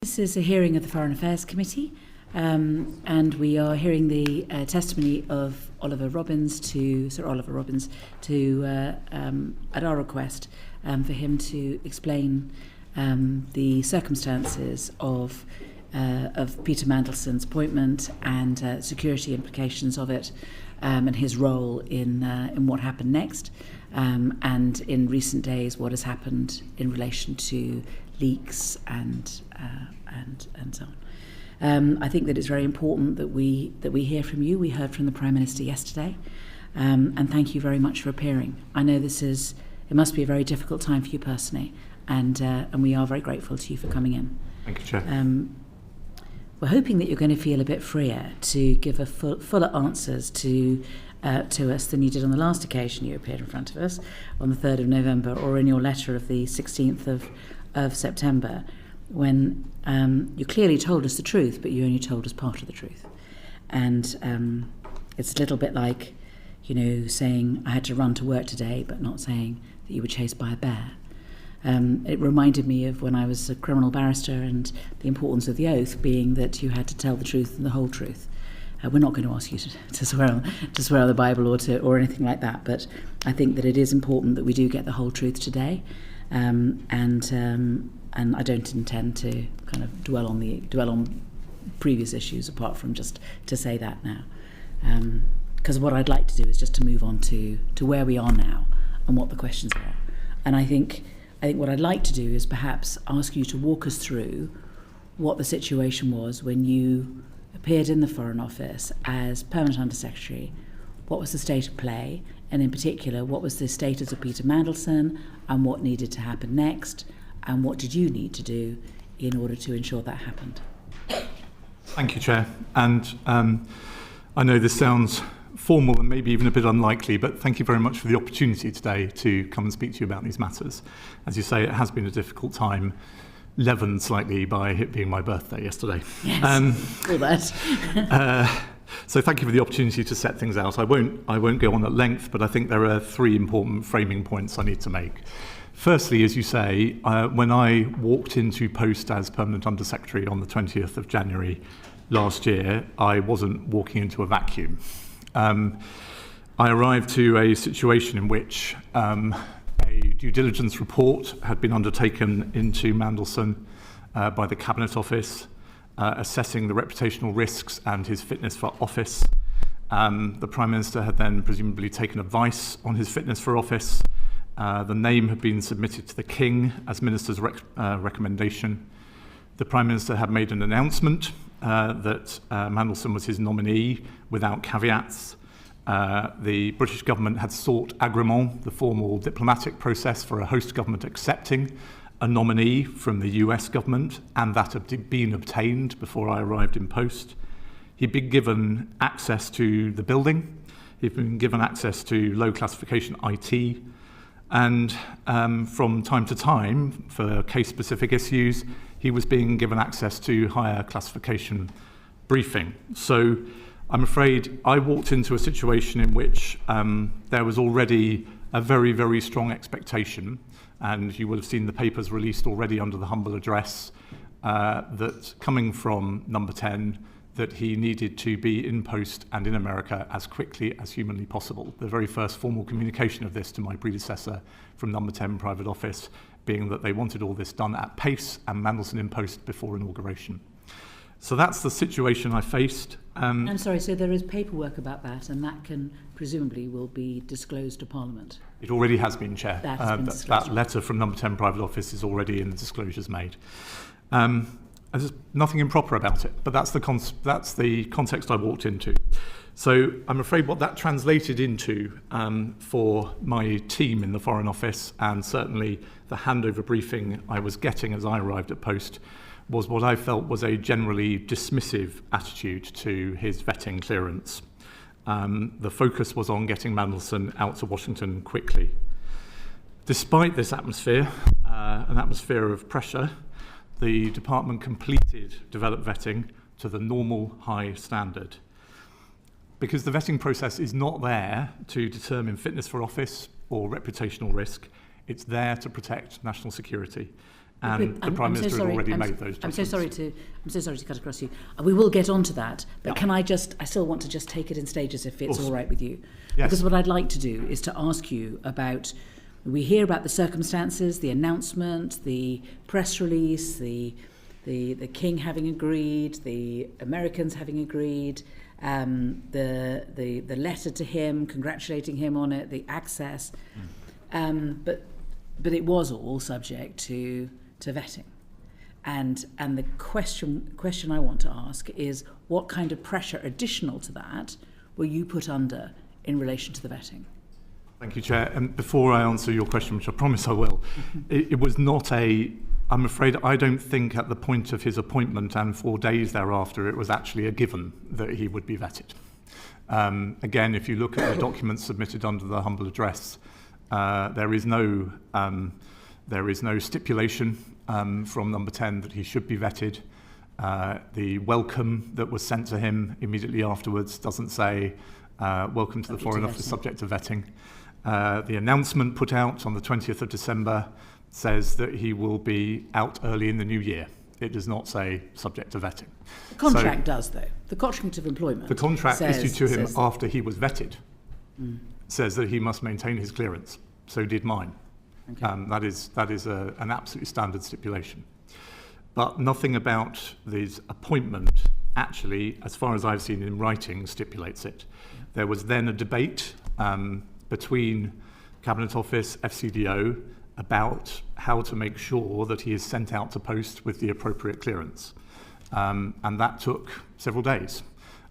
This is a hearing of the Foreign Affairs Committee, and we are hearing the testimony of Sir Olly Robbins, at our request, for him to explain the circumstances of Peter Mandelson's appointment and security implications of it, and his role in what happened next, and in recent days what has happened in relation to leaks and so on. I think that it's very important that we hear from you. We heard from the Prime Minister yesterday, and thank you very much for appearing. I know it must be a very difficult time for you personally, and we are very grateful to you for coming in. Thank you, Chair. We're hoping that you're going to feel a bit freer to give fuller answers to us than you did on the last occasion you appeared in front of us on the 3rd of November, or in your letter of the 16th of September, when you clearly told us the truth, but you only told us part of the truth. And it's a little bit like, saying I had to run to work today, but not saying that you were chased by a bear. It reminded me of when I was a criminal barrister, and the importance of the oath being that you had to tell the truth and the whole truth. We're not going to ask you to swear on the Bible or anything like that, but I think that it is important that we do get the whole truth today, and I don't intend to kind of dwell on previous issues apart from just to say that now, because what I'd like to do is just to move on to where we are now and what the questions are. And I think what I'd like to do is perhaps ask you to walk us through what the situation was when you appeared in the Foreign Office as Permanent Under-Secretary. What was the state of play, and in particular, what was the status of Peter Mandelson, and what needed to happen next, and what did you need to do in order to ensure that happened? Thank you, Chair. And I know this sounds formal and maybe even a bit unlikely, but thank you very much for the opportunity today to come and speak to you about these matters. As you say, it has been a difficult time, leavened slightly by it being my birthday yesterday. Yes, all that. So thank you for the opportunity to set things out. I won't go on at length, but I think there are three important framing points I need to make. Firstly, as you say, when I walked into post as Permanent Under-Secretary on the 20th of January last year, I wasn't walking into a vacuum. I arrived to a situation in which a due diligence report had been undertaken into Mandelson by the Cabinet Office, assessing the reputational risks and his fitness for office. The Prime Minister had then presumably taken advice on his fitness for office. The name had been submitted to the King as Minister's recommendation. The Prime Minister had made an announcement that Mandelson was his nominee without caveats. The British government had sought agrément, the formal diplomatic process for a host government accepting a nominee from the US government, and that had been obtained before I arrived in post. He'd been given access to the building. He'd been given access to low classification IT. And from time to time, for case-specific issues, he was being given access to higher classification briefing. So I'm afraid I walked into a situation in which there was already a very, very strong expectation, and you will have seen the papers released already under the humble address, that coming from Number 10, that he needed to be in post and in America as quickly as humanly possible. The very first formal communication of this to my predecessor from Number 10 Private Office being that they wanted all this done at pace and Mandelson in post before inauguration. So that's the situation I faced. I'm sorry, so there is paperwork about that, and that presumably will be disclosed to Parliament? It already has been, Chair. That letter from Number 10 Private Office is already in the disclosures made. There's nothing improper about it, but that's the context I walked into. So I'm afraid what that translated into for my team in the Foreign Office, and certainly the handover briefing I was getting as I arrived at post, was what I felt was a generally dismissive attitude to his vetting clearance. The focus was on getting Mandelson out to Washington quickly. Despite this atmosphere, an atmosphere of pressure, the department completed developed vetting to the normal high standard. Because the vetting process is not there to determine fitness for office or reputational risk, it's there to protect national security. And the Prime Minister had already made those judgments. I'm so sorry to cut across you. We will get onto that, but Yeah. I still want to just take it in stages if it's all right with you. Yes. Because what I'd like to do is to ask you about, we hear about the circumstances, the announcement, the press release, the King having agreed, the Americans having agreed, the letter to him, congratulating him on it, the access. But it was all subject to vetting. And the question I want to ask is, what kind of pressure additional to that were you put under in relation to the vetting? Thank you, Chair. And before I answer your question, which I promise I will, it was not I'm afraid I don't think at the point of his appointment and 4 days thereafter it was actually a given that he would be vetted. Again, if you look at the documents submitted under the humble address, there is no stipulation from number 10 that he should be vetted. The welcome that was sent to him immediately afterwards doesn't say welcome to the Foreign Office subject to vetting. The announcement put out on the 20th of December says that he will be out early in the new year. It does not say subject to vetting. The contract does, though. The contract of employment. The contract issued to him after he was vetted says that he must maintain his clearance. So did mine. Okay. That is an absolutely standard stipulation. But nothing about his appointment actually, as far as I've seen in writing, stipulates it. Yeah. There was then a debate between Cabinet Office, FCDO, about how to make sure that he is sent out to post with the appropriate clearance. And that took several days.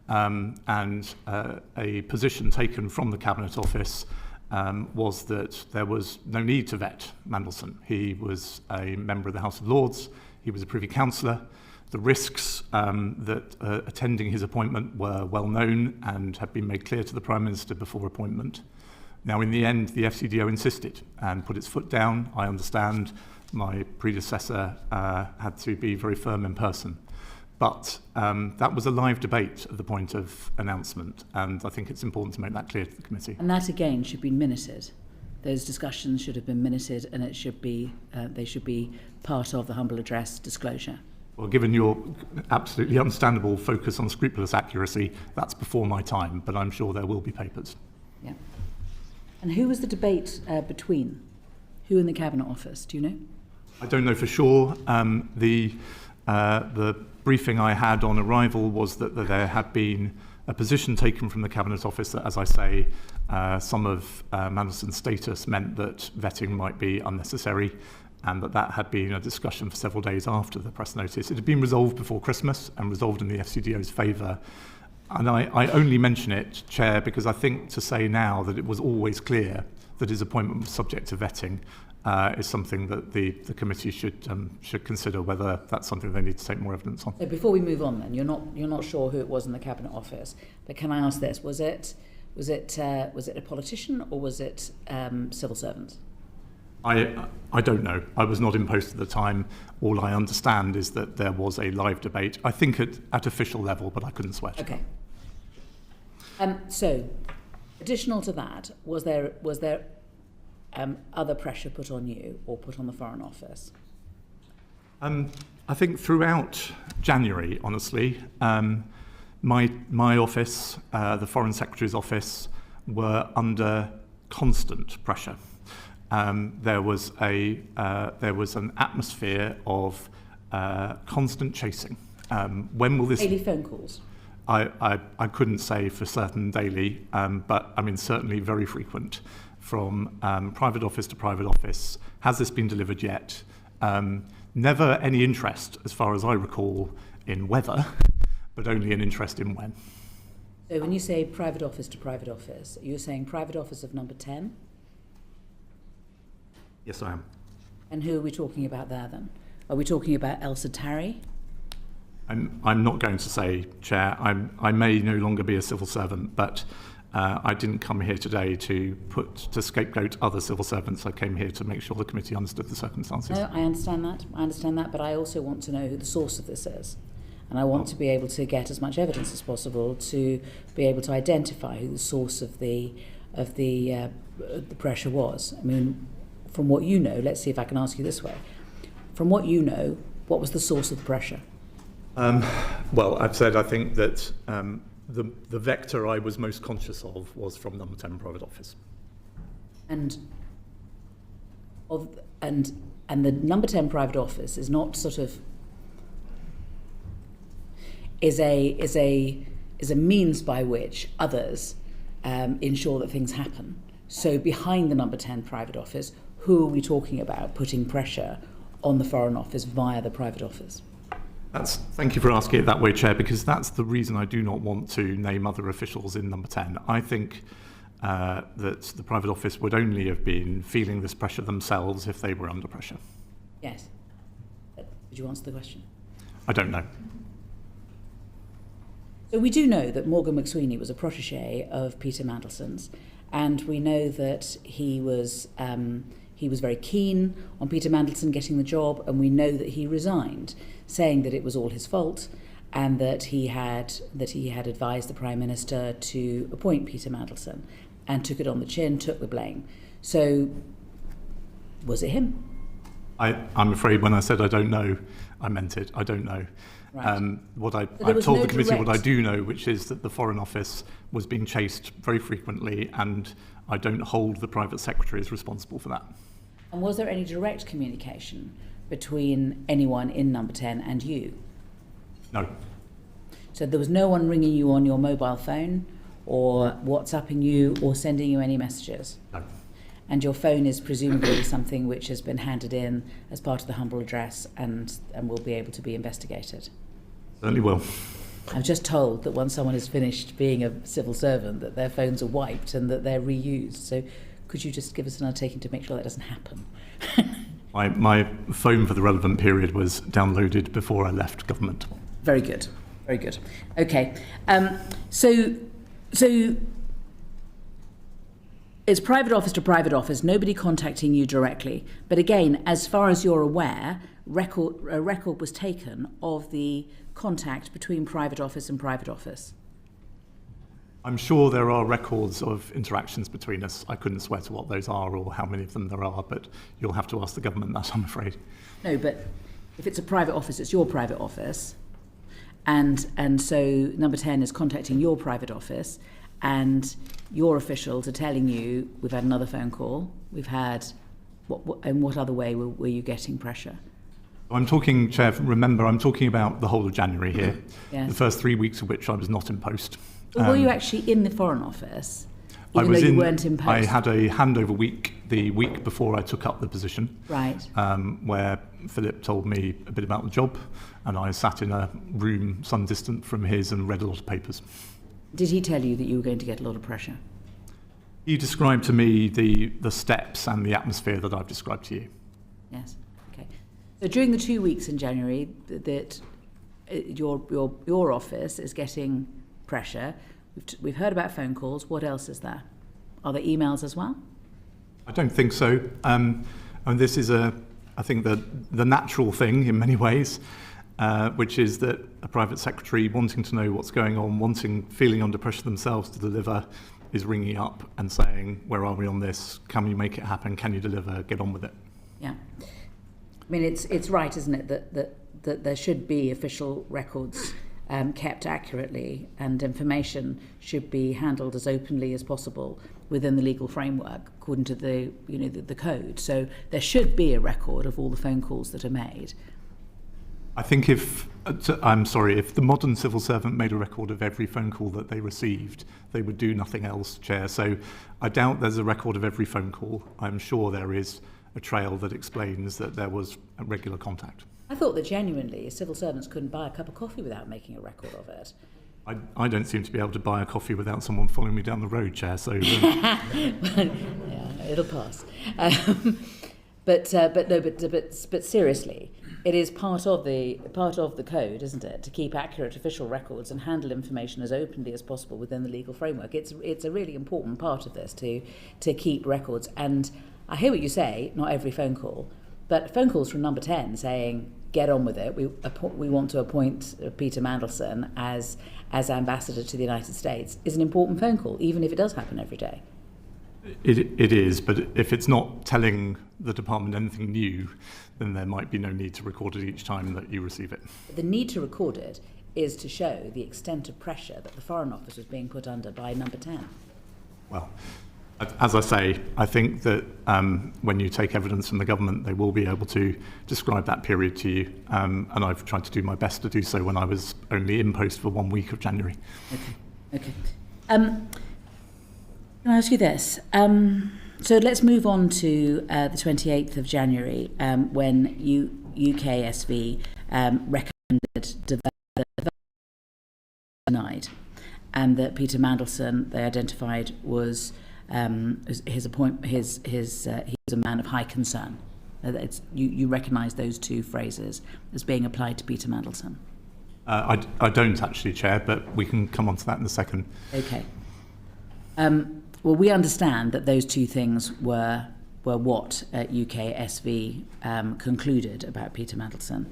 And a position taken from the Cabinet Office was that there was no need to vet Mandelson. He was a member of the House of Lords. He was a Privy Councillor. The risks that attending his appointment were well known and had been made clear to the Prime Minister before appointment. Now, in the end, the FCDO insisted and put its foot down. I understand my predecessor had to be very firm in person. But that was a live debate at the point of announcement, and I think it's important to make that clear to the committee. And that, again, should be minuted. Those discussions should have been minuted, and it should be they should be part of the humble address disclosure. Well, given your absolutely understandable focus on scrupulous accuracy, that's before my time, but I'm sure there will be papers. Yeah. And who was the debate between? Who in the Cabinet Office? Do you know? I don't know for sure. The briefing I had on arrival was that there had been a position taken from the Cabinet Office that, as I say, some of Mandelson's status meant that vetting might be unnecessary, and that had been a discussion for several days after the press notice. It had been resolved before Christmas and resolved in the FCDO's favour. And I only mention it, Chair, because I think to say now that it was always clear that his appointment was subject to vetting is something that the committee should consider whether that's something they need to take more evidence on. So before we move on, then, you're not sure who it was in the Cabinet Office, but can I ask this: was it a politician or was it civil servant? I don't know. I was not in post at the time. All I understand is that there was a live debate. I think at official level, but I couldn't swear to Okay. So, additional to that, was there other pressure put on you or put on the Foreign Office? I think throughout January, honestly, my office, the Foreign Secretary's office, were under constant pressure. There was an atmosphere of constant chasing. When will this? Daily phone calls. I couldn't say for certain daily, but I mean certainly very frequent, from private office to private office. Has this been delivered yet? Never any interest, as far as I recall, in whether, but only an interest in when. So when you say private office to private office, you're saying private office of number 10? Yes, I am. And who are we talking about there then? Are we talking about Elsa Tarry? I'm not going to say, Chair. I may no longer be a civil servant, but I didn't come here today to scapegoat other civil servants. I came here to make sure the committee understood the circumstances. No, I understand that, but I also want to know who the source of this is. And I want to be able to get as much evidence as possible to be able to identify who the source of the pressure was. I mean, from what you know, let's see if I can ask you this way. From what you know, what was the source of the pressure? Well, I've said I think that the vector I was most conscious of was from number 10 private office. And the number 10 private office is not sort of is a means by which others ensure that things happen. So behind the number 10 private office, who are we talking about putting pressure on the Foreign Office via the private office? Thank you for asking it that way, Chair, because that's the reason I do not want to name other officials in number 10. I think that the private office would only have been feeling this pressure themselves if they were under pressure. Yes. Did you answer the question? I don't know. So we do know that Morgan McSweeney was a protégé of Peter Mandelson's, and we know that he was very keen on Peter Mandelson getting the job, and we know that he resigned, saying that it was all his fault, and that he had advised the Prime Minister to appoint Peter Mandelson, and took it on the chin, took the blame. So, was it him? I'm afraid when I said I don't know, I meant it. I don't know. Right. I've told the committee what I do know, which is that the Foreign Office was being chased very frequently, and I don't hold the private secretaries responsible for that. And was there any direct communication between anyone in number 10 and you? No. So there was no one ringing you on your mobile phone or WhatsApping you or sending you any messages? No. And your phone is presumably something which has been handed in as part of the humble address and will be able to be investigated? Certainly will. I'm just told that once someone is finished being a civil servant that their phones are wiped and that they're reused. So could you just give us an undertaking to make sure that doesn't happen? My phone for the relevant period was downloaded before I left government. Very good. Very good. Okay. So it's private office to private office, nobody contacting you directly. But again, as far as you're aware, a record was taken of the contact between private office and private office. I'm sure there are records of interactions between us. I couldn't swear to what those are or how many of them there are, but you'll have to ask the government that, I'm afraid. No, but if it's a private office, it's your private office. And so number 10 is contacting your private office, and your officials are telling you, we've had another phone call, we've had, in what other way were you getting pressure? I'm talking, Chair, remember, I'm talking about the whole of January here, Yes. the first 3 weeks of which I was not in post. Well, were you actually in the Foreign Office, I even was though you weren't in post? I had a handover week the week before I took up the position, Right. where Philip told me a bit about the job, and I sat in a room some distant from his and read a lot of papers. Did he tell you that you were going to get a lot of pressure? He described to me the steps and the atmosphere that I've described to you. Yes. Okay. So during the 2 weeks in January that your office is getting pressure, we've heard about phone calls. What else is there? Are there emails as well? I don't think so. And this is I think the natural thing in many ways, which is that a private secretary wanting to know what's going on, feeling under pressure themselves to deliver, is ringing up and saying, where are we on this? Can we make it happen? Can you deliver? Get on with it. Yeah. I mean, it's right, isn't it, that there should be official records kept accurately, and information should be handled as openly as possible within the legal framework according to the code. So there should be a record of all the phone calls that are made. I think if the modern civil servant made a record of every phone call that they received, they would do nothing else, Chair. So I doubt there's a record of every phone call. I'm sure there is a trail that explains that there was a regular contact. I thought that genuinely civil servants couldn't buy a cup of coffee without making a record of it. I don't seem to be able to buy a coffee without someone following me down the road, Chair. So yeah, it'll pass. But seriously, it is part of the code, isn't it, to keep accurate official records and handle information as openly as possible within the legal framework. It's a really important part of this to keep records. And I hear what you say, not every phone call, but phone calls from number 10 saying, get on with it. We want to appoint Peter Mandelson as ambassador to the United States is an important phone call, even if it does happen every day. It is, but if it's not telling the department anything new, then there might be no need to record it each time that you receive it. The need to record it is to show the extent of pressure that the Foreign Office was being put under by number 10. Well, as I say, I think that when you take evidence from the government, they will be able to describe that period to you. And I've tried to do my best to do so when I was only in post for 1 week of January. Okay. Can I ask you this? So let's move on to the 28th of January, when UKSV recommended development denied, and that Peter Mandelson, they identified, was he was a man of high concern. You recognise those two phrases as being applied to Peter Mandelson? I don't actually, Chair, but we can come on to that in a second. Okay. Well, we understand that those two things were what UKSV concluded about Peter Mandelson.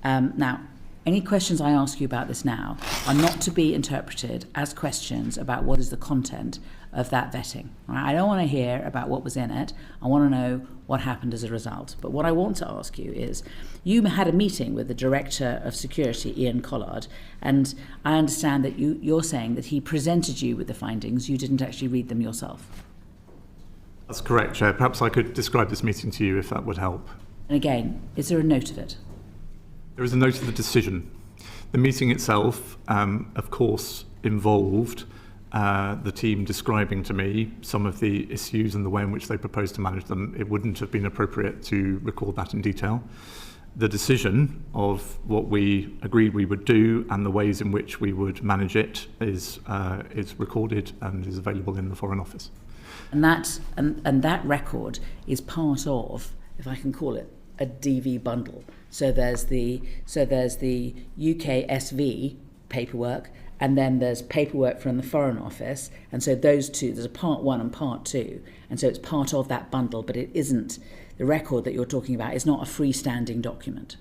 Now, any questions I ask you about this now are not to be interpreted as questions about what is the content of that vetting. Right? I don't want to hear about what was in it. I want to know what happened as a result. But what I want to ask you is, you had a meeting with the Director of Security, Ian Collard, and I understand that you're saying that he presented you with the findings. You didn't actually read them yourself. That's correct, Chair. Perhaps I could describe this meeting to you if that would help. And again, is there a note of it? There is a note of the decision. The meeting itself, of course, involved the team describing to me some of the issues and the way in which they proposed to manage them. It wouldn't have been appropriate to record that in detail. The decision of what we agreed we would do and the ways in which we would manage it is recorded and is available in the Foreign Office. And that record is part of, if I can call it, a DV bundle. So there's the UKSV paperwork, and then there's paperwork from the Foreign Office, and so those two, there's a part 1 and part 2, and so it's part of that bundle, but it isn't, the record that you're talking about is not a freestanding document.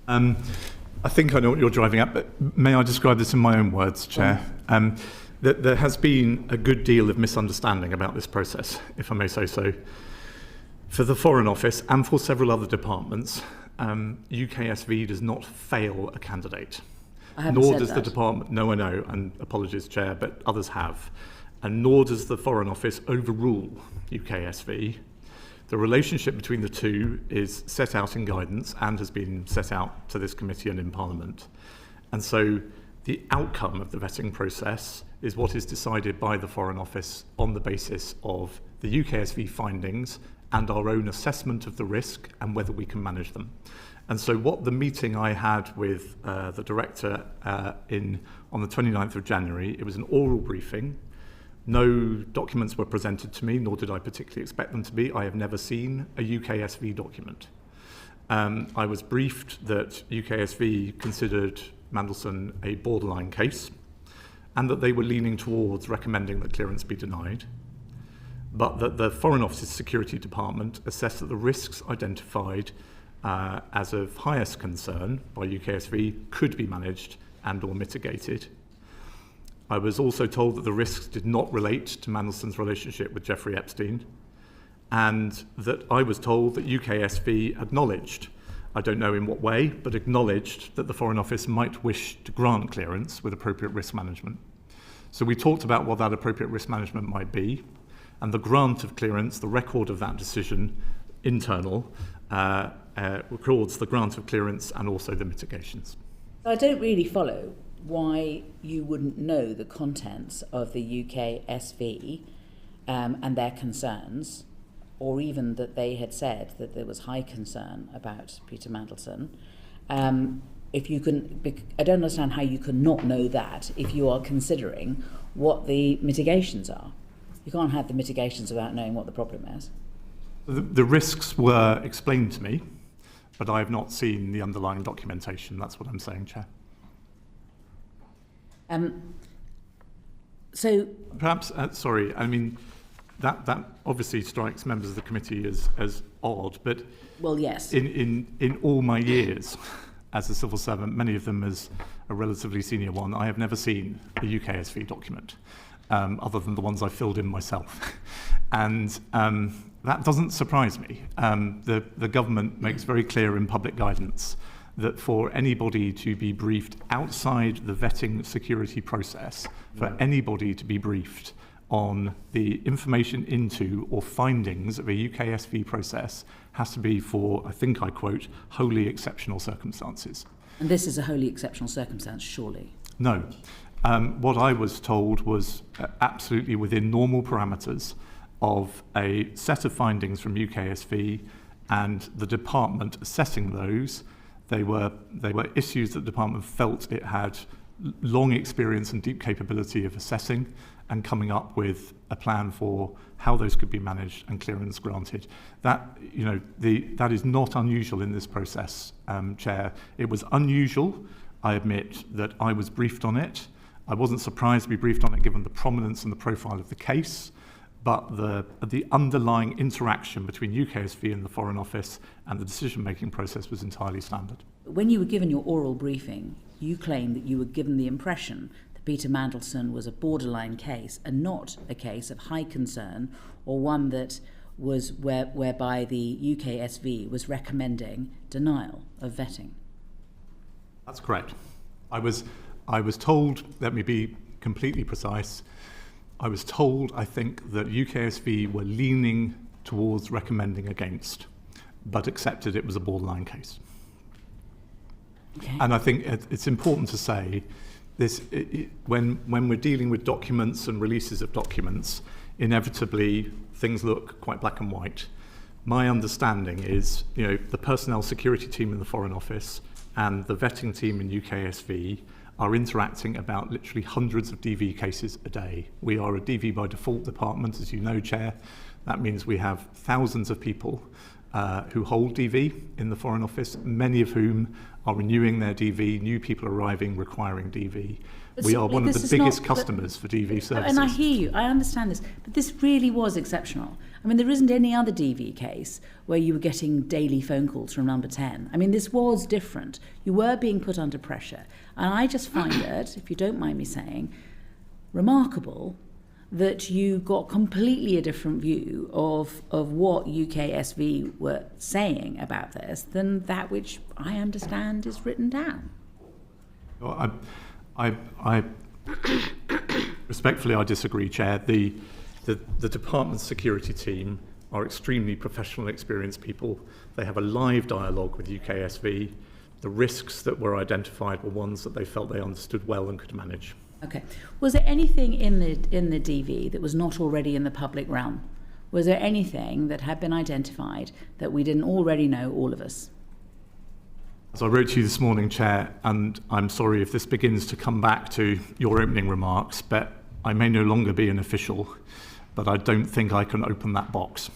I think I know what you're driving at, but may I describe this in my own words, Chair? There has been a good deal of misunderstanding about this process, if I may say so. For the Foreign Office and for several other departments, UKSV does not fail a candidate. Nor does the department, no I know, and apologies Chair, but others have. And nor does the Foreign Office overrule UKSV. The relationship between the two is set out in guidance and has been set out to this committee and in Parliament. And so the outcome of the vetting process is what is decided by the Foreign Office on the basis of the UKSV findings and our own assessment of the risk and whether we can manage them. And so what the meeting I had with the director on the 29th of January, it was an oral briefing. No documents were presented to me, nor did I particularly expect them to be. I have never seen a UKSV document. I was briefed that UKSV considered Mandelson a borderline case and that they were leaning towards recommending that clearance be denied, but that the Foreign Office's Security Department assessed that the risks identified as of highest concern by UKSV could be managed and or mitigated. I was also told that the risks did not relate to Mandelson's relationship with Jeffrey Epstein, and that I was told that UKSV acknowledged, I don't know in what way, but acknowledged that the Foreign Office might wish to grant clearance with appropriate risk management. So we talked about what that appropriate risk management might be, and the grant of clearance, the record of that decision, internal, records the grant of clearance and also the mitigations. I don't really follow why you wouldn't know the contents of the UKSV and their concerns, or even that they had said that there was high concern about Peter Mandelson. If you can, I don't understand how you can not know that if you are considering what the mitigations are. You can't have the mitigations without knowing what the problem is. The risks were explained to me, but I have not seen the underlying documentation. That's what I'm saying, Chair. So perhaps, sorry, I mean, that obviously strikes members of the committee as odd, but well, yes. In all my years as a civil servant, many of them as a relatively senior one, I have never seen a UKSV document. other than the ones I filled in myself. And that doesn't surprise me. The government makes very clear in public guidance that for anybody to be briefed outside the vetting security process, for anybody to be briefed on the information into or findings of a UKSV process has to be for, I think I quote, wholly exceptional circumstances. And this is a wholly exceptional circumstance, surely? No. What I was told was absolutely within normal parameters of a set of findings from UKSV and the department assessing those. They were issues that the department felt it had long experience and deep capability of assessing and coming up with a plan for how those could be managed and clearance granted. That, that is not unusual in this process, Chair. It was unusual, I admit, that I was briefed on it. I wasn't surprised to be briefed on it given the prominence and the profile of the case, but the underlying interaction between UKSV and the Foreign Office and the decision-making process was entirely standard. When you were given your oral briefing, you claimed that you were given the impression that Peter Mandelson was a borderline case and not a case of high concern or one that was whereby the UKSV was recommending denial of vetting. That's correct. I was told, let me be completely precise, I was told, I think, that UKSV were leaning towards recommending against, but accepted it was a borderline case. Okay. And I think it's important to say this, when we're dealing with documents and releases of documents, inevitably things look quite black and white. My understanding is, the personnel security team in the Foreign Office and the vetting team in UKSV are interacting about literally hundreds of DV cases a day. We are a DV by default department, as you know, Chair. That means we have thousands of people who hold DV in the Foreign Office, many of whom are renewing their DV, new people arriving requiring DV. We are one of the biggest customers for DV services. And I hear you, I understand this, but this really was exceptional. I mean, there isn't any other DV case where you were getting daily phone calls from number 10. I mean, this was different. You were being put under pressure. And I just find it, if you don't mind me saying, remarkable that you got completely a different view of what UKSV were saying about this than that which I understand is written down. Well, I respectfully, I disagree, Chair. The department's security team are extremely professional and experienced people. They have a live dialogue with UKSV. The risks that were identified were ones that they felt they understood well and could manage. Okay. Was there anything in the DV that was not already in the public realm? Was there anything that had been identified that we didn't already know, all of us? As I wrote to you this morning, Chair, and I'm sorry if this begins to come back to your opening remarks, but I may no longer be an official, but I don't think I can open that box.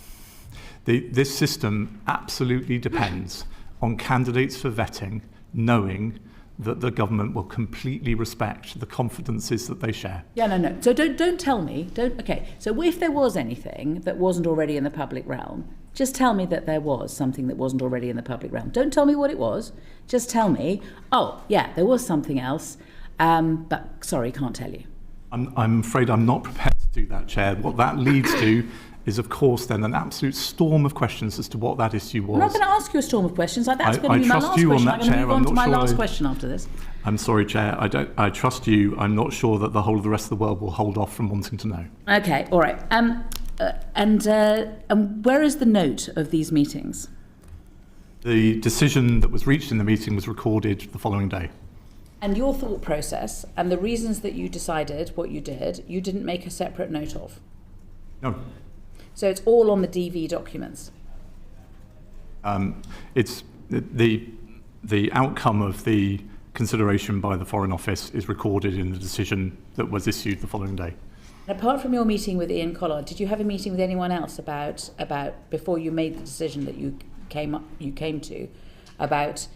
This system absolutely depends on candidates for vetting knowing that the government will completely respect the confidences that they share. Yeah, no. So don't tell me. Okay. So if there was anything that wasn't already in the public realm, just tell me that there was something that wasn't already in the public realm. Don't tell me what it was. Just tell me, oh, yeah, there was something else, but sorry, can't tell you. I'm afraid I'm not prepared to do that, Chair. What that leads to is, of course, then an absolute storm of questions as to what that issue was. I'm not going to ask you a storm of questions. That's going to be my last question. I'm going to move on to my last sure question after this. I'm sorry, Chair. I trust you. I'm not sure that the whole of the rest of the world will hold off from wanting to know. Okay, all right. And where is the note of these meetings? The decision that was reached in the meeting was recorded the following day. And your thought process and the reasons that you decided what you did, you didn't make a separate note of? No. So it's all on the DV documents? It's the outcome of the consideration by the Foreign Office is recorded in the decision that was issued the following day. And apart from your meeting with Ian Collard, did you have a meeting with anyone else about before you made the decision that you came to about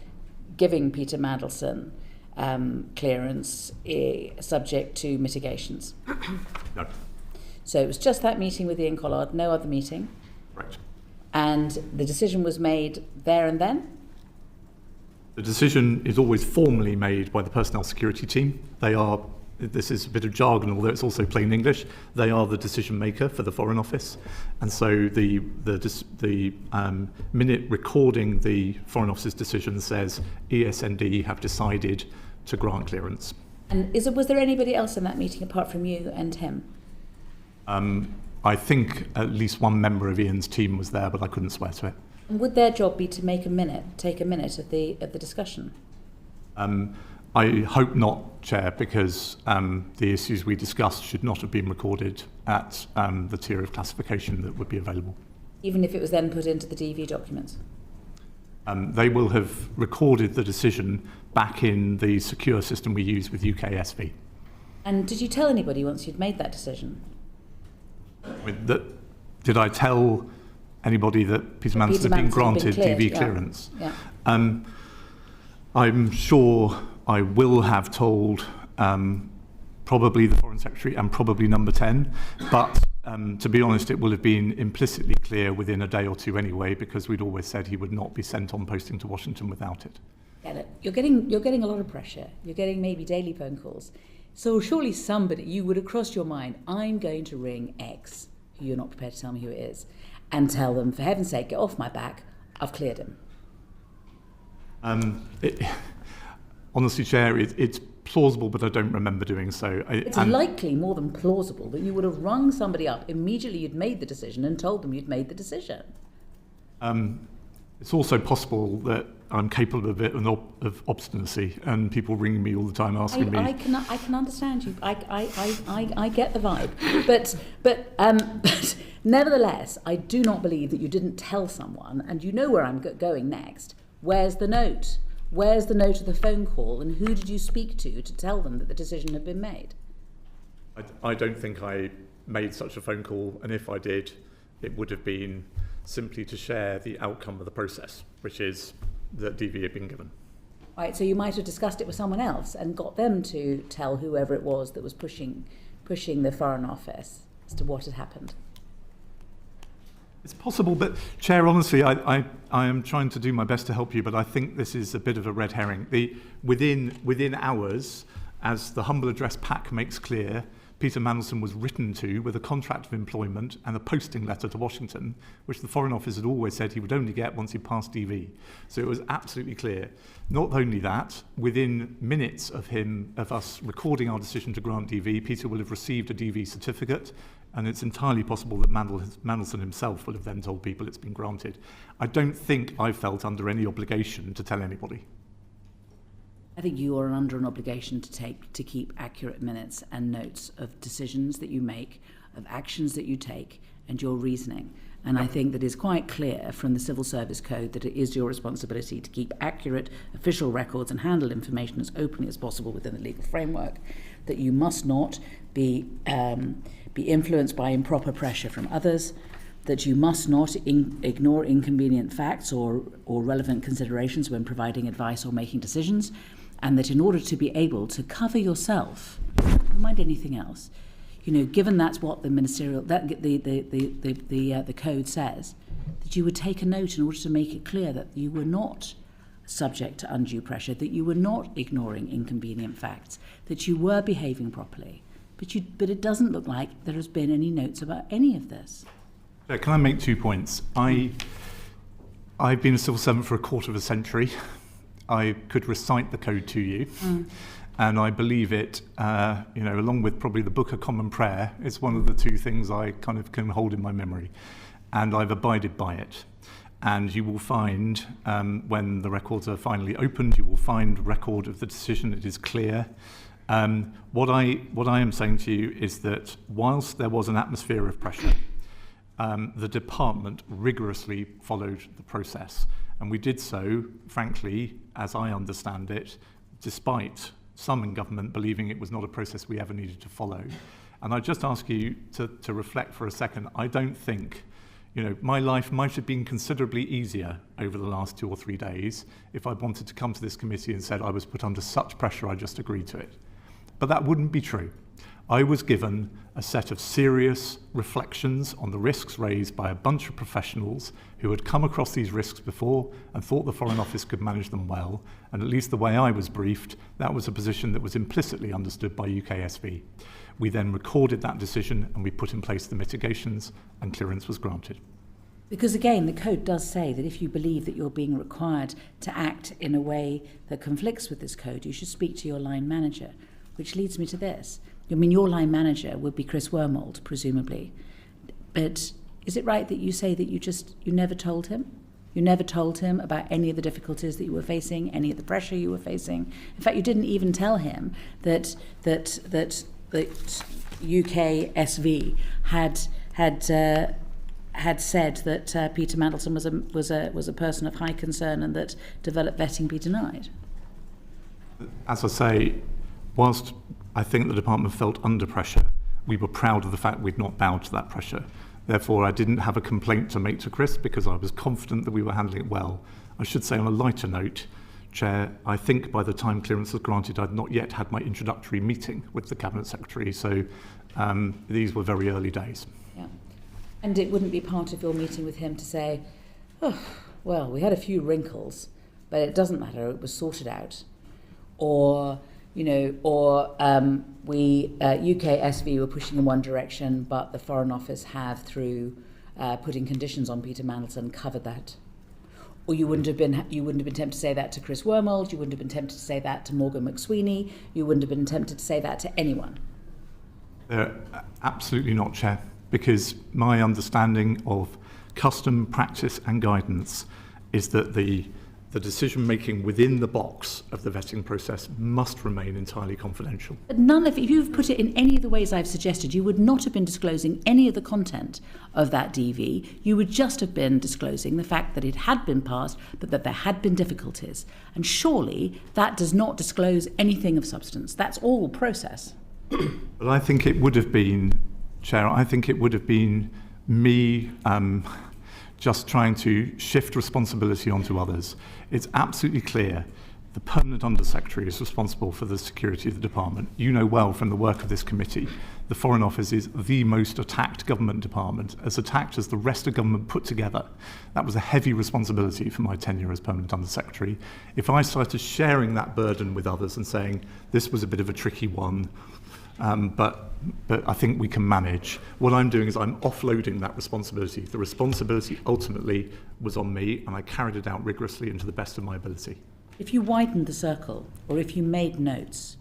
giving Peter Mandelson clearance subject to mitigations? No. So it was just that meeting with Ian Collard, no other meeting? Correct. And the decision was made there and then? The decision is always formally made by the personnel security team. They are this is a bit of jargon, although it's also plain English. They are the decision maker for the Foreign Office, and so the minute recording the Foreign Office's decision says ESND have decided to grant clearance. And was there anybody else in that meeting apart from you and him? I think at least one member of Ian's team was there, but I couldn't swear to it. And would their job be to take a minute of the discussion? I hope not, Chair, because the issues we discussed should not have been recorded at the tier of classification that would be available. Even if it was then put into the DV documents? They will have recorded the decision back in the secure system we use with UKSV. And did you tell anybody once you'd made that decision? Did I tell anybody that Peter Mandelson had been granted DV clearance? Yeah. I'm sure I will have told probably the Foreign Secretary and probably number 10, but to be honest, it will have been implicitly clear within a day or two anyway, because we'd always said he would not be sent on posting to Washington without it. Get it. You're getting a lot of pressure. You're getting maybe daily phone calls. So surely somebody, you would have crossed your mind, I'm going to ring X, who you're not prepared to tell me who it is, and tell them, for heaven's sake, get off my back, I've cleared him. Honestly, Chair, it's plausible, but I don't remember doing so. It's likely more than plausible that you would have rung somebody up immediately you'd made the decision and told them you'd made the decision. It's also possible that I'm capable of a bit of obstinacy, and people ringing me all the time asking me. I can understand you. I get the vibe, but nevertheless, I do not believe that you didn't tell someone, and you know where I'm going next. Where's the note? Where's the note of the phone call, and who did you speak to tell them that the decision had been made? I don't think I made such a phone call, and if I did, it would have been simply to share the outcome of the process, which is that DV had been given. Right, so you might have discussed it with someone else and got them to tell whoever it was that was pushing the Foreign Office as to what had happened. It's possible, but Chair, honestly, I am trying to do my best to help you, but I think this is a bit of a red herring. Within hours, as the humble address pack makes clear, Peter Mandelson was written to with a contract of employment and a posting letter to Washington, which the Foreign Office had always said he would only get once he passed DV. So it was absolutely clear. Not only that, within minutes of us recording our decision to grant DV, Peter will have received a DV certificate, and it's entirely possible that Mandelson himself will have then told people it's been granted. I don't think I felt under any obligation to tell anybody. I think you are under an obligation to keep accurate minutes and notes of decisions that you make, of actions that you take, and your reasoning. And I think that is quite clear from the Civil Service Code that it is your responsibility to keep accurate official records and handle information as openly as possible within the legal framework, that you must not be influenced by improper pressure from others, that you must not ignore inconvenient facts or relevant considerations when providing advice or making decisions, and that in order to be able to cover yourself, never mind anything else, given that's what the ministerial, the code says, that you would take a note in order to make it clear that you were not subject to undue pressure, that you were not ignoring inconvenient facts, that you were behaving properly. But it doesn't look like there has been any notes about any of this. Can I make 2 points? I've been a civil servant for a quarter of a century. I could recite the code to you, and I believe it, along with probably the Book of Common Prayer, it's one of the two things I kind of can hold in my memory, and I've abided by it. And you will find, when the records are finally opened, you will find record of the decision. It is clear. What I am saying to you is that whilst there was an atmosphere of pressure, the department rigorously followed the process. And we did so, frankly, as I understand it, despite some in government believing it was not a process we ever needed to follow. And I just ask you to reflect for a second. I don't think, my life might have been considerably easier over the last 2 or 3 days if I wanted to come to this committee and said I was put under such pressure I just agreed to it. But that wouldn't be true. I was given a set of serious reflections on the risks raised by a bunch of professionals who had come across these risks before and thought the Foreign Office could manage them well, and at least the way I was briefed, that was a position that was implicitly understood by UKSV. We then recorded that decision and we put in place the mitigations, and clearance was granted. Because again, the code does say that if you believe that you're being required to act in a way that conflicts with this code, you should speak to your line manager, which leads me to this. I mean, your line manager would be Chris Wormold, presumably. But is it right that you say that you never told him? You never told him about any of the difficulties that you were facing, any of the pressure you were facing? In fact, you didn't even tell him that UKSV had said that Peter Mandelson was a person of high concern and that developed vetting be denied. As I say, whilst I think the department felt under pressure, we were proud of the fact we'd not bowed to that pressure. Therefore, I didn't have a complaint to make to Chris because I was confident that we were handling it well. I should say on a lighter note, Chair, I think by the time clearance was granted, I'd not yet had my introductory meeting with the Cabinet Secretary, so these were very early days. Yeah. And it wouldn't be part of your meeting with him to say, oh, well, we had a few wrinkles, but it doesn't matter, it was sorted out. Or, UKSV were pushing in one direction, but the Foreign Office have, through putting conditions on Peter Mandelson, covered that. Or you wouldn't have been tempted to say that to Chris Wormold, you wouldn't have been tempted to say that to Morgan McSweeney, you wouldn't have been tempted to say that to anyone. Absolutely not, Chair, because my understanding of custom, practice and guidance is that the decision-making within the box of the vetting process must remain entirely confidential. But if you've put it in any of the ways I've suggested, you would not have been disclosing any of the content of that DV. You would just have been disclosing the fact that it had been passed, but that there had been difficulties. And surely that does not disclose anything of substance. That's all process. But I think it would have been, Chair, me just trying to shift responsibility onto others. It's absolutely clear the Permanent Undersecretary is responsible for the security of the department. You know well from the work of this committee, the Foreign Office is the most attacked government department, as attacked as the rest of government put together. That was a heavy responsibility for my tenure as Permanent Undersecretary. If I started sharing that burden with others and saying, this was a bit of a tricky one, but I think we can manage. What I'm doing is I'm offloading that responsibility. The responsibility ultimately was on me, and I carried it out rigorously and to the best of my ability. If you widened the circle, or if you made notes,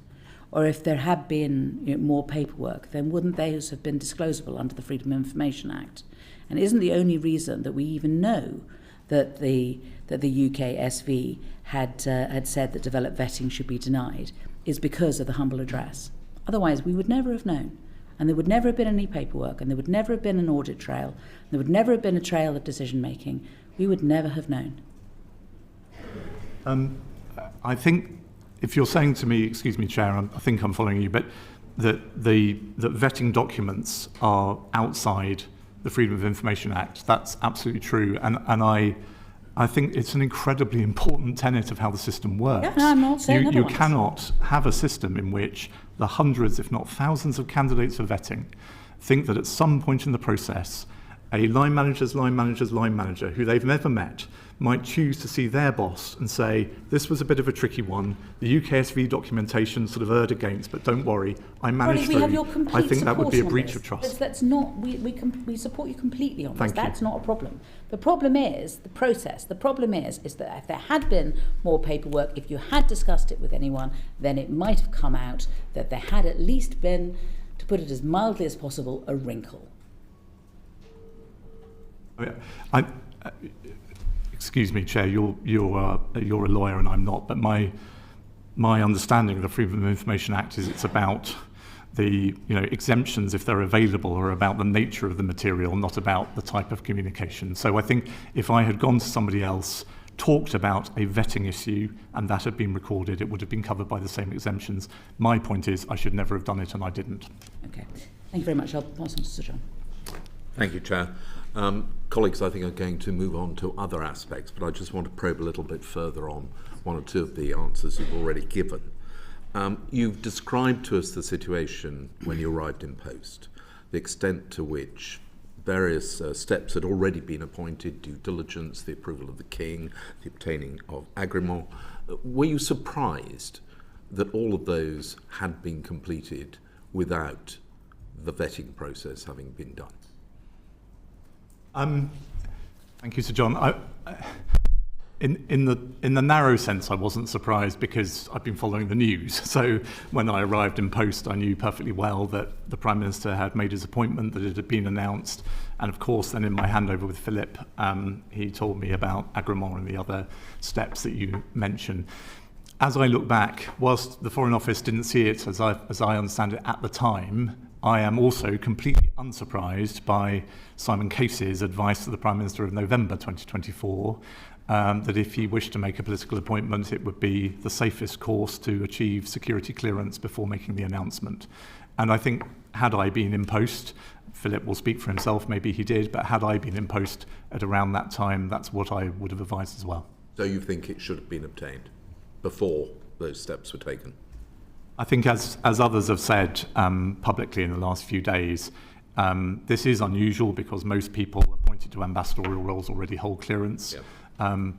or if there had been more paperwork, then wouldn't those have been disclosable under the Freedom of Information Act? And isn't the only reason that we even know that the UKSV had said that developed vetting should be denied is because of the humble address? Otherwise, we would never have known. And there would never have been any paperwork, and there would never have been an audit trail, and there would never have been a trail of decision-making. We would never have known. I think if you're saying to me, excuse me, Chair, I think I'm following you, but that vetting documents are outside the Freedom of Information Act, that's absolutely true. And I think it's an incredibly important tenet of how the system works. Yeah, no, I'm not saying you cannot have a system in which the hundreds, if not thousands, of candidates for vetting think that at some point in the process, a line manager's line manager's line manager, who they've never met, might choose to see their boss and say, this was a bit of a tricky one, the UKSV documentation sort of erred against, but don't worry, I managed through. I think that would be a breach of trust. That's not, we support you completely on this. That's not a problem. The problem is the process. The problem is that if there had been more paperwork, if you had discussed it with anyone, then it might have come out that there had at least been, to put it as mildly as possible, a wrinkle. Excuse me, Chair, you're a lawyer and I'm not, but my understanding of the Freedom of Information Act is it's about the exemptions, if they're available, are about the nature of the material, not about the type of communication. So I think if I had gone to somebody else, talked about a vetting issue, and that had been recorded, it would have been covered by the same exemptions. My point is I should never have done it, and I didn't. Okay, thank you very much. I'll pass on to Sir John. Thank you, Chair. Colleagues, I think are going to move on to other aspects, but I just want to probe a little bit further on one or two of the answers you've already given. You've described to us the situation when you arrived in post, the extent to which various steps had already been appointed, due diligence, the approval of the king, the obtaining of agrément. Were you surprised that all of those had been completed without the vetting process having been done? Thank you, Sir John. In the narrow sense, I wasn't surprised because I've been following the news. So when I arrived in post, I knew perfectly well that the Prime Minister had made his appointment, that it had been announced. And of course, then in my handover with Philip, he told me about agrément and the other steps that you mentioned. As I look back, whilst the Foreign Office didn't see it as I understand it at the time, I am also completely unsurprised by Simon Case's advice to the Prime Minister of November 2024, that if he wished to make a political appointment, it would be the safest course to achieve security clearance before making the announcement. And I think, had I been in post, Philip will speak for himself, maybe he did, but had I been in post at around that time, that's what I would have advised as well. So you think it should have been obtained before those steps were taken? I think, as others have said publicly in the last few days, this is unusual because most people appointed to ambassadorial roles already hold clearance. Yeah.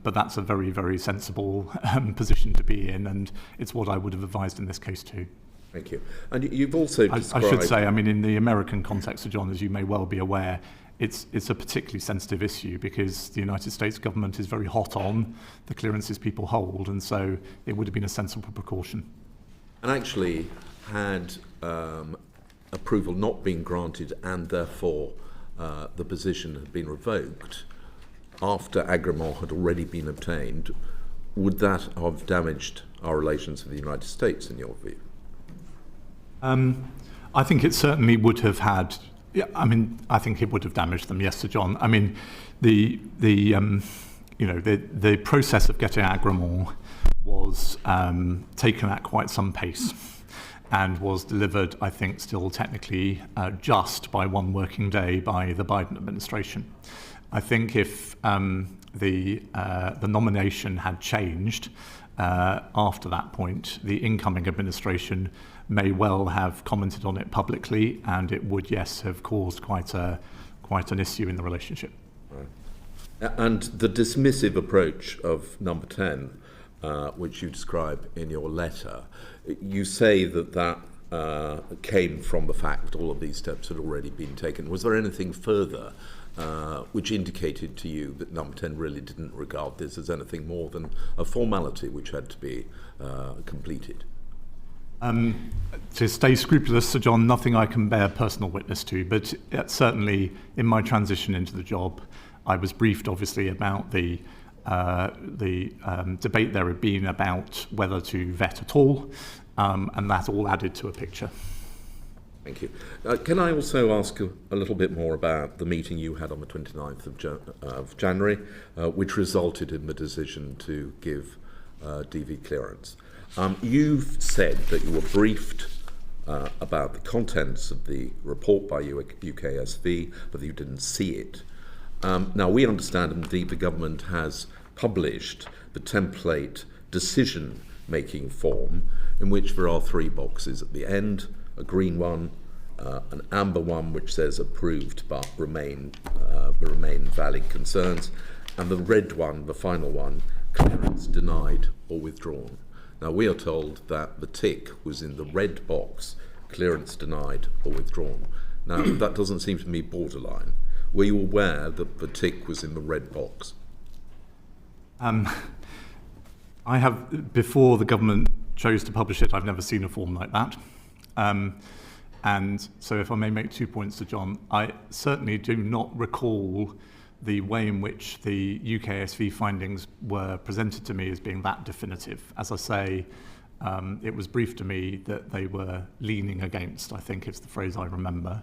But that's a very, very sensible position to be in, and it's what I would have advised in this case too. Thank you. And you've also described... I should say, I mean, in the American context, Sir John, as you may well be aware, it's a particularly sensitive issue because the United States government is very hot on the clearances people hold, and so it would have been a sensible precaution. And actually, had approval not been granted and therefore the position had been revoked after agrément had already been obtained, would that have damaged our relations with the United States, in your view? I think it certainly would have had. Yeah, I mean, I think it would have damaged them. Yes, Sir John. I mean, the process of getting agrément was taken at quite some pace and was delivered, I think, still technically just by one working day by the Biden administration. I think if the nomination had changed after that point, the incoming administration may well have commented on it publicly, and it would, yes, have caused quite an issue in the relationship. Right. And the dismissive approach of number 10, which you describe in your letter, you say that came from the fact that all of these steps had already been taken. Was there anything further which indicated to you that number 10 really didn't regard this as anything more than a formality which had to be completed? To stay scrupulous, Sir John, nothing I can bear personal witness to, but certainly in my transition into the job, I was briefed obviously about the debate there had been about whether to vet at all, and that all added to a picture. Thank you. Can I also ask a little bit more about the meeting you had on the 29th of January, which resulted in the decision to give DV clearance? You've said that you were briefed about the contents of the report by UKSV, but that you didn't see it. Now, we understand, indeed, the government has published the template decision-making form, in which there are 3 boxes at the end: a green one, an amber one which says approved but remain valid concerns, and the red one, the final one, clearance denied or withdrawn. Now, we are told that the tick was in the red box, clearance denied or withdrawn. Now, that doesn't seem to me borderline. Were you aware that the tick was in the red box? I have, before the government chose to publish it, I've never seen a form like that. And so if I may make 2 points to John, I certainly do not recall the way in which the UKSV findings were presented to me as being that definitive. As I say, it was briefed to me that they were leaning against, I think it's the phrase I remember.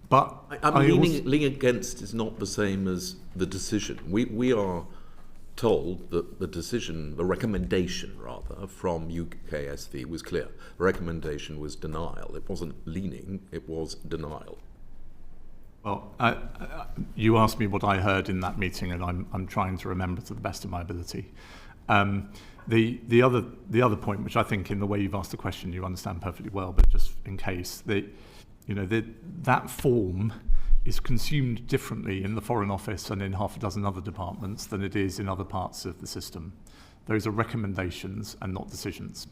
But leaning against is not the same as the decision. We are told that the decision, the recommendation rather, from UKSV was clear. The recommendation was denial. It wasn't leaning, it was denial. Well, you asked me what I heard in that meeting, and I'm trying to remember to the best of my ability. The other point, which I think in the way you've asked the question you understand perfectly well, but just in case, that form is consumed differently in the Foreign Office and in half a dozen other departments than it is in other parts of the system. Those are recommendations and not decisions.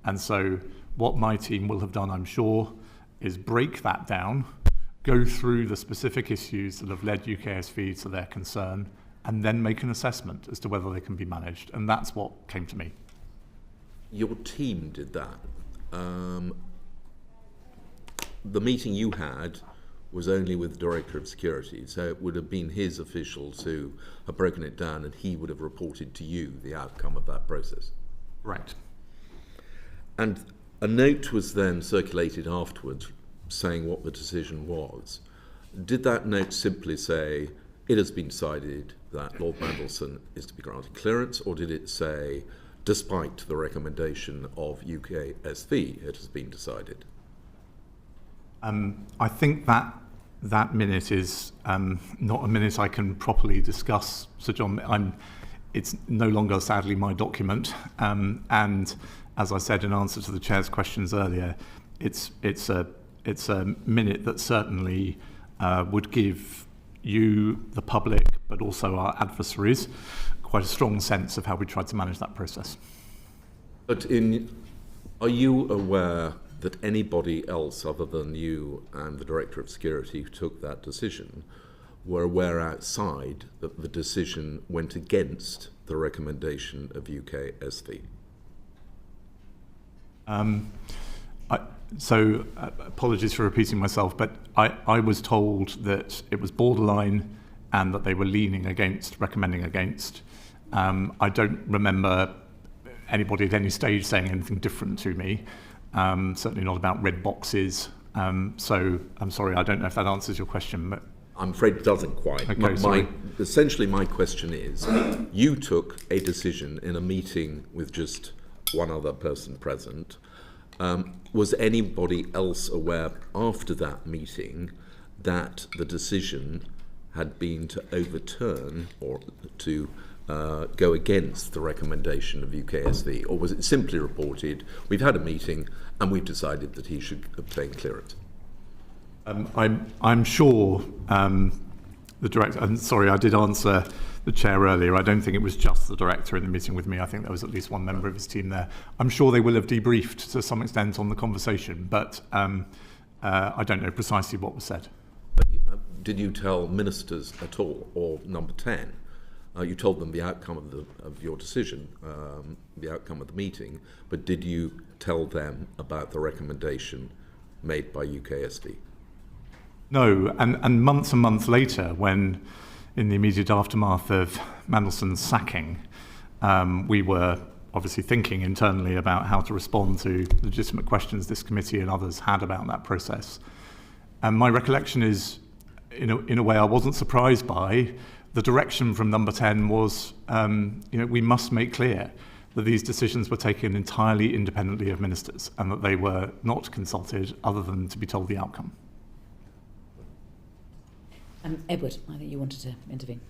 And so what my team will have done, I'm sure, is break that down, go through the specific issues that have led UKSV to their concern, and then make an assessment as to whether they can be managed. And that's what came to me. Your team did that. The meeting you had was only with the Director of Security, so it would have been his officials who have broken it down, and he would have reported to you the outcome of that process. Right. And a note was then circulated afterwards saying what the decision was. Did that note simply say, it has been decided that Lord Mandelson is to be granted clearance, or did it say, despite the recommendation of UKSV, it has been decided? I think that minute is not a minute I can properly discuss, Sir John. It's no longer, sadly, my document. And as I said in answer to the Chair's questions earlier, it's a minute that certainly would give you, the public, but also our adversaries, quite a strong sense of how we tried to manage that process. But are you aware that anybody else other than you and the Director of Security who took that decision were aware outside that the decision went against the recommendation of UKSV? Apologies for repeating myself, but I was told that it was borderline and that they were recommending against. I don't remember anybody at any stage saying anything different to me. Certainly not about red boxes. So I'm sorry, I don't know if that answers your question. But I'm afraid it doesn't quite. Okay, Essentially, my question is, you took a decision in a meeting with just one other person present. Was anybody else aware after that meeting that the decision had been to overturn or to go against the recommendation of UKSV, or was it simply reported, we've had a meeting and we've decided that he should obtain clearance? I'm sure the director, and sorry, I did answer the chair earlier. I don't think it was just the director in the meeting with me. I think there was at least one member of his team there. I'm sure they will have debriefed to some extent on the conversation, but I don't know precisely what was said. But did you tell ministers at all, or number 10? You told them the outcome of your decision, the outcome of the meeting, but did you tell them about the recommendation made by UKSV? No, and months later, when in the immediate aftermath of Mandelson's sacking, we were obviously thinking internally about how to respond to legitimate questions this committee and others had about that process. And my recollection is, in a way, I wasn't surprised by the direction from number 10 was, we must make clear that these decisions were taken entirely independently of ministers and that they were not consulted other than to be told the outcome. Edward, I think you wanted to intervene.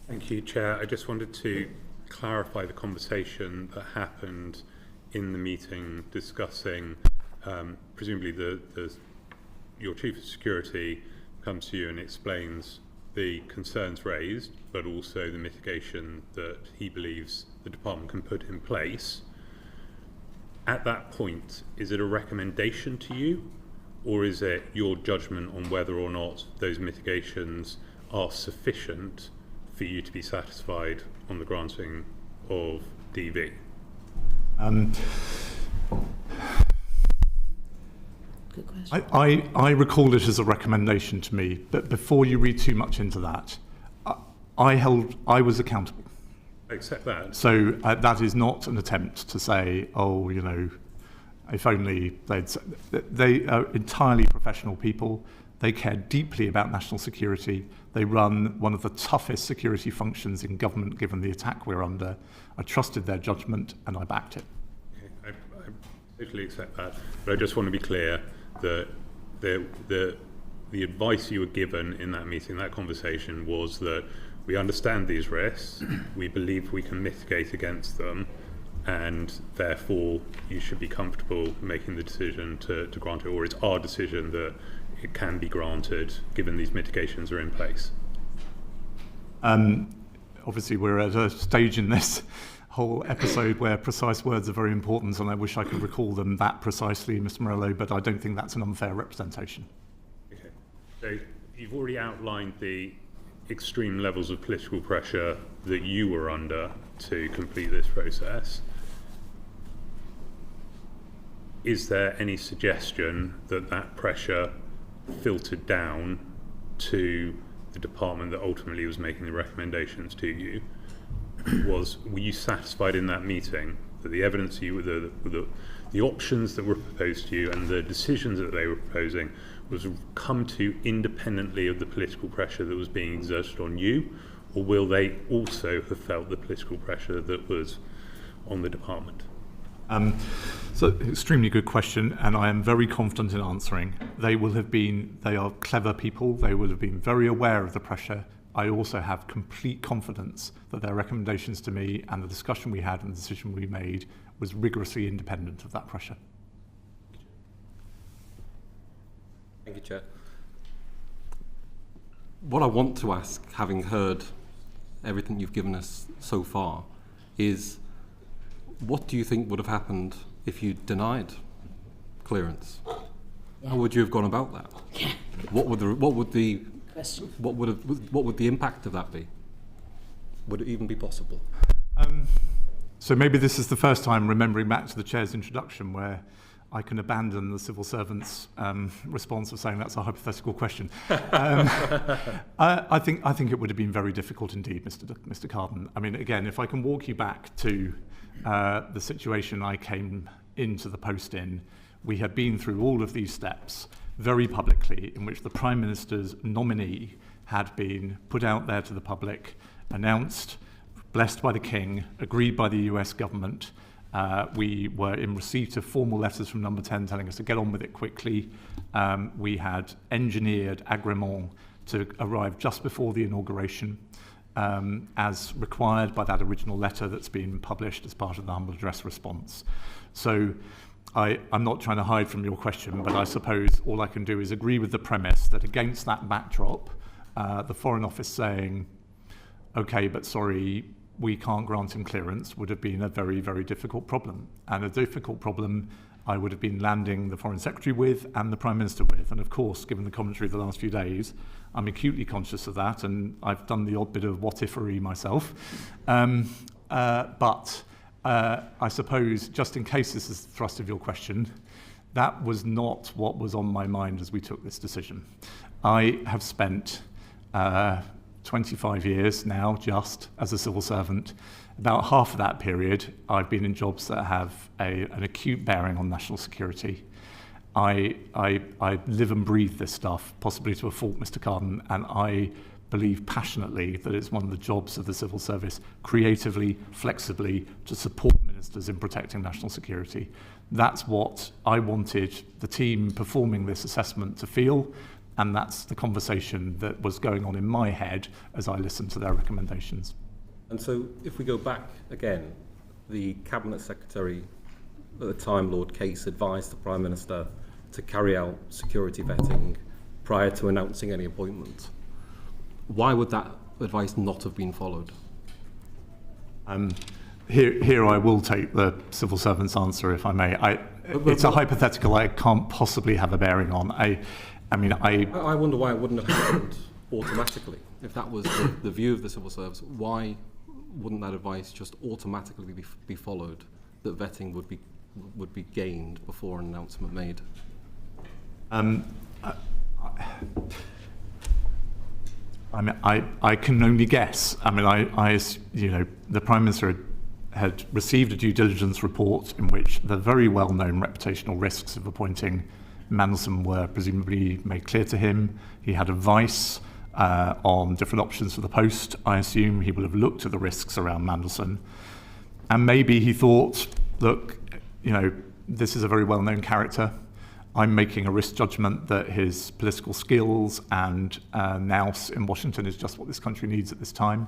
Thank you, Chair. I just wanted to clarify the conversation that happened in the meeting discussing, presumably your Chief of Security comes to you and explains the concerns raised, but also the mitigation that he believes the department can put in place. At that point, is it a recommendation to you, or is it your judgment on whether or not those mitigations are sufficient for you to be satisfied on the granting of DV? Good question. I recall it as a recommendation to me, but before you read too much into that, I was accountable. I accept that. So that is not an attempt to say, if only they are entirely professional people. They care deeply about national security. They run one of the toughest security functions in government, given the attack we're under. I trusted their judgment and I backed it. Okay, I totally accept that, but I just want to be clear that the advice you were given in that meeting, that conversation, was that we understand these risks, we believe we can mitigate against them, and therefore you should be comfortable making the decision to grant it, or it's our decision that it can be granted given these mitigations are in place? Obviously, we're at a stage in this whole episode where precise words are very important, and I wish I could recall them that precisely, Mr. Morello, but I don't think that's an unfair representation. Okay. So you've already outlined the extreme levels of political pressure that you were under to complete this process. Is there any suggestion that that pressure filtered down to the department that ultimately was making the recommendations to you? Were you satisfied in that meeting that the evidence the options that were proposed to you and the decisions that they were proposing was come to independently of the political pressure that was being exerted on you, or will they also have felt the political pressure that was on the department? So, extremely good question, and I am very confident in answering. They are clever people, they will have been very aware of the pressure. I also have complete confidence that their recommendations to me and the discussion we had and the decision we made was rigorously independent of that pressure. Thank you, Chair. What I want to ask, having heard everything you've given us so far, is what do you think would have happened if you denied clearance? Yeah. How would you have gone about that? Yeah. What would the impact of that be? Would it even be possible? So maybe this is the first time, remembering back to the Chair's introduction, where I can abandon the civil servant's response of saying that's a hypothetical question. I think it would have been very difficult indeed, Mr. Carden. I mean, again, if I can walk you back to the situation I came into the post in, we had been through all of these steps very publicly, in which the Prime Minister's nominee had been put out there to the public, announced, blessed by the King, agreed by the US government. We were in receipt of formal letters from Number 10 telling us to get on with it quickly. We had engineered agrément to arrive just before the inauguration, as required by that original letter that's been published as part of the humble address response. So I'm not trying to hide from your question, but I suppose all I can do is agree with the premise that against that backdrop, the Foreign Office saying, okay, but sorry, we can't grant him clearance would have been a very, very difficult problem. And a difficult problem I would have been landing the Foreign Secretary with and the Prime Minister with. And of course, given the commentary of the last few days, I'm acutely conscious of that, and I've done the odd bit of what-if-ery myself. But I suppose, just in case this is the thrust of your question, that was not what was on my mind as we took this decision. I have spent 25 years now, just as a civil servant. About half of that period, I've been in jobs that have an acute bearing on national security. I live and breathe this stuff, possibly to a fault, Mr. Carden, and I believe passionately that it's one of the jobs of the civil service, creatively, flexibly, to support ministers in protecting national security. That's what I wanted the team performing this assessment to feel, and that's the conversation that was going on in my head as I listened to their recommendations. And so if we go back again, the Cabinet Secretary at the time, Lord Case, advised the Prime Minister to carry out security vetting prior to announcing any appointment. Why would that advice not have been followed? Here I will take the civil servant's answer, if I may. It's a hypothetical I can't possibly have a bearing on. I wonder why it wouldn't have happened automatically. If that was the view of the civil service, why wouldn't that advice just automatically be followed, that vetting would be gained before an announcement made? I can only guess. The Prime Minister had received a due diligence report in which the very well-known reputational risks of appointing Mandelson were presumably made clear to him. He had advice on different options for the post. I assume he will have looked at the risks around Mandelson. And maybe he thought, look, this is a very well-known character. I'm making a risk judgment that his political skills and nous in Washington is just what this country needs at this time.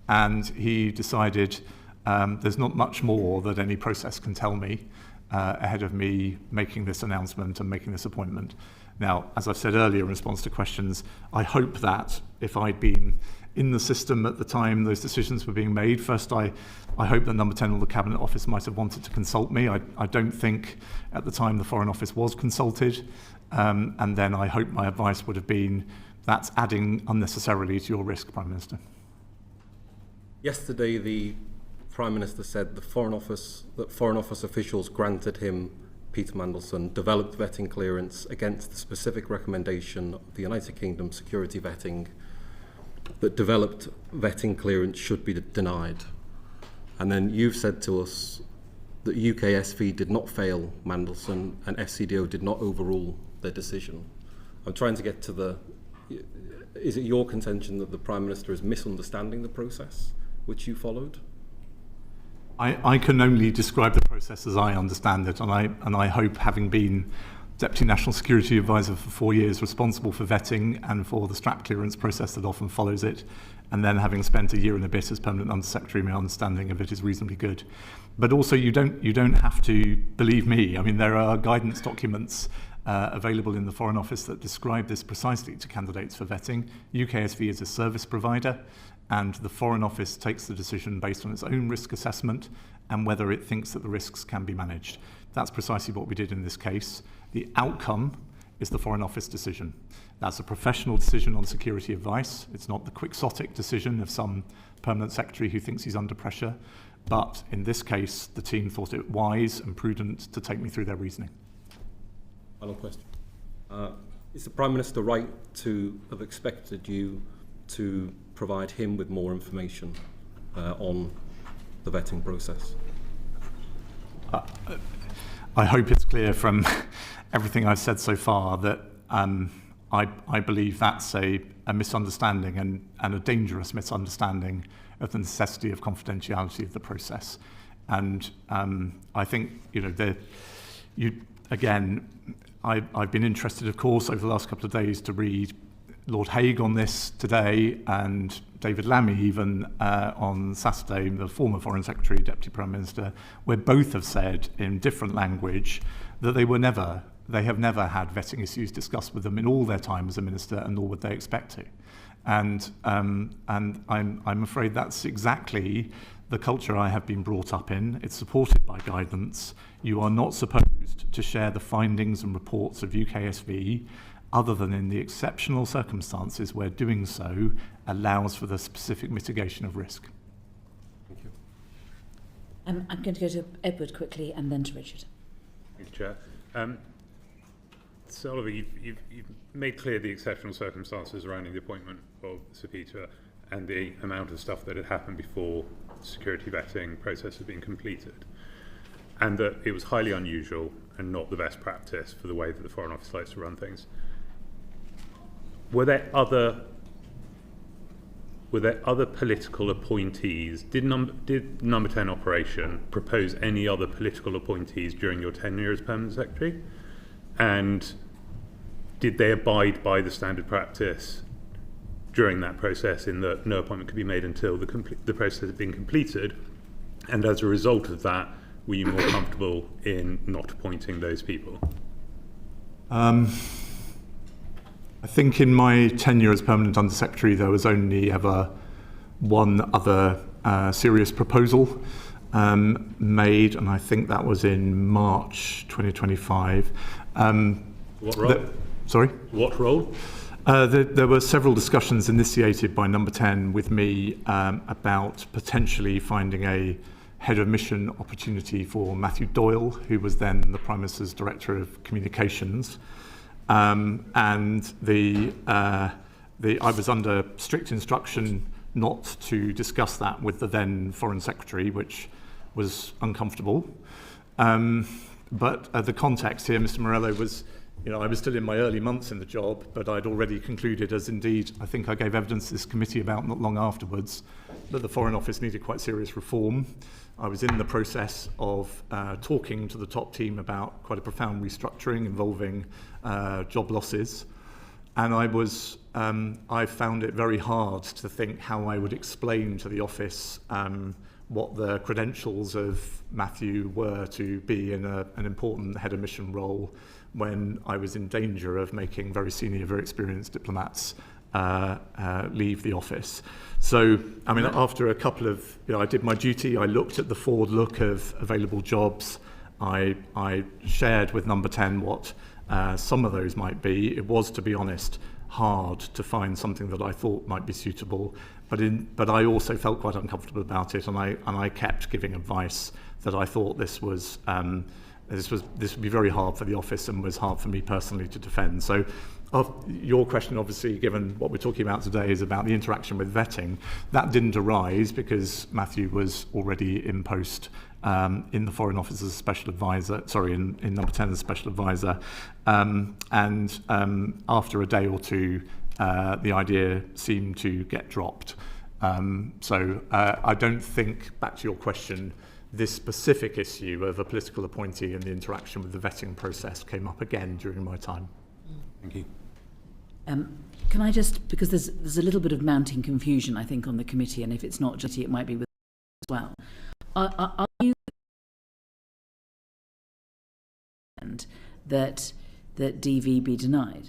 And he decided, There's not much more that any process can tell me ahead of me making this announcement and making this appointment. Now, as I've said earlier in response to questions, I hope that if I'd been in the system at the time those decisions were being made, first I hope that number 10 or the Cabinet Office might have wanted to consult me. I don't think at the time the Foreign Office was consulted, and then I hope my advice would have been that's adding unnecessarily to your risk, Prime Minister. Yesterday, the Prime Minister said that Foreign Office officials granted him, Peter Mandelson, developed vetting clearance against the specific recommendation of the United Kingdom security vetting that developed vetting clearance should be denied. And then you've said to us that UKSV did not fail Mandelson and FCDO did not overrule their decision. I'm trying to get to is it your contention that the Prime Minister is misunderstanding the process which you followed? I can only describe the process as I understand it, and I hope, having been Deputy National Security Advisor for 4 years, responsible for vetting and for the strap clearance process that often follows it, and then having spent a year and a bit as Permanent Under-Secretary, my understanding of it is reasonably good. But also, you don't have to believe me. I mean, there are guidance documents available in the Foreign Office that describe this precisely to candidates for vetting. UKSV is a service provider, and the Foreign Office takes the decision based on its own risk assessment and whether it thinks that the risks can be managed. That's precisely what we did in this case. The outcome is the Foreign Office decision. That's a professional decision on security advice. It's not the quixotic decision of some permanent secretary who thinks he's under pressure. But in this case, the team thought it wise and prudent to take me through their reasoning. Final question. Is the Prime Minister right to have expected you to provide him with more information on the vetting process? I hope it's clear from everything I've said so far that I believe that's a misunderstanding and a dangerous misunderstanding of the necessity of confidentiality of the process. And I think, I've been interested, of course, over the last couple of days to read Lord Hague on this today, and David Lammy even on Saturday, the former Foreign Secretary, Deputy Prime Minister, where both have said in different language that they have never had vetting issues discussed with them in all their time as a minister, and nor would they expect to. And I'm afraid that's exactly the culture I have been brought up in. It's supported by guidance. You are not supposed to share the findings and reports of UKSV other than in the exceptional circumstances where doing so allows for the specific mitigation of risk. Thank you. I'm going to go to Edward quickly and then to Richard. Thank you, Chair. So, Oliver, you've made clear the exceptional circumstances surrounding the appointment of Sir Peter and the amount of stuff that had happened before the security vetting process had been completed, and that it was highly unusual and not the best practice for the way that the Foreign Office likes to run things. Were there other political appointees? Did Number 10 Operation propose any other political appointees during your tenure as Permanent Secretary? And did they abide by the standard practice during that process in that no appointment could be made until the process had been completed? And as a result of that, were you more comfortable in not appointing those people? I think in my tenure as Permanent Under-Secretary, there was only ever one other serious proposal made, and I think that was in March 2025. What role? Sorry? What role? There were several discussions initiated by Number 10 with me about potentially finding a head of mission opportunity for Matthew Doyle, who was then the Prime Minister's Director of Communications. And I was under strict instruction not to discuss that with the then Foreign Secretary, which was uncomfortable. But the context here, Mr. Morello, was, I was still in my early months in the job, but I'd already concluded, as indeed I think I gave evidence to this committee about not long afterwards, that the Foreign Office needed quite serious reform. I was in the process of talking to the top team about quite a profound restructuring involving job losses. And I found it very hard to think how I would explain to the office what the credentials of Matthew were to be in an important head of mission role when I was in danger of making very senior, very experienced diplomats leave the office. So, I mean, after a couple of, I did my duty, I looked at the forward look of available jobs, I shared with number 10 what some of those might be. It was, to be honest, hard to find something that I thought might be suitable, but I also felt quite uncomfortable about it, and I kept giving advice that I thought this would be very hard for the office and was hard for me personally to defend. So your question, obviously, given what we're talking about today, is about the interaction with vetting. That didn't arise because Matthew was already in post in the Foreign Office as a special advisor, in number 10 as a special advisor. And after a day or two, the idea seemed to get dropped. So I don't think, back to your question, this specific issue of a political appointee and the interaction with the vetting process came up again during my time. Thank you. Can I just, because there's a little bit of mounting confusion, I think, on the committee, and if it's not just it might be with as well. Are you that DV be denied?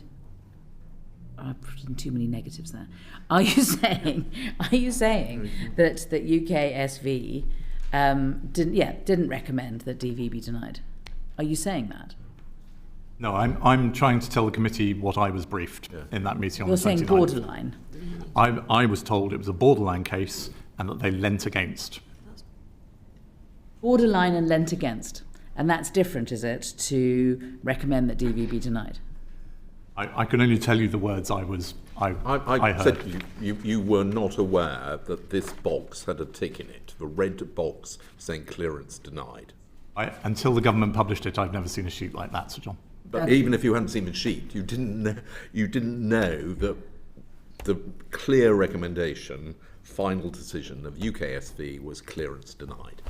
I've put in too many negatives there. Are you saying that UKSV didn't recommend that DV be denied? Are you saying that? No, I'm trying to tell the committee what I was briefed in that meeting on the 29th. You're saying borderline? I was told it was a borderline case and that they leant against. Borderline and leant against. And that's different, is it, to recommend that DV be denied? I can only tell you the words I heard. I said you were not aware that this box had a tick in it, the red box saying clearance denied. Until the government published it, I've never seen a sheet like that, Sir John. But even if you hadn't seen the sheet, you didn't know that the clear recommendation, final decision of UKSV was clearance denied.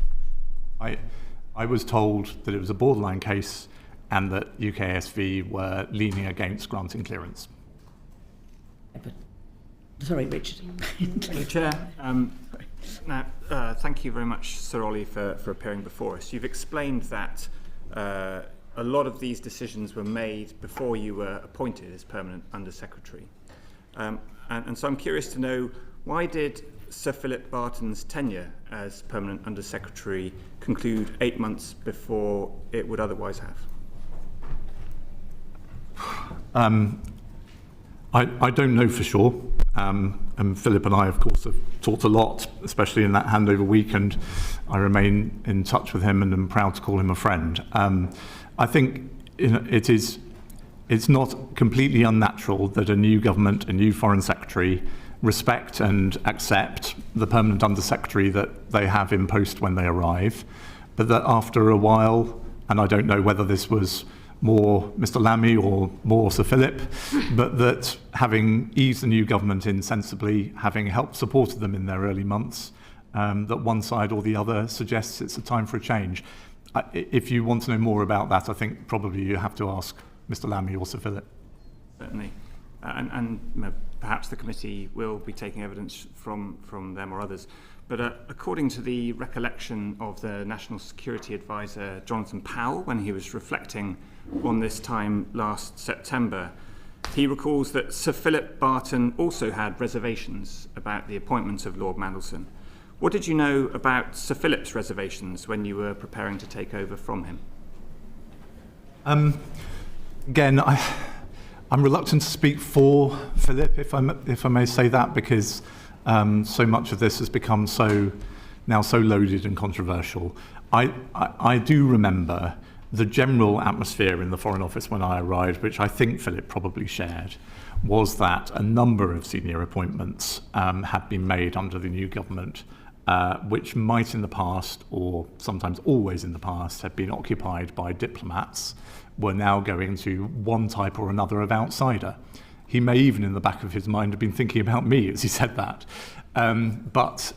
I was told that it was a borderline case and that UKSV were leaning against granting clearance. Sorry, Richard. Chair, thank you very much, Sir Olly, for appearing before us. You've explained that a lot of these decisions were made before you were appointed as Permanent Under-Secretary. And so I'm curious to know, why did Sir Philip Barton's tenure as Permanent Under-Secretary conclude 8 months before it would otherwise have? I don't know for sure. And Philip and I, of course, have talked a lot, especially in that handover week, and I remain in touch with him and am proud to call him a friend. I think it's not completely unnatural that a new government, a new Foreign Secretary, respect and accept the Permanent Under-Secretary that they have in post when they arrive, but that after a while, and I don't know whether this was more Mr. Lammy or more Sir Philip, but that having eased the new government in sensibly, having helped supported them in their early months, that one side or the other suggests it's a time for a change. If you want to know more about that, I think probably you have to ask Mr. Lammy or Sir Philip. Certainly. And perhaps the committee will be taking evidence from them or others. But according to the recollection of the National Security Advisor, Jonathan Powell, when he was reflecting on this time last September, he recalls that Sir Philip Barton also had reservations about the appointment of Lord Mandelson. What did you know about Sir Philip's reservations when you were preparing to take over from him? Again, I'm reluctant to speak for Philip, if I may say that, because so much of this has become so loaded and controversial. I do remember the general atmosphere in the Foreign Office when I arrived, which I think Philip probably shared, was that a number of senior appointments had been made under the new government, which might in the past, or sometimes always in the past, have been occupied by diplomats, were now going to one type or another of outsider. He may even in the back of his mind have been thinking about me as he said that. But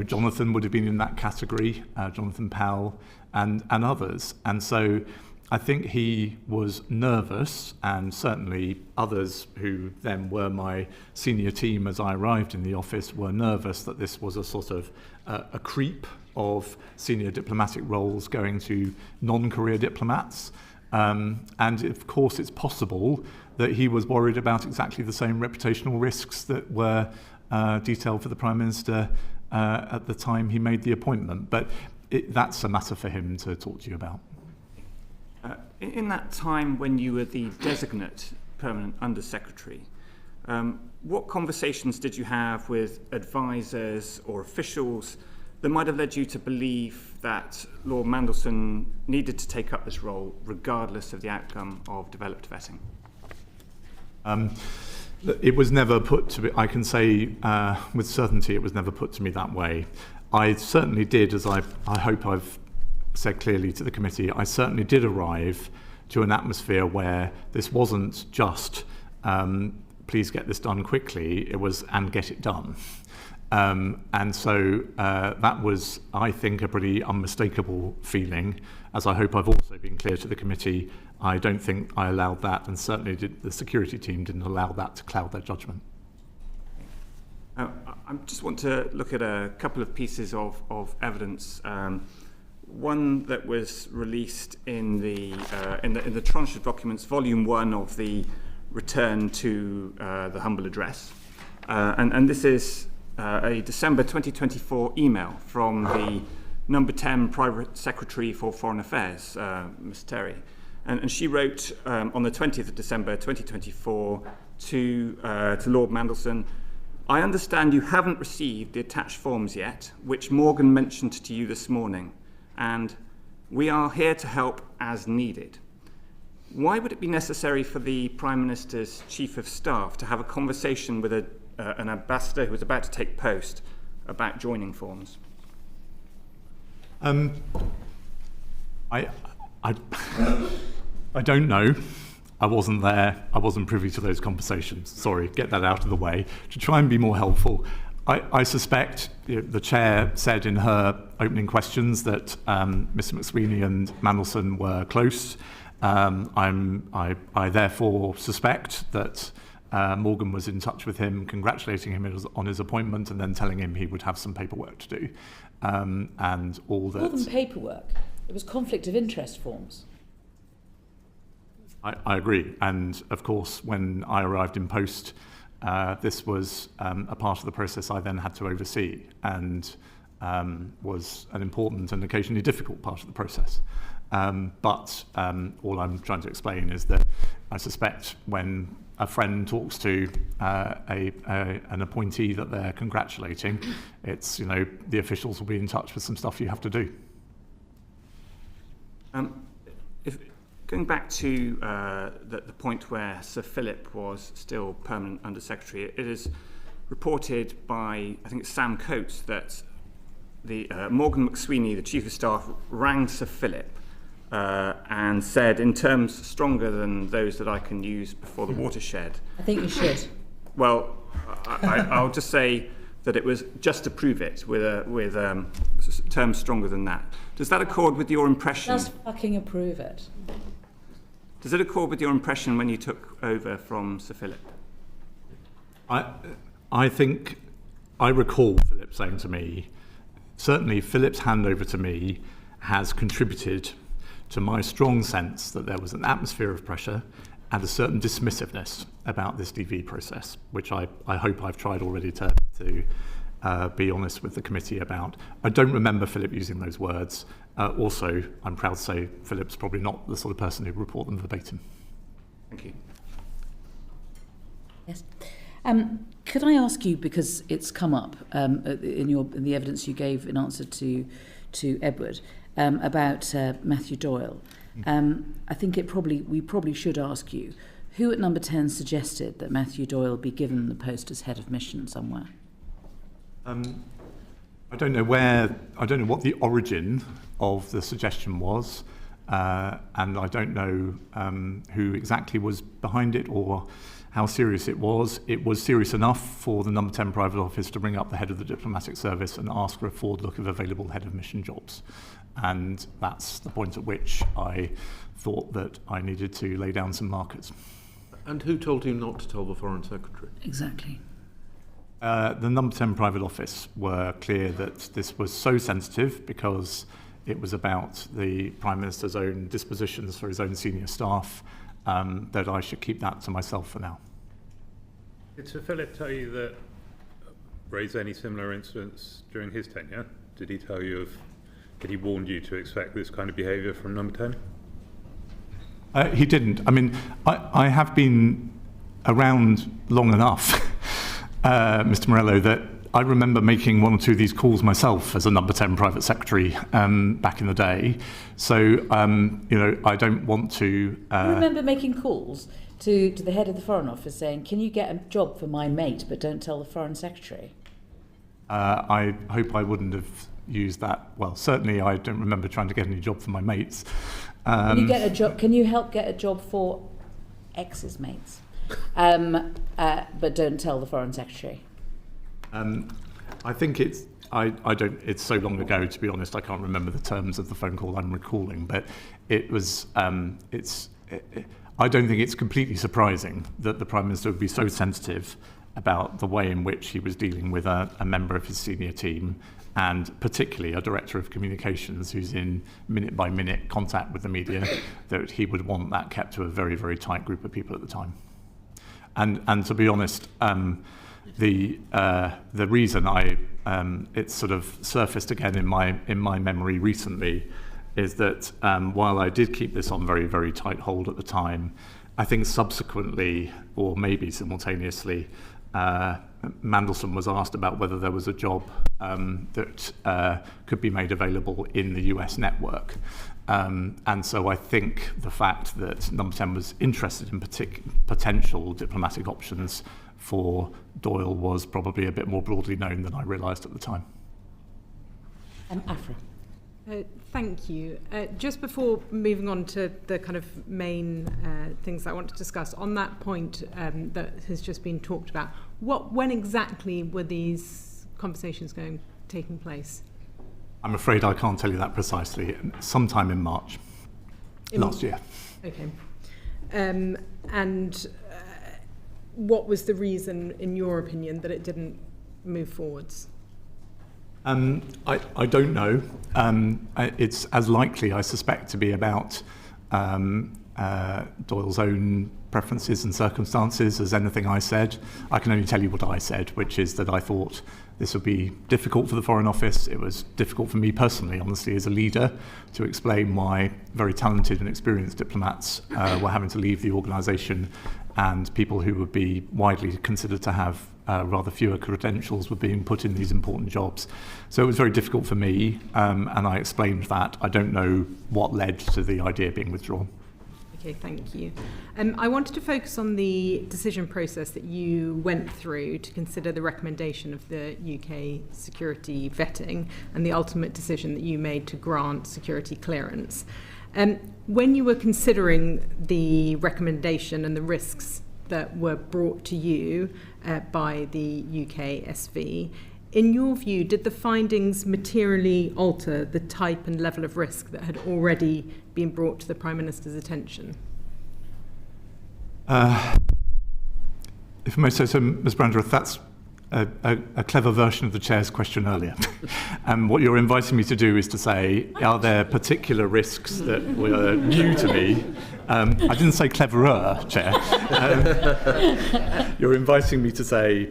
Jonathan would have been in that category, Jonathan Powell and others. And so I think he was nervous, and certainly others who then were my senior team as I arrived in the office were nervous that this was a sort of a creep of senior diplomatic roles going to non-career diplomats. And of course it's possible that he was worried about exactly the same reputational risks that were detailed for the Prime Minister at the time he made the appointment. But that's a matter for him to talk to you about. In that time when you were the designate permanent Under-Secretary, what conversations did you have with advisors or officials that might have led you to believe that Lord Mandelson needed to take up this role regardless of the outcome of developed vetting? It was never put to me, I can say with certainty it was never put to me that way. I certainly did, as I hope I've said clearly to the committee, I certainly did arrive to an atmosphere where this wasn't just please get this done quickly, it was and get it done. And so that was, I think, a pretty unmistakable feeling. As I hope I've also been clear to the committee, I don't think I allowed that, and certainly the security team didn't allow that to cloud their judgment. I just want to look at a couple of pieces of evidence. One that was released in the tranche of documents, volume 1 of the return to the humble address, and this is a December 2024 email from the number 10 Private Secretary for Foreign Affairs, Ms. Terry, and she wrote on the 20th of December 2024 to Lord Mandelson, "I understand you haven't received the attached forms yet, which Morgan mentioned to you this morning, and we are here to help as needed. Why would it be necessary for the Prime Minister's Chief of Staff to have a conversation with an ambassador who was about to take post about joining forms?" I don't know. I wasn't there. I wasn't privy to those conversations. Sorry, get that out of the way. To try and be more helpful, I suspect the chair said in her opening questions that Mr. McSweeney and Mandelson were close. I therefore suspect that Morgan was in touch with him, congratulating him on his appointment, and then telling him he would have some paperwork to do. And all that. More than paperwork, it was conflict of interest forms. I agree. And of course, when I arrived in post, this was a part of the process I then had to oversee, and was an important and occasionally difficult part of the process. But all I'm trying to explain is that I suspect when a friend talks to an appointee that they're congratulating, it's, the officials will be in touch with some stuff you have to do. Going back to the point where Sir Philip was still permanent Under-Secretary, it is reported by, I think it's Sam Coates, that Morgan McSweeney, the Chief of Staff, rang Sir Philip and said, in terms stronger than those that I can use before the watershed. I think you should. Well, I'll just say that it was just to prove it with terms stronger than that. Does that accord with your impression? Just fucking approve it. Does it accord with your impression when you took over from Sir Philip? I think I recall Philip saying to me, certainly Philip's handover to me has contributed to my strong sense that there was an atmosphere of pressure and a certain dismissiveness about this DV process, which I hope I've tried already to be honest with the committee about. I don't remember Philip using those words. Also, I'm proud to say Philip's probably not the sort of person who'd report them verbatim. Thank you. Yes. Could I ask you, because it's come up in the evidence you gave in answer to Edward, about Matthew Doyle. I think we probably should ask you, who at number 10 suggested that Matthew Doyle be given the post as head of mission somewhere? I don't know what the origin of the suggestion was, and I don't know who exactly was behind it or how serious it was. It was serious enough for the number 10 private office to bring up the head of the diplomatic service and ask for a forward look of available head of mission jobs. and that's the point at which I thought that I needed to lay down some markers. And who told you not to tell the Foreign Secretary? Exactly. The number 10 private office were clear that this was so sensitive because it was about the Prime Minister's own dispositions for his own senior staff, that I should keep that to myself for now. Did Sir Philip tell you that, raise any similar incidents during his tenure? Did he tell you did he warn you to expect this kind of behaviour from number 10? He didn't. I mean, I have been around long enough, Mr. Morello, that I remember making one or two of these calls myself as a number 10 private secretary back in the day. So, I don't want to... You remember making calls to the head of the Foreign Office saying, can you get a job for my mate, but don't tell the Foreign Secretary? I hope I wouldn't have used that. Well, certainly I don't remember trying to get any job for my mates. Can you get a job? Can you help get a job for X's mates? But don't tell the Foreign Secretary. I think it's so long ago, to be honest, I can't remember the terms of the phone call I'm recalling, but it was, I don't think it's completely surprising that the Prime Minister would be so sensitive about the way in which he was dealing with a member of his senior team, and particularly a director of communications who's in minute-by-minute contact with the media, that he would want that kept to a very, very tight group of people at the time. And to be honest, the reason it's sort of surfaced again in my memory recently is that while I did keep this on very, very tight hold at the time, I think subsequently, or maybe simultaneously, Mandelson was asked about whether there was a job that could be made available in the US network. And so I think the fact that Number 10 was interested in potential diplomatic options for Doyle was probably a bit more broadly known than I realised at the time. Afra. Thank you. Just before moving on to the kind of main things I want to discuss, on that point that has just been talked about, when exactly were these conversations taking place? I'm afraid I can't tell you that precisely. Sometime in March last year. Okay. And what was the reason, in your opinion, that it didn't move forwards? I don't know. It's as likely, I suspect, to be about Doyle's own preferences and circumstances as anything I said. I can only tell you what I said, which is that I thought this would be difficult for the Foreign Office. It was difficult for me personally, honestly, as a leader, to explain why very talented and experienced diplomats were having to leave the organisation, and people who would be widely considered to have rather fewer credentials were being put in these important jobs. So it was very difficult for me, and I explained that. I don't know what led to the idea being withdrawn. Okay, thank you. I wanted to focus on the decision process that you went through to consider the recommendation of the UK security vetting and the ultimate decision that you made to grant security clearance. When you were considering the recommendation and the risks that were brought to you by the UK SV, in your view, did the findings materially alter the type and level of risk that had already been brought to the Prime Minister's attention? If I may say so, Ms. Brandreth, that's a clever version of the Chair's question earlier. And what you're inviting me to do is to say, are there particular risks that were new to me? I didn't say cleverer, Chair. You're inviting me to say,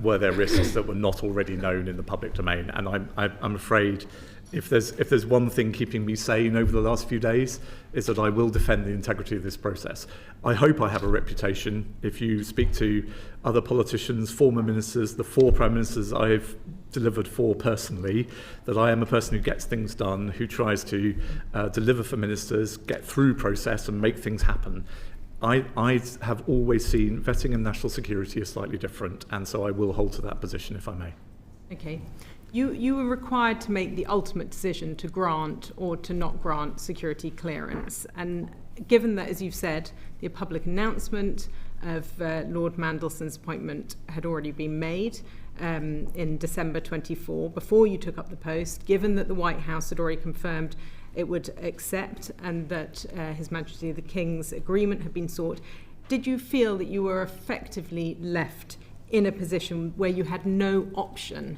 were there risks that were not already known in the public domain? And I'm afraid if there's one thing keeping me sane over the last few days, is that I will defend the integrity of this process. I hope I have a reputation. If you speak to other politicians, former ministers, the 4 prime ministers I've delivered for personally, that I am a person who gets things done, who tries to deliver for ministers, get through process and make things happen. I have always seen vetting and national security as slightly different, and so I will hold to that position if I may. Okay. You were required to make the ultimate decision to grant or to not grant security clearance. And given that, as you've said, the public announcement of Lord Mandelson's appointment had already been made, in December 24, before you took up the post, given that the White House had already confirmed it would accept and that His Majesty the King's agreement had been sought, did you feel that you were effectively left in a position where you had no option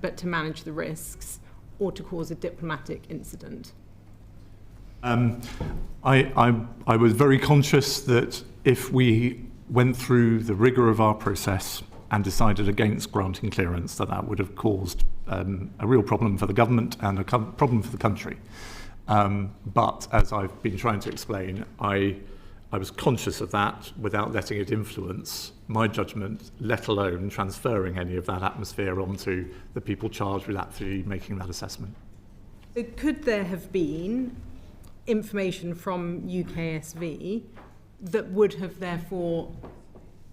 but to manage the risks or to cause a diplomatic incident? I was very conscious that if we went through the rigour of our process and decided against granting clearance, that would have caused a real problem for the government and a problem for the country. But as I've been trying to explain, I was conscious of that without letting it influence my judgment, let alone transferring any of that atmosphere onto the people charged with actually making that assessment. So could there have been information from UKSV that would have therefore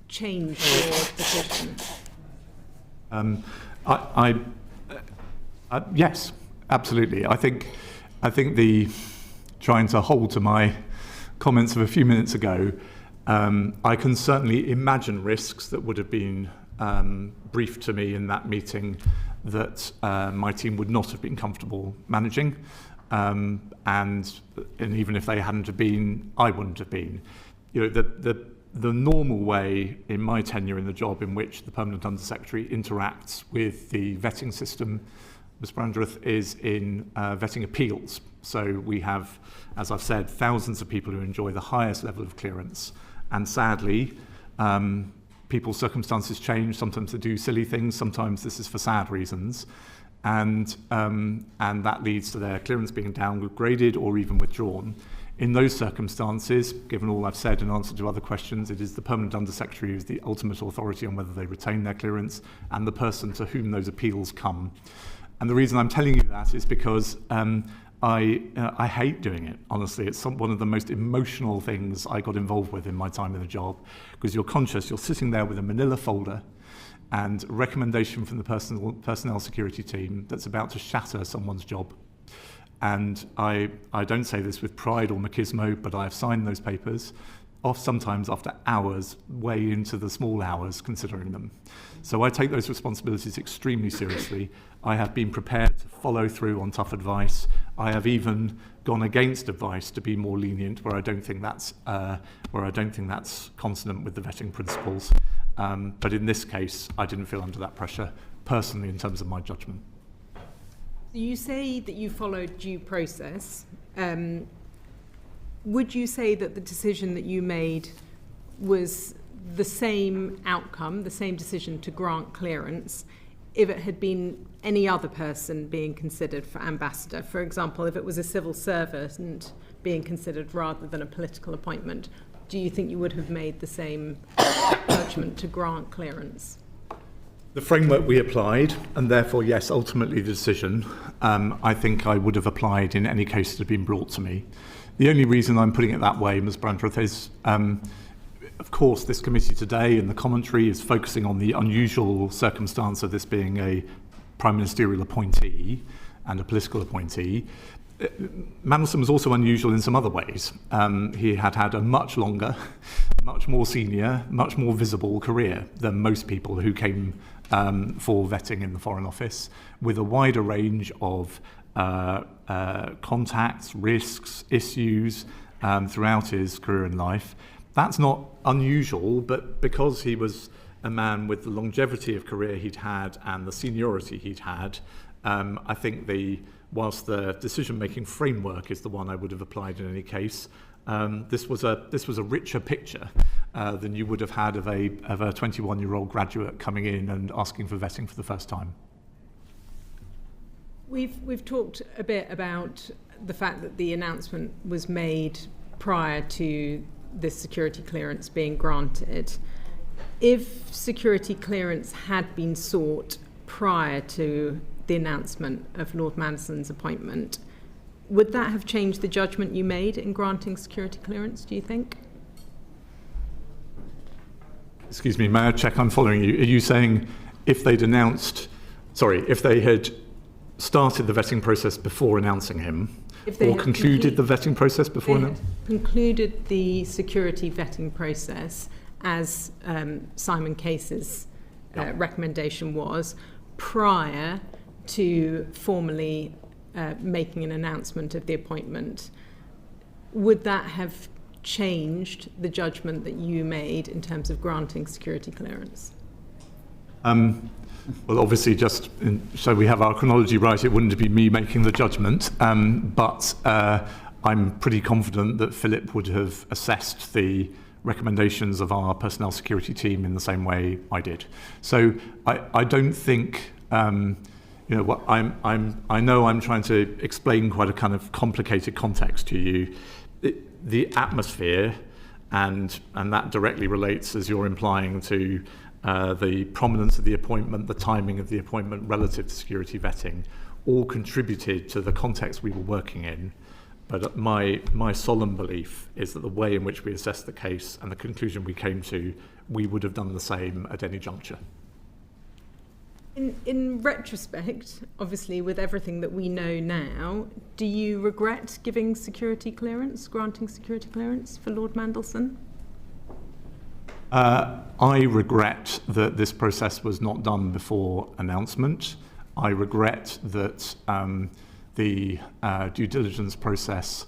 changed your decision? Yes, absolutely. I think the trying to hold to my comments of a few minutes ago, I can certainly imagine risks that would have been briefed to me in that meeting that my team would not have been comfortable managing. And even if they hadn't have been, I wouldn't have been. You know, the normal way in my tenure in the job in which the Permanent Undersecretary interacts with the vetting system, Ms. Brandreth, is in vetting appeals. So we have, as I've said, thousands of people who enjoy the highest level of clearance. And sadly, people's circumstances change. Sometimes they do silly things. Sometimes this is for sad reasons. And that leads to their clearance being downgraded or even withdrawn. In those circumstances, given all I've said in answer to other questions, it is the Permanent Undersecretary who is the ultimate authority on whether they retain their clearance and the person to whom those appeals come. And the reason I'm telling you that is because I hate doing it, honestly. It's one of the most emotional things I got involved with in my time in the job, because you're conscious, you're sitting there with a manila folder and a recommendation from the personnel security team that's about to shatter someone's job. And I don't say this with pride or machismo, but I have signed those papers, sometimes after hours, way into the small hours, considering them. So I take those responsibilities extremely seriously. I have been prepared to follow through on tough advice. I have even gone against advice to be more lenient where I don't think that's consonant with the vetting principles. But in this case, I didn't feel under that pressure personally in terms of my judgment. You say that you followed due process. Would you say that the decision that you made was the same outcome, the same decision to grant clearance, if it had been any other person being considered for ambassador? For example, if it was a civil servant being considered rather than a political appointment, do you think you would have made the same judgment to grant clearance? The framework we applied, and therefore, yes, ultimately the decision, I think I would have applied in any case that had been brought to me. The only reason I'm putting it that way, Ms. Brandreth, is, of course, this committee today and the commentary is focusing on the unusual circumstance of this being a prime ministerial appointee and a political appointee. Mandelson was also unusual in some other ways. He had a much longer, much more senior, much more visible career than most people who came for vetting in the Foreign Office, with a wider range of contacts, risks, issues throughout his career and life. That's not unusual, but because he was a man with the longevity of career he'd had and the seniority he'd had, I think whilst the decision-making framework is the one I would have applied in any case, this was a richer picture than you would have had of a 21-year-old graduate coming in and asking for vetting for the first time. We've talked a bit about the fact that the announcement was made prior to this security clearance being granted. If security clearance had been sought prior to the announcement of Lord Mandelson's appointment, would that have changed the judgment you made in granting security clearance, do you think? Excuse me, may I check I'm following you? Are you saying if they had started the vetting process before announcing him, or concluded the vetting process before announcing? Concluded the security vetting process as Simon Case's recommendation was prior to formally making an announcement of the appointment. Would that have changed the judgment that you made in terms of granting security clearance? Well, obviously, so we have our chronology right, it wouldn't be me making the judgment, but I'm pretty confident that Philip would have assessed the recommendations of our personnel security team in the same way I did. So I don't think, what I know I'm trying to explain quite a kind of complicated context to you. The atmosphere, and that directly relates, as you're implying, to the prominence of the appointment, the timing of the appointment relative to security vetting, all contributed to the context we were working in. But my solemn belief is that the way in which we assessed the case and the conclusion we came to, we would have done the same at any juncture. In retrospect, obviously, with everything that we know now, do you regret granting security clearance for Lord Mandelson? I regret that this process was not done before announcement. I regret that the due diligence process,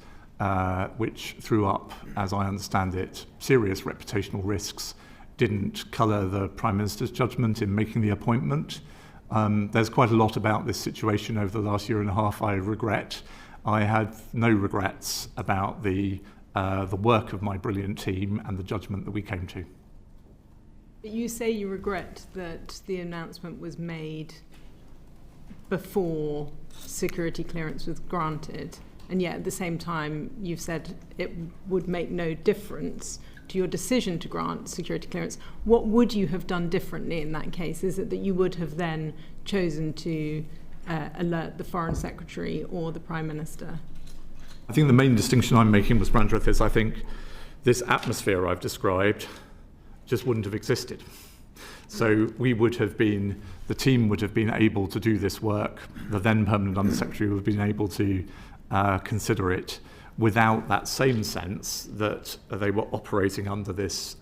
which threw up, as I understand it, serious reputational risks, didn't colour the Prime Minister's judgment in making the appointment. There's quite a lot about this situation over the last year and a half I regret. I have no regrets about the work of my brilliant team and the judgment that we came to. You say you regret that the announcement was made before security clearance was granted, and yet at the same time you've said it would make no difference to your decision to grant security clearance. What would you have done differently in that case? Is it that you would have then chosen to alert the Foreign Secretary or the Prime Minister? I think the main distinction I'm making, Ms. Brandreth, is I think this atmosphere I've described just wouldn't have existed. So the team would have been able to do this work, the then Permanent Undersecretary would have been able to consider it without that same sense that they were operating under this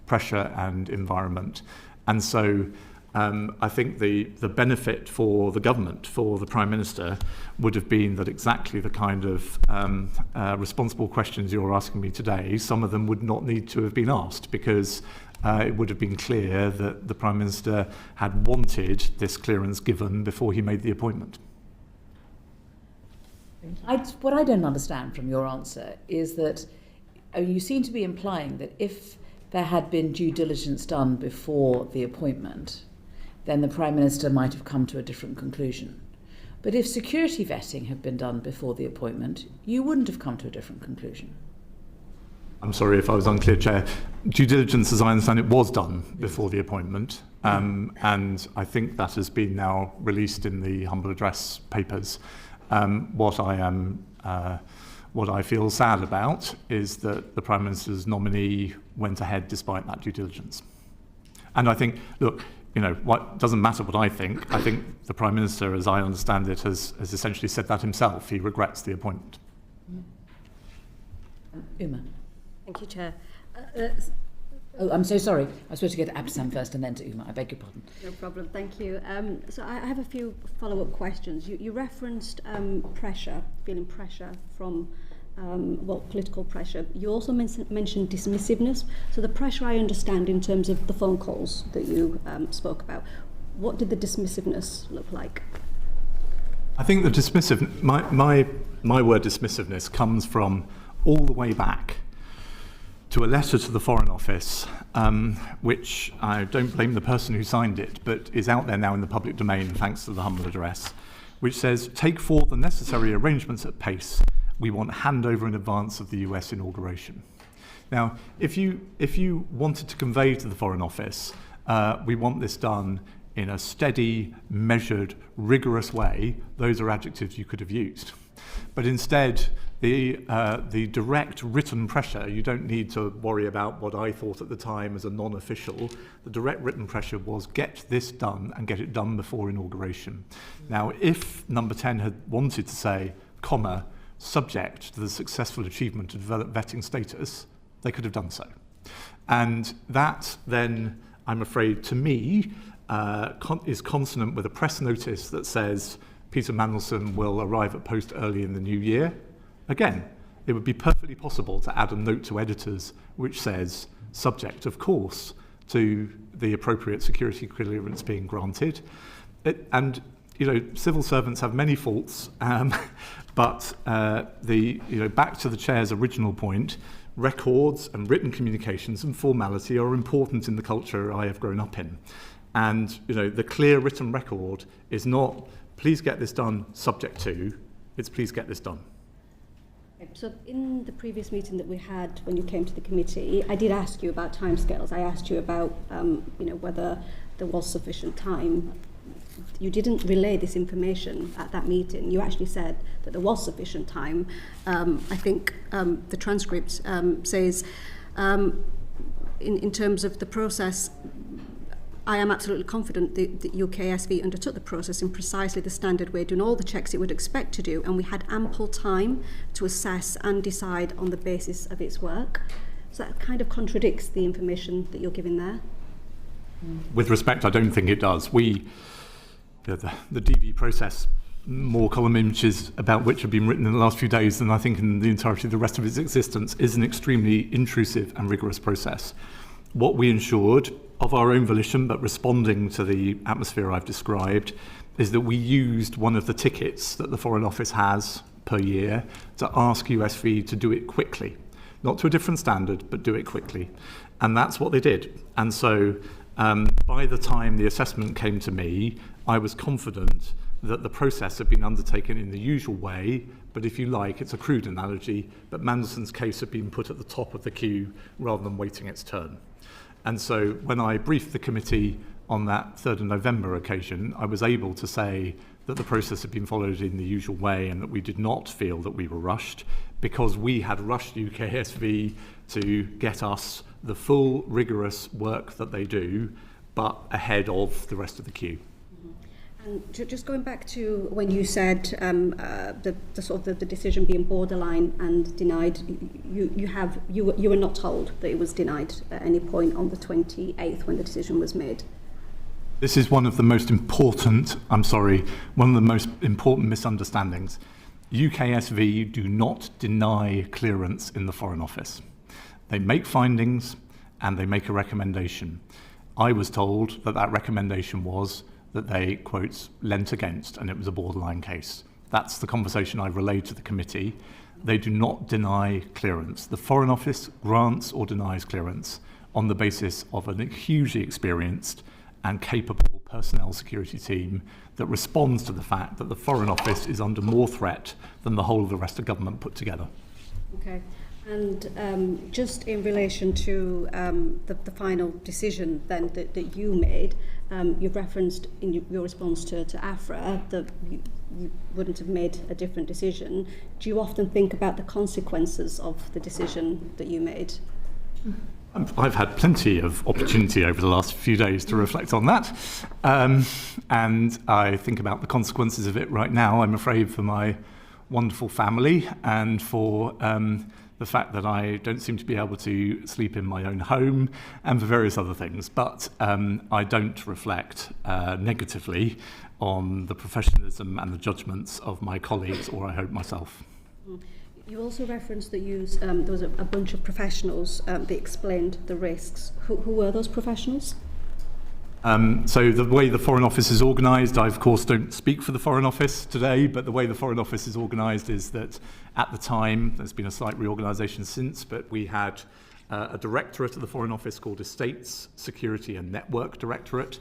pressure and environment. And so I think the benefit for the government, for the Prime Minister, would have been that exactly the kind of responsible questions you're asking me today, some of them would not need to have been asked, because it would have been clear that the Prime Minister had wanted this clearance given before he made the appointment. What I don't understand from your answer is that you seem to be implying that if there had been due diligence done before the appointment, then the Prime Minister might have come to a different conclusion. But if security vetting had been done before the appointment, you wouldn't have come to a different conclusion. I'm sorry if I was unclear, Chair. Due diligence, as I understand it, was done before the appointment, and I think that has been now released in the humble address papers. What I feel sad about is that the Prime Minister's nominee went ahead despite that due diligence. And I think, look, what doesn't matter what I think the Prime Minister, as I understand it, has essentially said that himself. He regrets the appointment. Uma. Thank you, Chair. Oh, I'm so sorry. I was supposed to go to Absam first and then to Uma. I beg your pardon. No problem. Thank you. So I have a few follow-up questions. You referenced pressure, feeling pressure from, political pressure. You also mentioned dismissiveness. So the pressure I understand in terms of the phone calls that you spoke about. What did the dismissiveness look like? I think the my word dismissiveness comes from all the way back to a letter to the Foreign Office, which I don't blame the person who signed it, but is out there now in the public domain thanks to the humble address, which says, "Take forth the necessary arrangements at pace. We want handover in advance of the US inauguration." Now, if you wanted to convey to the Foreign Office, we want this done in a steady, measured, rigorous way, those are adjectives you could have used. But instead, the direct written pressure, you don't need to worry about what I thought at the time as a non-official. The direct written pressure was get this done and get it done before inauguration. Now, if number 10 had wanted to say, comma, subject to the successful achievement of developed vetting status, they could have done so. And that then I'm afraid, to me, is consonant with a press notice that says Peter Mandelson will arrive at post early in the new year. Again, it would be perfectly possible to add a note to editors which says, subject, of course, to the appropriate security clearance being granted. Civil servants have many faults, but back to the chair's original point, records and written communications and formality are important in the culture I have grown up in. And the clear written record is not, please get this done, subject to, it's please get this done. So in the previous meeting that we had when you came to the committee, I did ask you about timescales. I asked you about whether there was sufficient time. You didn't relay this information at that meeting. You actually said that there was sufficient time. I think the transcript says, in terms of the process, I am absolutely confident that UKSV undertook the process in precisely the standard way, doing all the checks it would expect to do, and we had ample time to assess and decide on the basis of its work. So that kind of contradicts the information that you're giving there. With respect, I don't think it does. The DV process, more column images about which have been written in the last few days than I think in the entirety of the rest of its existence, is an extremely intrusive and rigorous process. What we ensured, of our own volition, but responding to the atmosphere I've described, is that we used one of the tickets that the Foreign Office has per year to ask USV to do it quickly. Not to a different standard, but do it quickly. And that's what they did. And so by the time the assessment came to me, I was confident that the process had been undertaken in the usual way, but if you like, it's a crude analogy, but Mandelson's case had been put at the top of the queue rather than waiting its turn. And so when I briefed the committee on that 3rd of November occasion, I was able to say that the process had been followed in the usual way and that we did not feel that we were rushed, because we had rushed UKSV to get us the full rigorous work that they do, but ahead of the rest of the queue. And just going back to when you said the decision being borderline and denied, you were not told that it was denied at any point on the 28th when the decision was made. This is one of the most important misunderstandings. UKSV do not deny clearance in the Foreign Office. They make findings and they make a recommendation. I was told that recommendation was that they, quotes, lent against, and it was a borderline case. That's the conversation I relayed to the committee. They do not deny clearance. The Foreign Office grants or denies clearance on the basis of a hugely experienced and capable personnel security team that responds to the fact that the Foreign Office is under more threat than the whole of the rest of government put together. Okay. And just in relation to the final decision then that you made, you've referenced in your response to AFRA that you wouldn't have made a different decision. Do you often think about the consequences of the decision that you made? I've had plenty of opportunity over the last few days to reflect on that. And I think about the consequences of it right now, I'm afraid, for my wonderful family and for the fact that I don't seem to be able to sleep in my own home and for various other things. But I don't reflect negatively on the professionalism and the judgments of my colleagues, or I hope myself. You also referenced that there was a bunch of professionals that explained the risks. Who were those professionals? So the way the Foreign Office is organised, I of course don't speak for the Foreign Office today, but the way the Foreign Office is organised is that at the time, there's been a slight reorganisation since, but we had a directorate of the Foreign Office called Estates, Security and Network Directorate,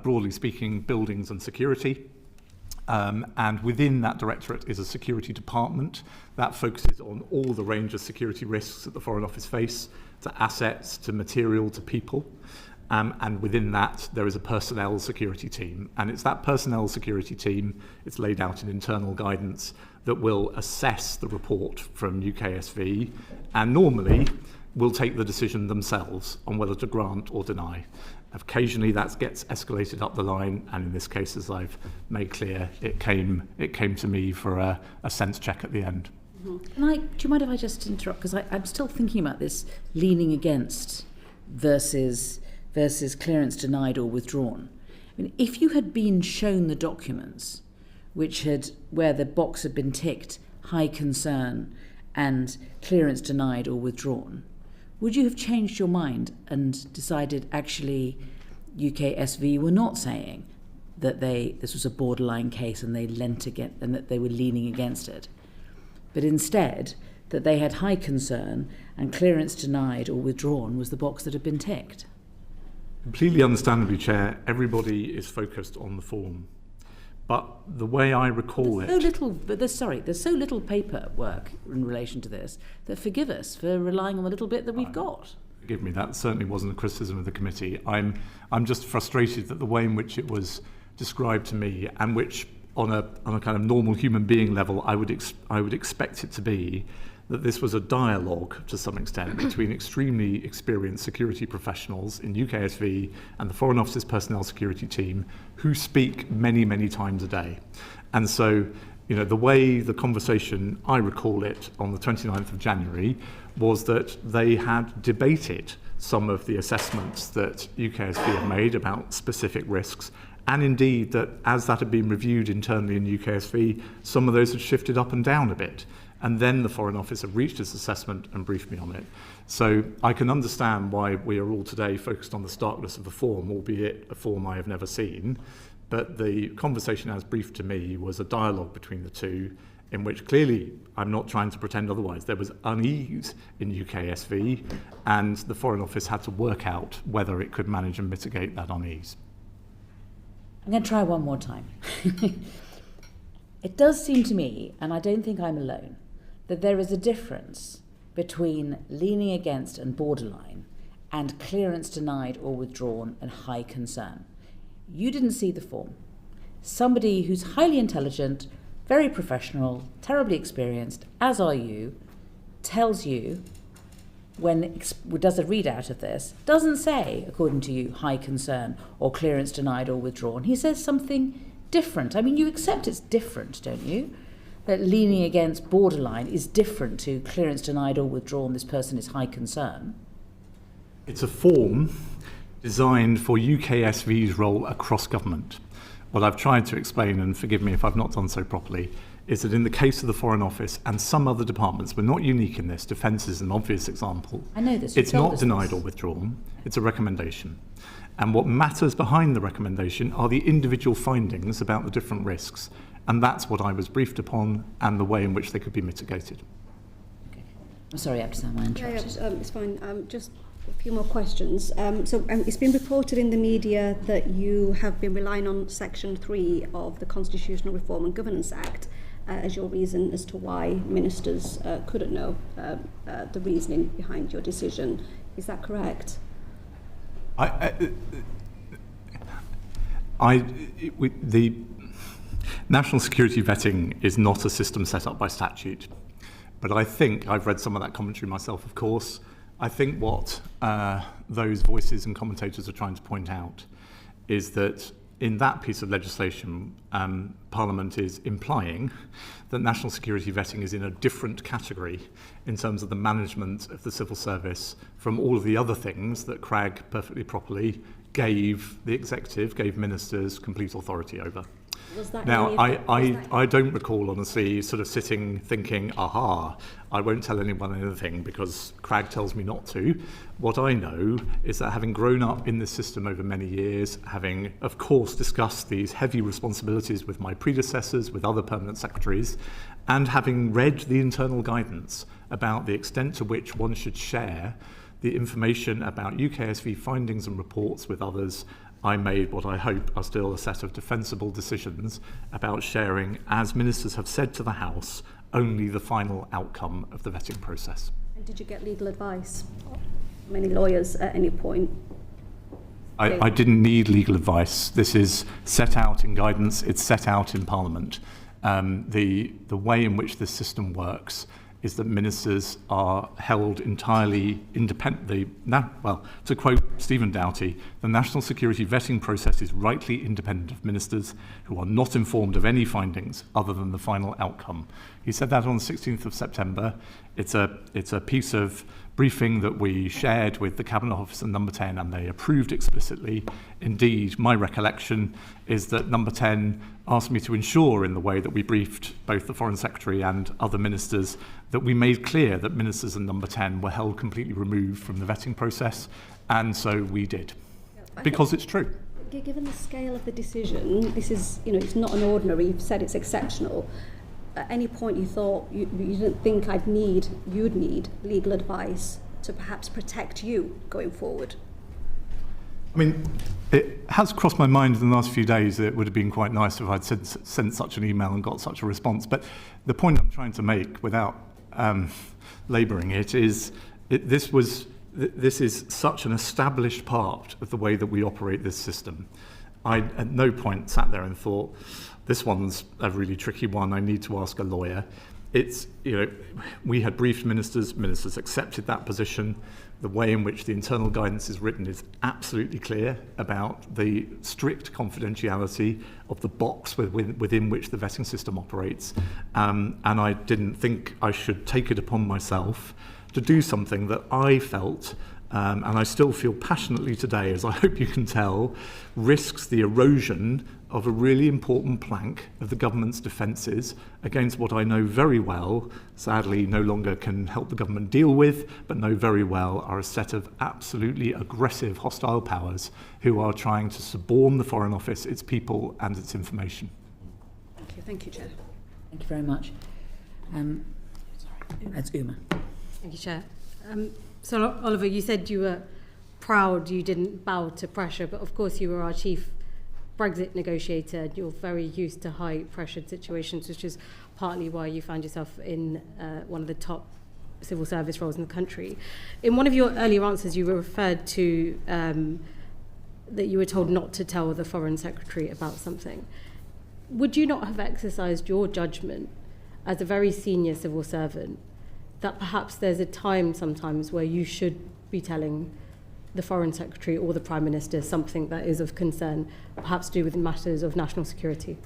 broadly speaking, buildings and security. And within that directorate is a security department that focuses on all the range of security risks that the Foreign Office face, to assets, to material, to people. And within that, there is a personnel security team. And it's that personnel security team, it's laid out in internal guidance, that will assess the report from UKSV and normally will take the decision themselves on whether to grant or deny. Occasionally that gets escalated up the line, and in this case, as I've made clear, it came to me for a sense check at the end. Mm-hmm. Do you mind if I just interrupt? Because I'm still thinking about this leaning against versus versus clearance denied or withdrawn. I mean, if you had been shown the documents where the box had been ticked high concern and clearance denied or withdrawn, would you have changed your mind and decided actually UKSV were not saying that this was a borderline case and they lent against, and that they were leaning against it, but instead that they had high concern and clearance denied or withdrawn was the box that had been ticked? Completely understandably, Chair, everybody is focused on the form. But the way I recall there's so little paperwork in relation to this that forgive us for relying on the little bit that we've got. Forgive me, that certainly wasn't a criticism of the committee. I'm just frustrated that the way in which it was described to me, and which on a kind of normal human being level I would expect it to be, that this was a dialogue to some extent between extremely experienced security professionals in UKSV and the Foreign Office's personnel security team who speak many, many times a day. And so, the way the conversation, I recall it, on the 29th of January, was that they had debated some of the assessments that UKSV had made about specific risks, and indeed that as that had been reviewed internally in UKSV, some of those had shifted up and down a bit. And then the Foreign Office have reached its assessment and briefed me on it. So I can understand why we are all today focused on the starkness of the form, albeit a form I have never seen. But the conversation as briefed to me was a dialogue between the two, in which clearly, I'm not trying to pretend otherwise, there was unease in UKSV, and the Foreign Office had to work out whether it could manage and mitigate that unease. I'm going to try one more time. It does seem to me, and I don't think I'm alone, that there is a difference between leaning against and borderline and clearance denied or withdrawn and high concern. You didn't see the form. Somebody who's highly intelligent, very professional, terribly experienced, as are you, tells you, does a readout of this, doesn't say, according to you, high concern or clearance denied or withdrawn. He says something different. I mean, you accept it's different, don't you? That leaning against borderline is different to clearance denied or withdrawn, this person is high concern. It's a form designed for UKSV's role across government. What I've tried to explain, and forgive me if I've not done so properly, is that in the case of the Foreign Office and some other departments, we're not unique in this, defence is an obvious example. I know this. It's not denied or withdrawn, it's a recommendation. And what matters behind the recommendation are the individual findings about the different risks. And that's what I was briefed upon, and the way in which they could be mitigated. Okay. I'm sorry, Abdeslam, I interrupted. Yeah, it's fine. Just a few more questions. It's been reported in the media that you have been relying on Section 3 of the Constitutional Reform and Governance Act as your reason as to why ministers couldn't know the reasoning behind your decision. Is that correct? The national security vetting is not a system set up by statute. But I think, I've read some of that commentary myself, of course, I think what those voices and commentators are trying to point out is that in that piece of legislation, Parliament is implying that national security vetting is in a different category in terms of the management of the civil service from all of the other things that Cragg perfectly properly gave the executive, gave ministers complete authority over. Now, I don't recall, honestly, sort of sitting thinking, aha, I won't tell anyone anything because Cragg tells me not to. What I know is that having grown up in this system over many years, having, of course, discussed these heavy responsibilities with my predecessors, with other permanent secretaries, and having read the internal guidance about the extent to which one should share the information about UKSV findings and reports with others, I made what I hope are still a set of defensible decisions about sharing, as ministers have said to the House, only the final outcome of the vetting process. And did you get legal advice from any lawyers at any point? I didn't need legal advice. This is set out in guidance, it's set out in Parliament. The way in which this system works is that ministers are held entirely independently. Well, to quote Stephen Doughty, the national security vetting process is rightly independent of ministers who are not informed of any findings other than the final outcome. He said that on the 16th of September. It's a piece of briefing that we shared with the Cabinet Office and Number 10, and they approved explicitly. Indeed, my recollection is that Number 10 asked me to ensure, in the way that we briefed both the Foreign Secretary and other ministers, that we made clear that ministers and Number 10 were held completely removed from the vetting process, and so we did, because it's true. Given the scale of the decision, this is, it's not an ordinary, you've said it's exceptional. At any point you thought you didn't think you'd need legal advice to perhaps protect you going forward? I mean, it has crossed my mind in the last few days that it would have been quite nice if I'd sent such an email and got such a response. But the point I'm trying to make, without labouring it, is this is such an established part of the way that we operate this system. I at no point sat there and thought, this one's a really tricky one, I need to ask a lawyer. It's, we had briefed ministers accepted that position. The way in which the internal guidance is written is absolutely clear about the strict confidentiality of the box within which the vetting system operates. And I didn't think I should take it upon myself to do something that I felt, and I still feel passionately today, as I hope you can tell, risks the erosion of a really important plank of the government's defences against what I know very well, sadly no longer can help the government deal with, but know very well are a set of absolutely aggressive hostile powers who are trying to suborn the Foreign Office, its people and its information. Thank you, Chair. Thank you very much. That's Uma. Thank you, Chair. So, Oliver, you said you were proud you didn't bow to pressure, but of course you were our chief Brexit negotiator. You're very used to high-pressured situations, which is partly why you found yourself in one of the top civil service roles in the country. In one of your earlier answers, you referred to that you were told not to tell the Foreign Secretary about something. Would you not have exercised your judgment as a very senior civil servant that perhaps there's a time sometimes where you should be telling the Foreign Secretary or the Prime Minister something that is of concern, perhaps to do with matters of national security?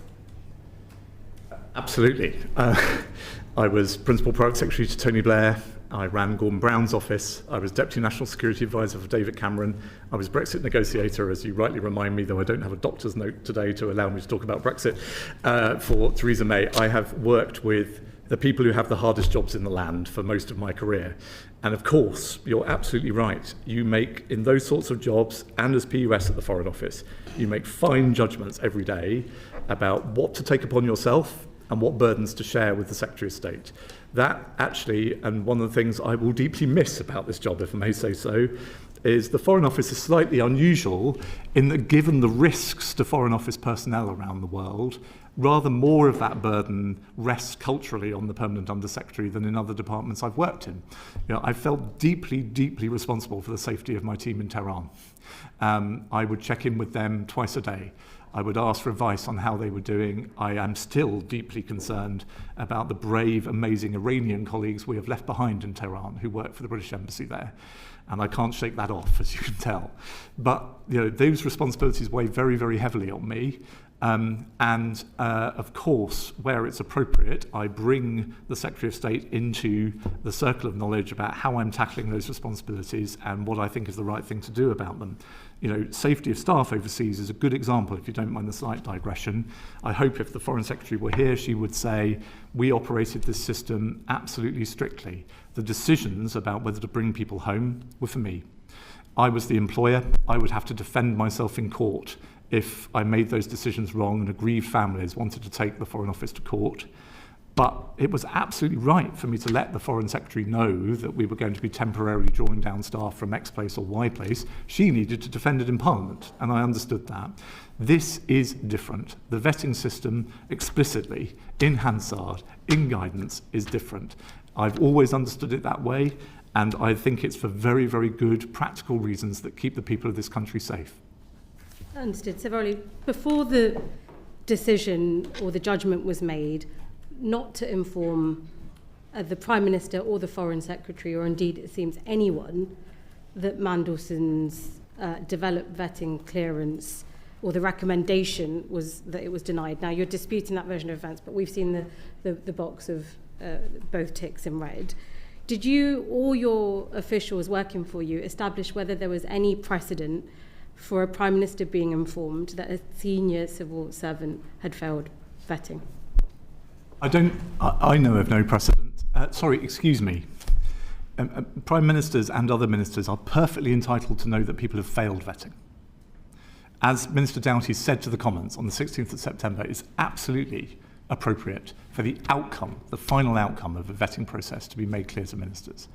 Absolutely. I was Principal Private Secretary to Tony Blair. I ran Gordon Brown's office. I was Deputy National Security Advisor for David Cameron. I was Brexit negotiator, as you rightly remind me, though I don't have a doctor's note today to allow me to talk about Brexit, for Theresa May. I have worked with the people who have the hardest jobs in the land for most of my career. And of course, you're absolutely right. You make, in those sorts of jobs, and as PUS at the Foreign Office, you make fine judgments every day about what to take upon yourself and what burdens to share with the Secretary of State. That actually, and one of the things I will deeply miss about this job, if I may say so, is the Foreign Office is slightly unusual in that, given the risks to Foreign Office personnel around the world, rather more of that burden rests culturally on the Permanent Undersecretary than in other departments I've worked in. I felt deeply, deeply responsible for the safety of my team in Tehran. I would check in with them twice a day. I would ask for advice on how they were doing. I am still deeply concerned about the brave, amazing Iranian colleagues we have left behind in Tehran who work for the British Embassy there. And I can't shake that off, as you can tell. But those responsibilities weigh very, very heavily on me. Of course, where it's appropriate, I bring the Secretary of State into the circle of knowledge about how I'm tackling those responsibilities and what I think is the right thing to do about them. Safety of staff overseas is a good example, if you don't mind the slight digression. I hope if the Foreign Secretary were here, she would say, we operated this system absolutely strictly. The decisions about whether to bring people home were for me. I was the employer. I would have to defend myself in court if I made those decisions wrong and aggrieved families wanted to take the Foreign Office to court. But it was absolutely right for me to let the Foreign Secretary know that we were going to be temporarily drawing down staff from X place or Y place. She needed to defend it in Parliament, and I understood that. This is different. The vetting system explicitly, in Hansard, in guidance, is different. I've always understood it that way, and I think it's for very, very good practical reasons that keep the people of this country safe. Understood. So, Olly, before the decision or the judgment was made not to inform the Prime Minister or the Foreign Secretary, or indeed it seems anyone, that Mandelson's developed vetting clearance, or the recommendation was that it was denied. Now, you're disputing that version of events, but we've seen the box of both ticks in red. Did you or your officials working for you establish whether there was any precedent for a Prime Minister being informed that a senior civil servant had failed vetting? I know of no precedent. Sorry, excuse me. Prime Ministers and other ministers are perfectly entitled to know that people have failed vetting. As Minister Doughty said to the Commons on the 16th of September, it's absolutely appropriate for the outcome, the final outcome of a vetting process to be made clear to ministers.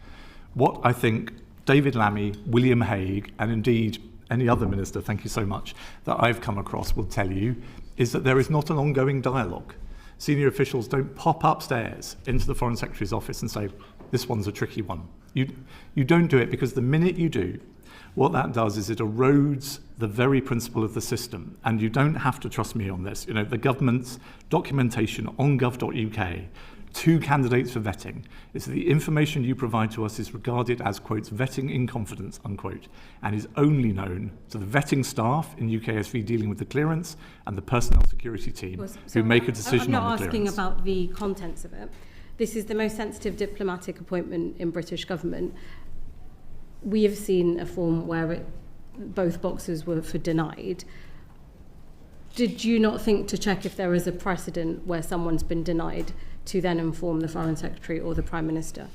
What I think David Lammy, William Hague, and indeed any other minister, thank you so much, that I've come across will tell you is that there is not an ongoing dialogue. Senior officials don't pop upstairs into the Foreign Secretary's office and say, this one's a tricky one. You don't do it, because the minute you do, what that does is it erodes the very principle of the system. And you don't have to trust me on this. You know, the government's documentation on gov.uk to candidates for vetting is that the information you provide to us is regarded as, quote, vetting in confidence, unquote, and is only known to the vetting staff in UKSV dealing with the clearance and the personnel security team who make a decision on the clearance. I'm not asking about the contents of it. This is the most sensitive diplomatic appointment in British government. We have seen a form where both boxes were for denied. Did you not think to check if there is a precedent where someone's been denied to then inform the Foreign Secretary or the Prime Minister?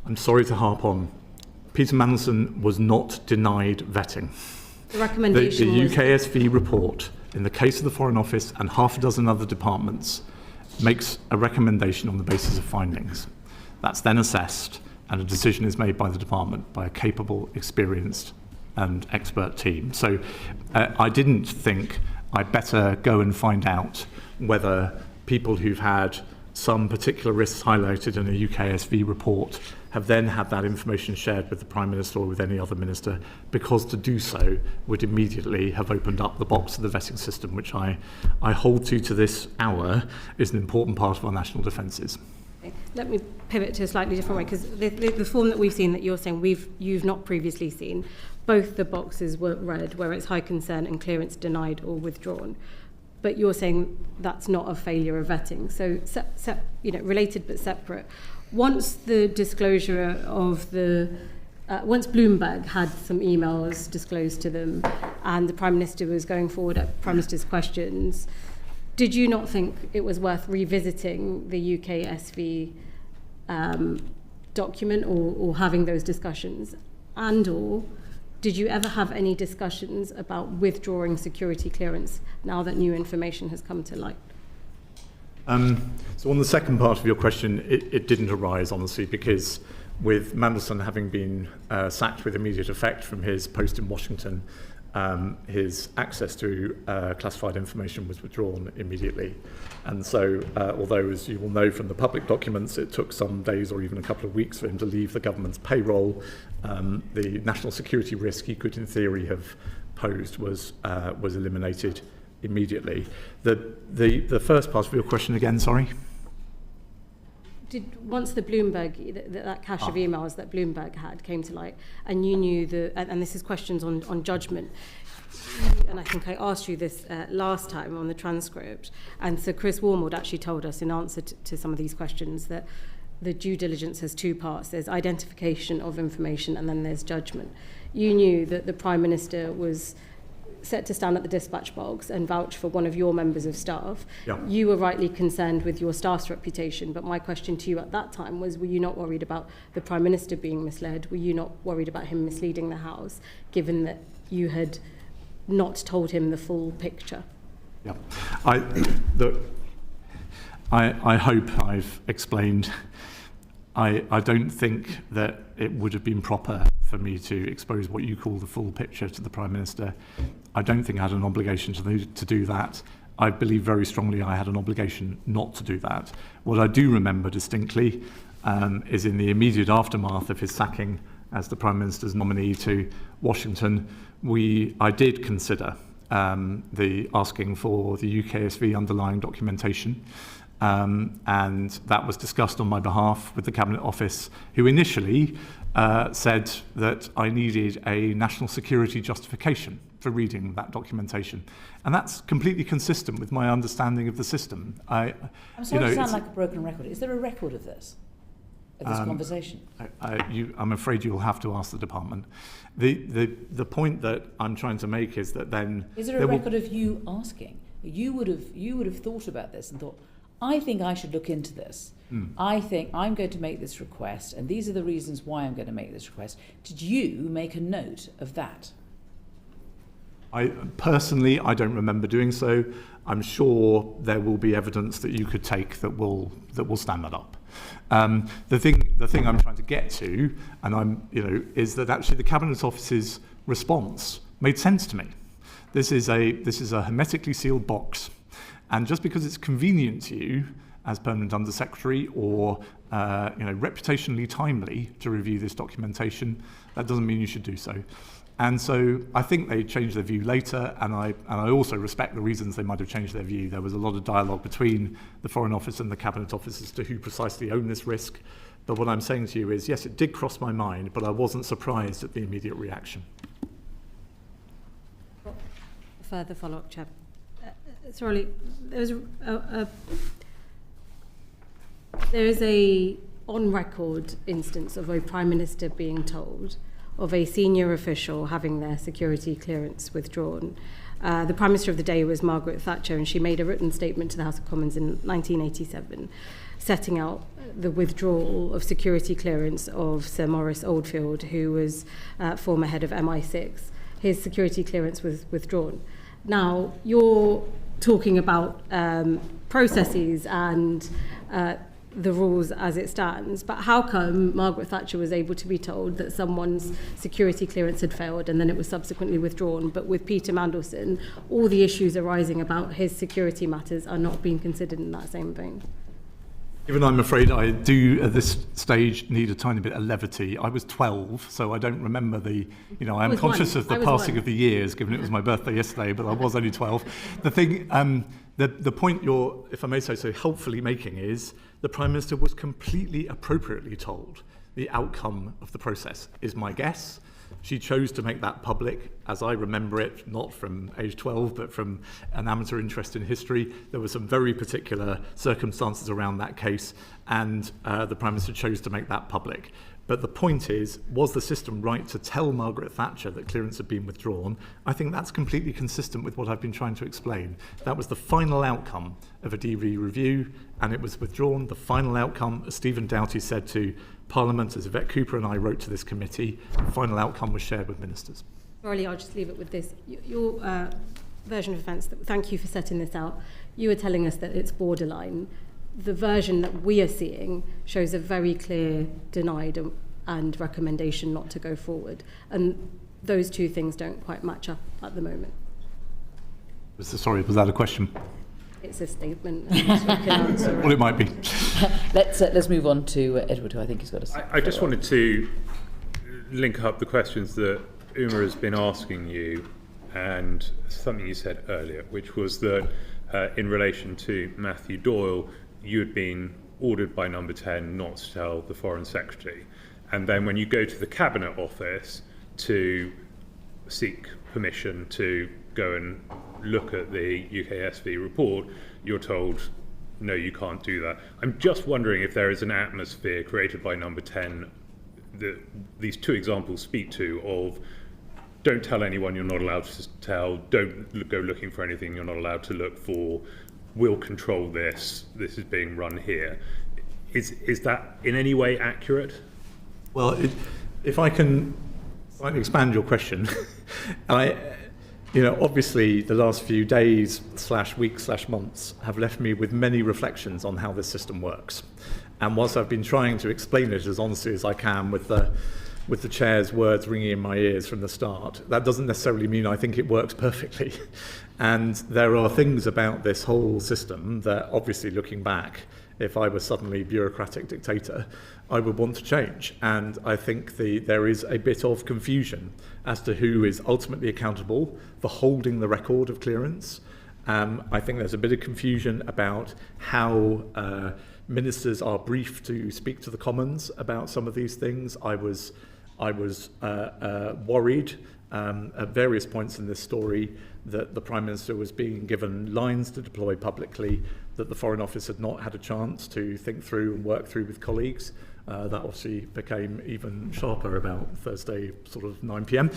I'm sorry to harp on. Peter Mandelson was not denied vetting. The recommendation the UKSV report, in the case of the Foreign Office and half a dozen other departments, makes a recommendation on the basis of findings. That's then assessed, and a decision is made by the department, by a capable, experienced and expert team. So I didn't think I'd better go and find out whether people who've had some particular risks highlighted in a UKSV report have then had that information shared with the Prime Minister or with any other minister, because to do so would immediately have opened up the box of the vetting system, which I hold to this hour is an important part of our national defences. Let me pivot to a slightly different way, because the form that we've seen that you're saying you've not previously seen, both the boxes were red where it's high concern and clearance denied or withdrawn. But you're saying that's not a failure of vetting. So, related but separate. Once the disclosure of once Bloomberg had some emails disclosed to them and the Prime Minister was going forward at Prime Minister's questions, did you not think it was worth revisiting the UKSV document or having those discussions? And/or did you ever have any discussions about withdrawing security clearance now that new information has come to light? So on the second part of your question, it didn't arise, honestly, because with Mandelson having been sacked with immediate effect from his post in Washington, his access to classified information was withdrawn immediately. And so, although, as you will know from the public documents, it took some days or even a couple of weeks for him to leave the government's payroll, the national security risk he could, in theory, have posed was eliminated immediately. The first part of your question again, sorry? Once the Bloomberg, that cache of emails that Bloomberg had came to light, and you knew and this is questions on judgment, and I think I asked you this last time on the transcript, and so Chris Wormald actually told us in answer to some of these questions that the due diligence has two parts. There's identification of information and then there's judgment. You knew that the Prime Minister was set to stand at the dispatch box and vouch for one of your members of staff. Yeah. You were rightly concerned with your staff's reputation, but my question to you at that time was, were you not worried about the Prime Minister being misled? Were you not worried about him misleading the House, given that you had not told him the full picture? Yeah, I hope I've explained. I don't think that it would have been proper for me to expose what you call the full picture to the Prime Minister. I don't think I had an obligation to do that. I believe very strongly I had an obligation not to do that. What I do remember distinctly is in the immediate aftermath of his sacking as the Prime Minister's nominee to Washington, I did consider the asking for the UKSV underlying documentation. And that was discussed on my behalf with the Cabinet Office, who initially said that I needed a national security justification for reading that documentation. And that's completely consistent with my understanding of the system. I'm sorry to sound like a broken record. Is there a record of this conversation? I'm afraid you'll have to ask the department. The point that I'm trying to make is that then... Is there a record of you asking? You would have thought about this and thought, I think I should look into this. I think I'm going to make this request, and these are the reasons why I'm going to make this request. Did you make a note of that? I don't remember doing so. I'm sure there will be evidence that you could take that will stand that up. The thing I'm trying to get to, and is that actually the Cabinet Office's response made sense to me. This is a hermetically sealed box, and just because it's convenient to you as Permanent Undersecretary or reputationally timely to review this documentation, that doesn't mean you should do so. And so I think they changed their view later, and I also respect the reasons they might have changed their view. There was a lot of dialogue between the Foreign Office and the Cabinet Office as to who precisely owned this risk. But what I'm saying to you is, yes, it did cross my mind, but I wasn't surprised at the immediate reaction. Further follow-up, Chair. Sorry, there is a on-record instance of a Prime Minister being told of a senior official having their security clearance withdrawn. The Prime Minister of the day was Margaret Thatcher, and she made a written statement to the House of Commons in 1987 setting out the withdrawal of security clearance of Sir Maurice Oldfield, who was former head of MI6. His security clearance was withdrawn. Now, you're talking about processes and the rules as it stands, but how come Margaret Thatcher was able to be told that someone's security clearance had failed and then it was subsequently withdrawn, but with Peter Mandelson, all the issues arising about his security matters are not being considered in that same vein? Even I'm afraid I do at this stage need a tiny bit of levity. I was 12, so I don't remember I am conscious of the passing of the years, given it was my birthday yesterday, but I was only 12. The thing, the point you're, if I may say so, helpfully making is the Prime Minister was completely appropriately told the outcome of the process, is my guess. She chose to make that public, as I remember it, not from age 12, but from an amateur interest in history. There were some very particular circumstances around that case, and the Prime Minister chose to make that public. But the point is, was the system right to tell Margaret Thatcher that clearance had been withdrawn? I think that's completely consistent with what I've been trying to explain. That was the final outcome of a DV review, and it was withdrawn. The final outcome, as Stephen Doughty said to Parliament, as Yvette Cooper and I wrote to this committee, the final outcome was shared with ministers. Olly, I'll just leave it with this. Your version of events, thank you for setting this out. You were telling us that it's borderline. The version that we are seeing shows a very clear denied and recommendation not to go forward. And those two things don't quite match up at the moment. Sorry, was that a question? It's a statement. Well, it might be. Let's move on to Edward, who I think has got a... I just wanted to link up the questions that Uma has been asking you and something you said earlier, which was that in relation to Matthew Doyle, you had been ordered by Number 10 not to tell the Foreign Secretary. And then when you go to the Cabinet Office to seek permission to go and look at the UKSV report, you're told, no, you can't do that. I'm just wondering if there is an atmosphere created by Number 10 that these two examples speak to of don't tell anyone you're not allowed to tell, don't go looking for anything you're not allowed to look for, we'll control this is being run here. Is that in any way accurate? Well, if I can slightly expand your question, obviously the last few days / weeks / months have left me with many reflections on how this system works. And whilst I've been trying to explain it as honestly as I can with the chair's words ringing in my ears from the start, that doesn't necessarily mean I think it works perfectly. And there are things about this whole system that, obviously looking back, if I were suddenly bureaucratic dictator, I would want to change. And I think there is a bit of confusion as to who is ultimately accountable for holding the record of clearance I think there's a bit of confusion about how ministers are briefed to speak to the Commons about some of these things. I was worried at various points in this story that the Prime Minister was being given lines to deploy publicly that the Foreign Office had not had a chance to think through and work through with colleagues. That obviously became even sharper about Thursday, sort of 9 p.m.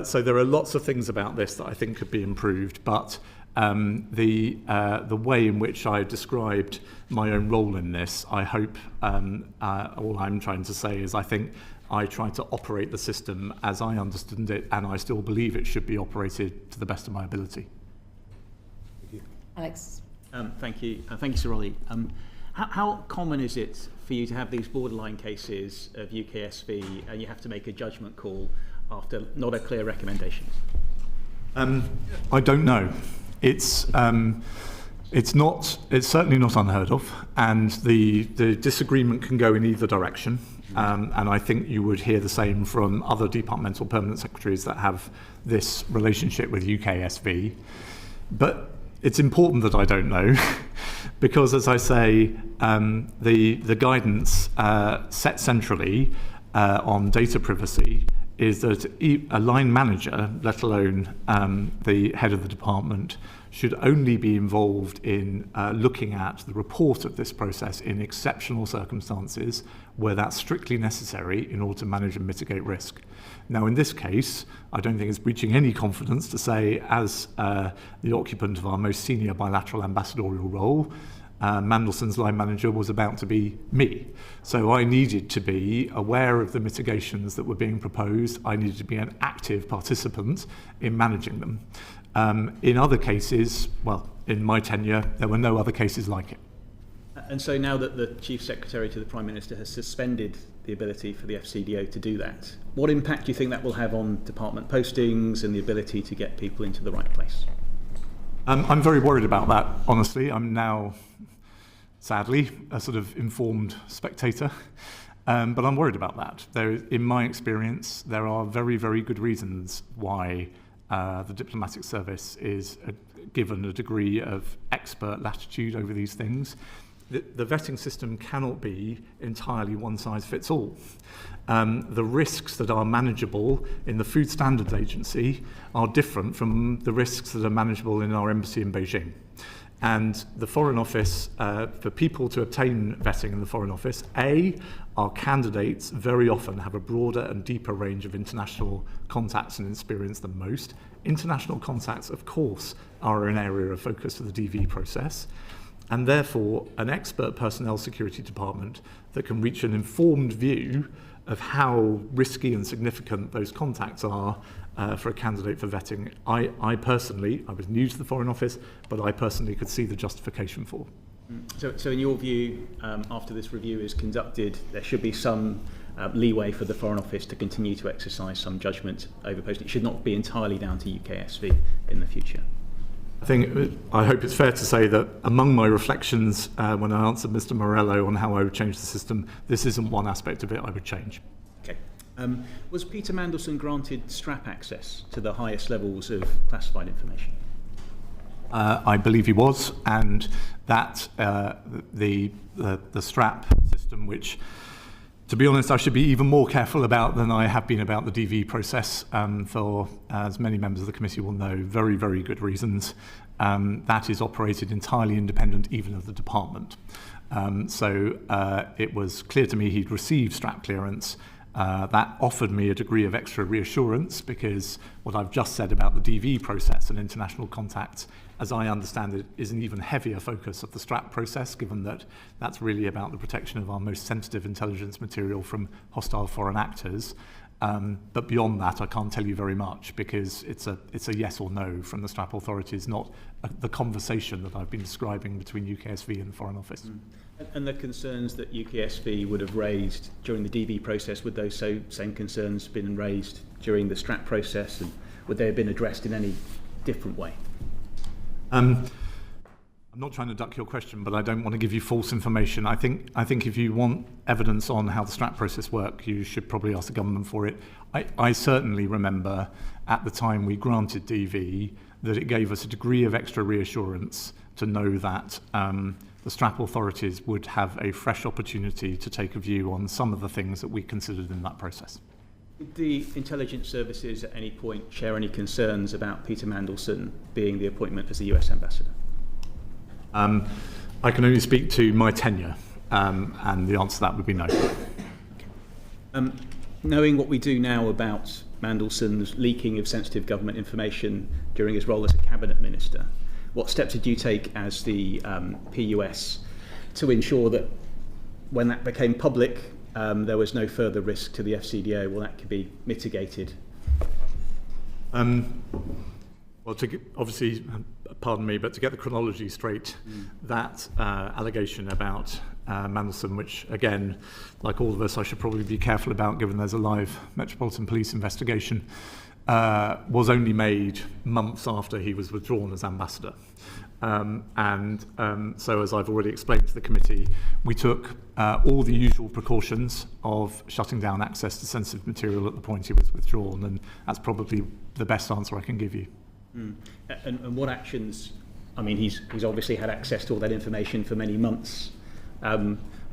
So there are lots of things about this that I think could be improved, but the way in which I described my own role in this, I hope all I'm trying to say is I think I tried to operate the system as I understood it, and I still believe it should be operated to the best of my ability. Alex. Thank you. Thank you, Sir Olly. How common is it for you to have these borderline cases of UKSV and you have to make a judgment call after not a clear recommendation? I don't know. It's certainly not unheard of, and the disagreement can go in either direction. And I think you would hear the same from other departmental permanent secretaries that have this relationship with UKSV. But it's important that I don't know, because as I say, the guidance set centrally on data privacy is that a line manager, let alone the head of the department, should only be involved in looking at the report of this process in exceptional circumstances where that's strictly necessary in order to manage and mitigate risk. Now, in this case, I don't think it's breaching any confidence to say, as the occupant of our most senior bilateral ambassadorial role, Mandelson's line manager was about to be me. So I needed to be aware of the mitigations that were being proposed. I needed to be an active participant in managing them. In other cases, well, in my tenure, there were no other cases like it. And so now that the Chief Secretary to the Prime Minister has suspended the ability for the FCDO to do that, what impact do you think that will have on department postings and the ability to get people into the right place? I'm very worried about that, honestly. I'm now, sadly, a sort of informed spectator, but I'm worried about that. In my experience, there are very, very good reasons why the diplomatic service is given a degree of expert latitude over these things. The vetting system cannot be entirely one size fits all. The risks that are manageable in the Food Standards Agency are different from the risks that are manageable in our embassy in Beijing. And the Foreign Office, for people to obtain vetting in the Foreign Office, our candidates very often have a broader and deeper range of international contacts and experience than most. International contacts, of course, are an area of focus for the DV process. And therefore, an expert personnel security department that can reach an informed view of how risky and significant those contacts are for a candidate for vetting, I personally, I was new to the Foreign Office, but I personally could see the justification for. So in your view, after this review is conducted, there should be some leeway for the Foreign Office to continue to exercise some judgment over posting. It should not be entirely down to UKSV in the future. I hope it's fair to say that among my reflections when I answered Mr. Morello on how I would change the system, this isn't one aspect of it I would change. Okay. Was Peter Mandelson granted strap access to the highest levels of classified information? I believe he was, and that the strap system, which, to be honest, I should be even more careful about than I have been about the DV process for, as many members of the committee will know, very, very good reasons. That is operated entirely independent even of the department. So it was clear to me he'd received strap clearance. That offered me a degree of extra reassurance because what I've just said about the DV process and international contacts, as I understand it, is an even heavier focus of the strap process, given that that's really about the protection of our most sensitive intelligence material from hostile foreign actors. But beyond that, I can't tell you very much because it's a yes or no from the strap authorities, not the conversation that I've been describing between UKSV and the Foreign Office. And the concerns that UKSV would have raised during the DV process, would those same concerns been raised during the strap process, and would they have been addressed in any different way? I'm not trying to duck your question, but I don't want to give you false information. I think if you want evidence on how the strap process works, you should probably ask the government for it. I certainly remember at the time we granted DV, that it gave us a degree of extra reassurance to know that the Strap authorities would have a fresh opportunity to take a view on some of the things that we considered in that process. Did the intelligence services at any point share any concerns about Peter Mandelson being the appointment as the US ambassador? I can only speak to my tenure, and the answer to that would be no. Knowing what we do now about Mandelson's leaking of sensitive government information during his role as a cabinet minister, what steps did you take as the PUS to ensure that when that became public, there was no further risk to the FCDO? Well, that could be mitigated. Well, obviously, pardon me, but to get the chronology straight, that allegation about Mandelson, which, again, like all of us, I should probably be careful about given there's a live Metropolitan Police investigation, was only made months after he was withdrawn as ambassador. So, as I've already explained to the committee, we took all the usual precautions of shutting down access to sensitive material at the point he was withdrawn, and that's probably the best answer I can give you. And what actions, I mean, he's obviously had access to all that information for many months.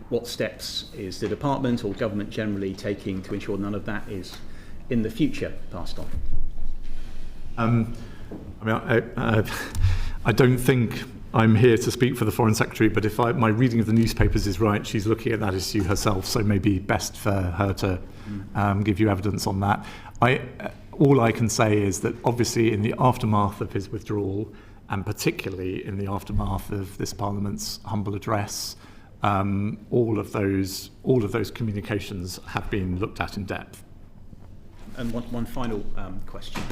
What steps is the department or government generally taking to ensure none of that is in the future passed on? I don't think I'm here to speak for the Foreign Secretary, but if my reading of the newspapers is right, she's looking at that issue herself, so maybe best for her to give you evidence on that. All I can say is that obviously in the aftermath of his withdrawal, and particularly in the aftermath of this Parliament's humble address, all of those communications have been looked at in depth. And one final question.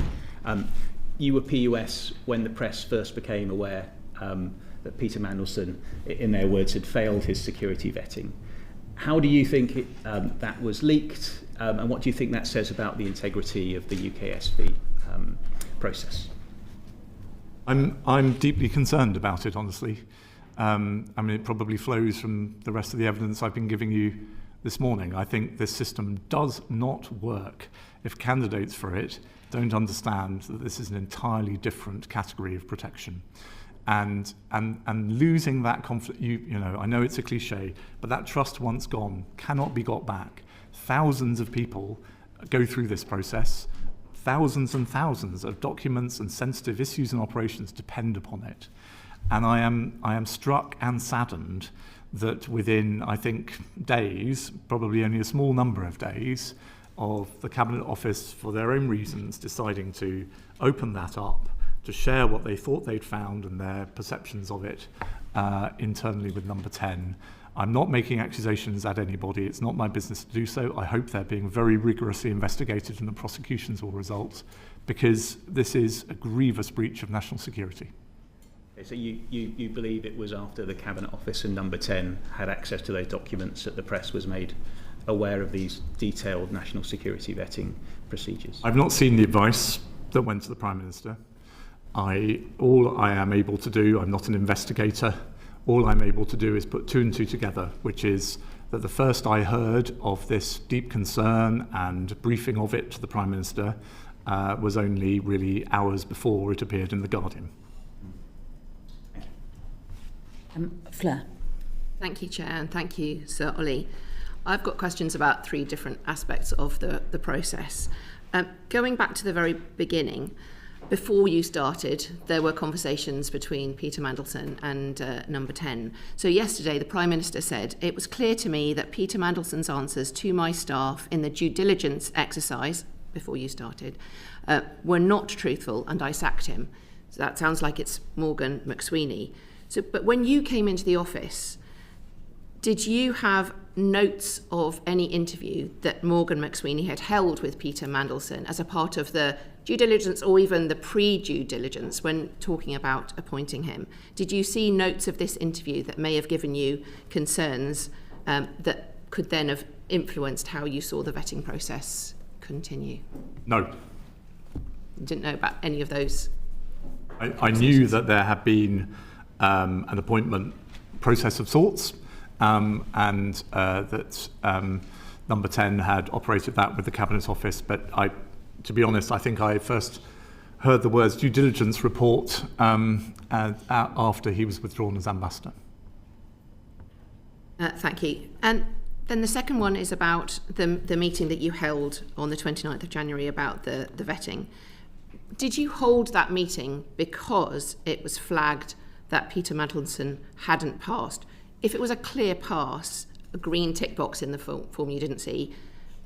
You were PUS when the press first became aware that Peter Mandelson, in their words, had failed his security vetting. How do you think that was leaked, and what do you think that says about the integrity of the UKSV process? I'm deeply concerned about it, honestly. It probably flows from the rest of the evidence I've been giving you this morning. I think this system does not work if candidates for it don't understand that this is an entirely different category of protection. And losing that conflict, I know it's a cliche, but that trust once gone cannot be got back. Thousands of people go through this process. Thousands and thousands of documents and sensitive issues and operations depend upon it. And I am struck and saddened that within, I think, days, probably only a small number of days, of the Cabinet Office, for their own reasons, deciding to open that up, to share what they thought they'd found and their perceptions of it internally with Number 10. I'm not making accusations at anybody. It's not my business to do so. I hope they're being very rigorously investigated and the prosecutions will result, because this is a grievous breach of national security. Okay, so you believe it was after the Cabinet Office and Number 10 had access to those documents that the press was made aware of these detailed national security vetting procedures? I've not seen the advice that went to the Prime Minister. All I am able to do, I'm not an investigator, all I'm able to do is put two and two together, which is that the first I heard of this deep concern and briefing of it to the Prime Minister was only really hours before it appeared in The Guardian. Fleur. Thank you, Chair, and thank you, Sir Olly. I've got questions about three different aspects of the process. Going back to the very beginning, before you started, there were conversations between Peter Mandelson and Number 10. So yesterday, the Prime Minister said, "It was clear to me that Peter Mandelson's answers to my staff in the due diligence exercise, before you started, were not truthful, and I sacked him." So that sounds like it's Morgan McSweeney. But when you came into the office, did you have notes of any interview that Morgan McSweeney had held with Peter Mandelson as a part of the due diligence or even the pre-due diligence when talking about appointing him? Did you see notes of this interview that may have given you concerns that could then have influenced how you saw the vetting process continue? No. You didn't know about any of those? I knew that there had been an appointment process of sorts, and that Number 10 had operated that with the Cabinet Office. But to be honest, I think I first heard the words due diligence report after he was withdrawn as ambassador. Thank you. And then the second one is about the meeting that you held on the 29th of January about the vetting. Did you hold that meeting because it was flagged that Peter Mandelson hadn't passed? If it was a clear pass, a green tick box in the form you didn't see,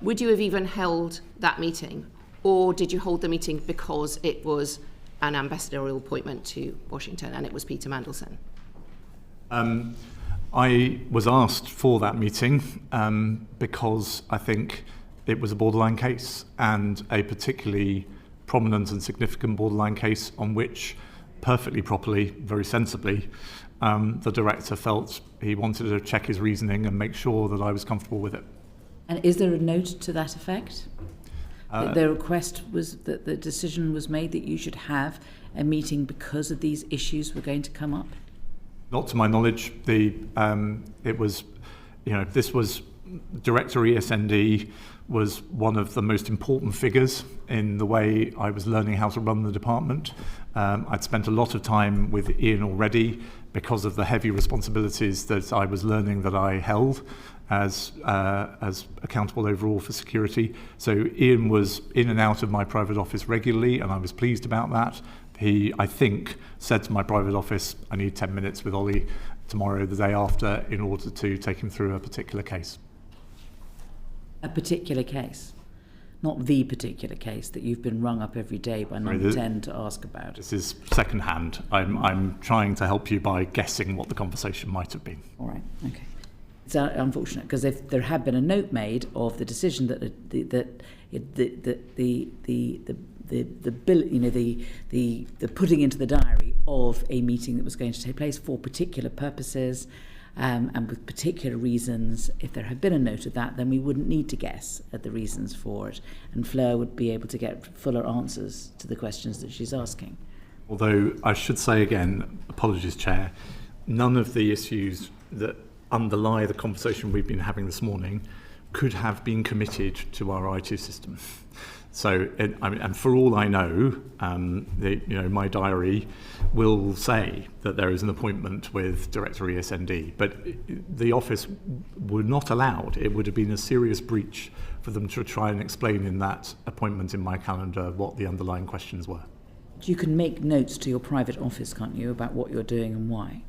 would you have even held that meeting? Or did you hold the meeting because it was an ambassadorial appointment to Washington and it was Peter Mandelson? I was asked for that meeting because I think it was a borderline case, and a particularly prominent and significant borderline case on which, perfectly properly, very sensibly, the director felt he wanted to check his reasoning and make sure that I was comfortable with it. And is there a note to that effect? That the request was that the decision was made that you should have a meeting because of these issues were going to come up? Not to my knowledge. It was, this was Director ESND was one of the most important figures in the way I was learning how to run the department. I'd spent a lot of time with Ian already because of the heavy responsibilities that I was learning that I held as accountable overall for security. So Ian was in and out of my private office regularly, and I was pleased about that. He, I think, said to my private office, I need 10 minutes with Olly tomorrow, the day after, in order to take him through a particular case. A particular case? Not the particular case that you've been rung up every day by number 10 to ask about? This is second-hand. I'm trying to help you by guessing what the conversation might have been. All right, okay. It's unfortunate, because if there had been a note made of the decision that the putting into the diary of a meeting that was going to take place for particular purposes and with particular reasons, if there had been a note of that, then we wouldn't need to guess at the reasons for it, and Fleur would be able to get fuller answers to the questions that she's asking. Although I should say again, apologies, Chair, none of the issues that underlie the conversation we've been having this morning could have been committed to our IT system. So, and for all I know, my diary will say that there is an appointment with Director ESND, but the office were not allowed. It would have been a serious breach for them to try and explain in that appointment in my calendar what the underlying questions were. You can make notes to your private office, can't you, about what you're doing and why?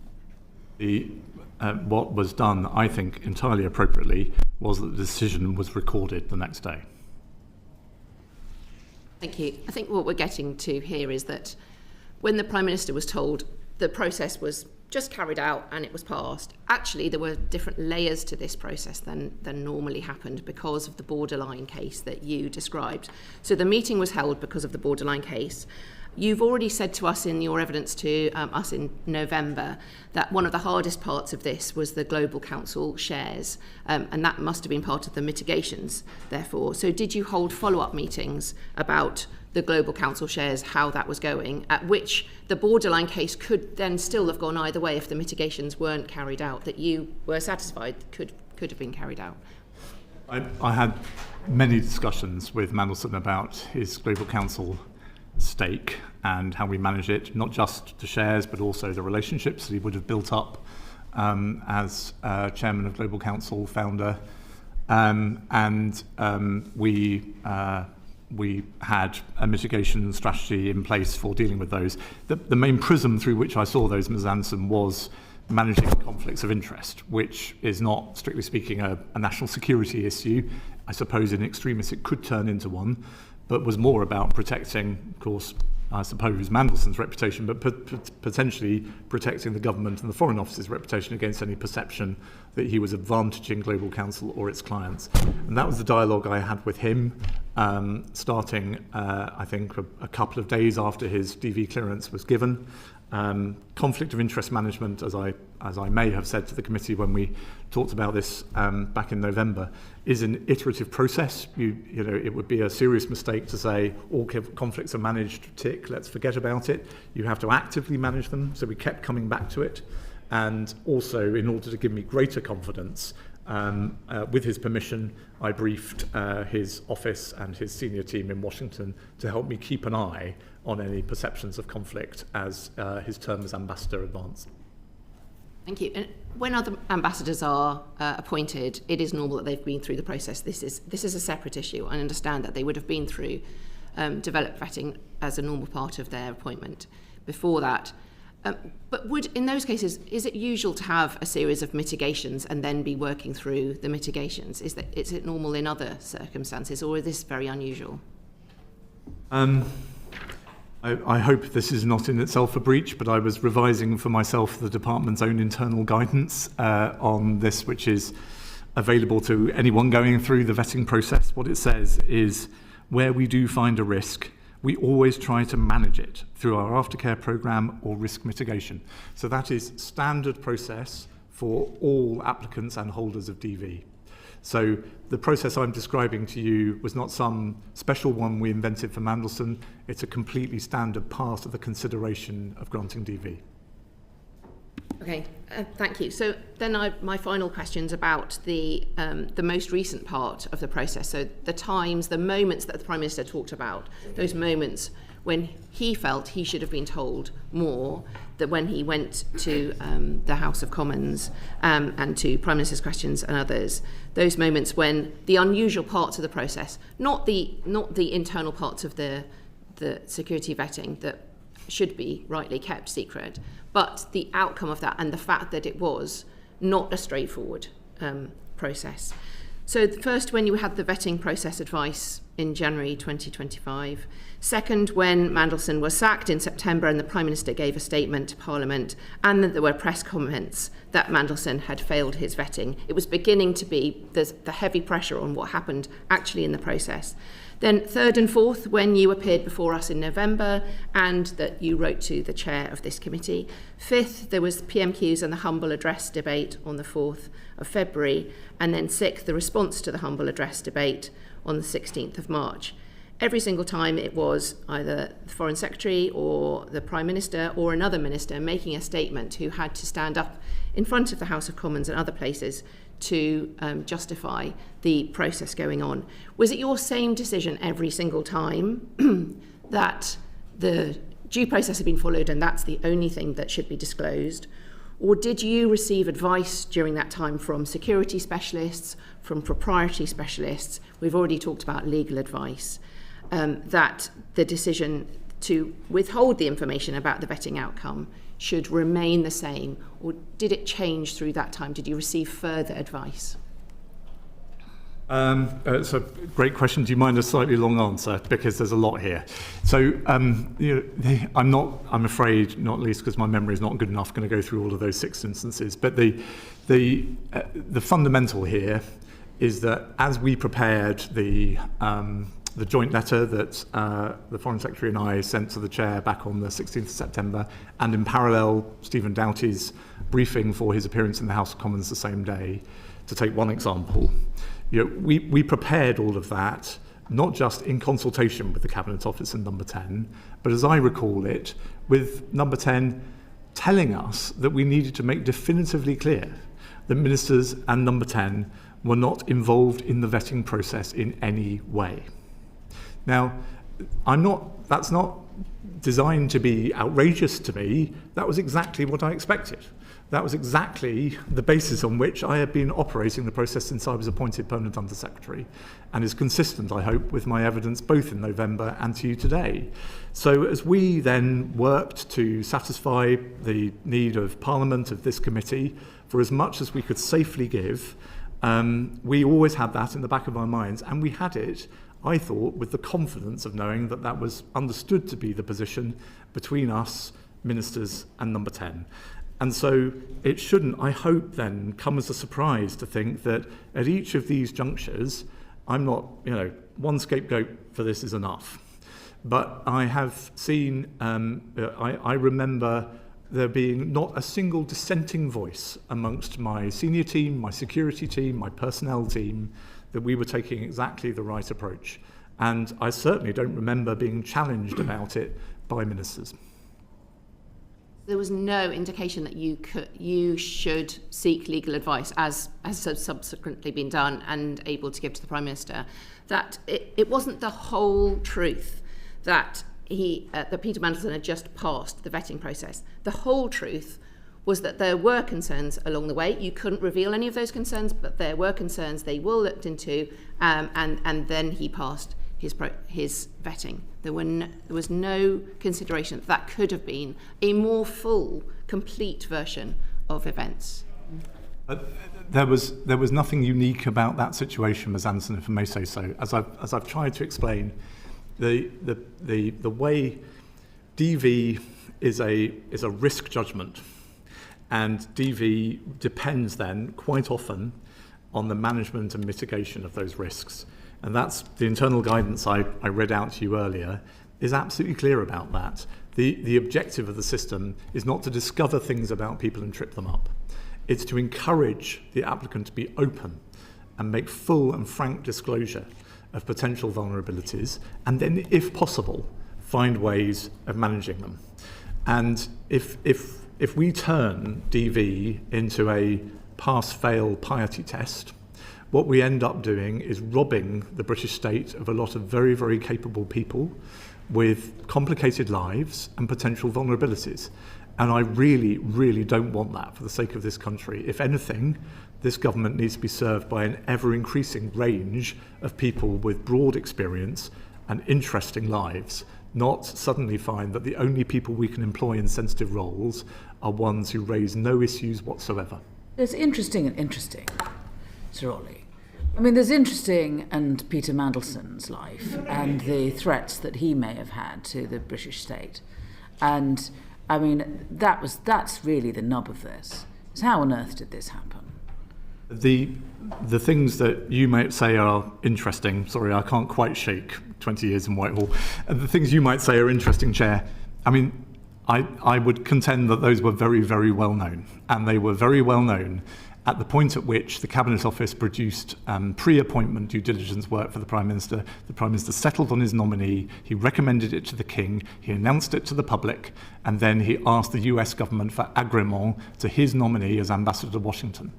What was done, I think, entirely appropriately, was that the decision was recorded the next day. Thank you. I think what we're getting to here is that when the Prime Minister was told the process was just carried out and it was passed, actually there were different layers to this process than normally happened because of the borderline case that you described. So the meeting was held because of the borderline case. You've already said to us in your evidence to us in November that one of the hardest parts of this was the Global Council shares, and that must have been part of the mitigations, therefore. So did you hold follow-up meetings about the Global Council shares, how that was going, at which the borderline case could then still have gone either way if the mitigations weren't carried out, that you were satisfied could have been carried out? I had many discussions with Mandelson about his Global Council stake and how we manage it, not just the shares but also the relationships that he would have built up as chairman of Global Council, founder, and we had a mitigation strategy in place for dealing with those. The main prism through which I saw those, Ms. Anderson, was managing conflicts of interest, which is not, strictly speaking, a national security issue. I suppose in extremis it could turn into one, but was more about protecting, of course, I suppose, Mandelson's reputation, but potentially protecting the government and the Foreign Office's reputation against any perception that he was advantaging Global Council or its clients. And that was the dialogue I had with him, starting, I think, a couple of days after his DV clearance was given. Conflict of interest management, as I may have said to the committee when we talked about this back in November, is an iterative process. It would be a serious mistake to say all conflicts are managed, tick, let's forget about it. You have to actively manage them, so we kept coming back to it. And also, in order to give me greater confidence, with his permission, I briefed his office and his senior team in Washington to help me keep an eye on any perceptions of conflict as his term as ambassador advanced. Thank you. And when other ambassadors are appointed, it is normal that they've been through the process. This is a separate issue. I understand that they would have been through developed vetting as a normal part of their appointment before that. But in those cases, is it usual to have a series of mitigations and then be working through the mitigations? Is it normal in other circumstances, or is this very unusual? I hope this is not in itself a breach, but I was revising for myself the department's own internal guidance on this, which is available to anyone going through the vetting process. What it says is, where we do find a risk, we always try to manage it through our aftercare programme or risk mitigation. So that is standard process for all applicants and holders of DV. So the process I'm describing to you was not some special one we invented for Mandelson. It's a completely standard part of the consideration of granting DV. Okay, thank you. So then my final question's about the most recent part of the process. So the moments that the Prime Minister talked about, those moments when he felt he should have been told more, that when he went to the House of Commons and to Prime Minister's questions and others, those moments when the unusual parts of the process, not the internal parts of the security vetting that should be rightly kept secret, but the outcome of that and the fact that it was not a straightforward process. So first, when you had the vetting process advice in January 2025. Second, when Mandelson was sacked in September and the Prime Minister gave a statement to Parliament, and that there were press comments that Mandelson had failed his vetting. It was beginning to be the heavy pressure on what happened actually in the process. Then third and fourth, when you appeared before us in November and that you wrote to the chair of this committee. Fifth, there was PMQs and the humble address debate on the 4th of February. And then sixth, the response to the humble address debate on the 16th of March. Every single time it was either the Foreign Secretary or the Prime Minister or another minister making a statement who had to stand up in front of the House of Commons and other places to justify the process going on. Was it your same decision every single time that the due process had been followed and that's the only thing that should be disclosed? Or did you receive advice during that time from security specialists, from propriety specialists? We've already talked about legal advice, that the decision to withhold the information about the vetting outcome should remain the same, or did it change through that time? Did you receive further advice? It's a great question. Do you mind a slightly long answer? Because there's a lot here. So, I'm afraid, not least because my memory is not good enough, going to go through all of those 6 instances. But the fundamental here is that as we prepared the joint letter that the Foreign Secretary and I sent to the Chair back on the 16th of September, and in parallel, Stephen Doughty's briefing for his appearance in the House of Commons the same day, to take one example, we prepared all of that, not just in consultation with the Cabinet Office and Number 10, but as I recall it, with Number 10 telling us that we needed to make definitively clear that ministers and Number 10 were not involved in the vetting process in any way. Now, that's not designed to be outrageous to me. That was exactly what I expected. That was exactly the basis on which I have been operating the process since I was appointed Permanent Under-Secretary, and is consistent, I hope, with my evidence both in November and to you today. So as we then worked to satisfy the need of Parliament, of this committee, for as much as we could safely give, we always had that in the back of our minds, and we had it, I thought, with the confidence of knowing that that was understood to be the position between us, ministers, and Number 10. And so it shouldn't, I hope, then come as a surprise to think that at each of these junctures, I'm not, one scapegoat for this is enough. But I have seen, I remember there being not a single dissenting voice amongst my senior team, my security team, my personnel team, that we were taking exactly the right approach. And I certainly don't remember being challenged about it by ministers. there was no indication that you should seek legal advice, as has subsequently been done and able to give to the Prime Minister, that it wasn't the whole truth that that Peter Mandelson had just passed the vetting process. The whole truth was that there were concerns along the way. You couldn't reveal any of those concerns, but there were concerns. They were looked into, and then he passed his vetting. There was no consideration that could have been a more full, complete version of events. There was nothing unique about that situation, Ms. Anderson, if I may say so. As I've tried to explain, the way DV is a risk judgment, and DV depends then quite often on the management and mitigation of those risks. And that's the internal guidance I read out to you earlier is absolutely clear about that. The objective of the system is not to discover things about people and trip them up. It's to encourage the applicant to be open and make full and frank disclosure of potential vulnerabilities, and then, if possible, find ways of managing them. And if we turn DV into a pass-fail piety test, what we end up doing is robbing the British state of a lot of very, very capable people with complicated lives and potential vulnerabilities. And I really, really don't want that for the sake of this country. If anything, this government needs to be served by an ever-increasing range of people with broad experience and interesting lives, not suddenly find that the only people we can employ in sensitive roles are ones who raise no issues whatsoever. It's interesting and interesting, Sir Olly. I mean, there's interesting and Peter Mandelson's life and the threats that he may have had to the British state. And I mean, that's really the nub of this. Is how on earth did this happen? The things that you might say are interesting, sorry, I can't quite shake 20 years in Whitehall. The things you might say are interesting, Chair. I mean, I would contend that those were very, very well known. And they were very well known at the point at which the Cabinet Office produced pre-appointment due diligence work for the Prime Minister. The Prime Minister settled on his nominee, he recommended it to the King, he announced it to the public, and then he asked the US government for agrément to his nominee as ambassador to Washington.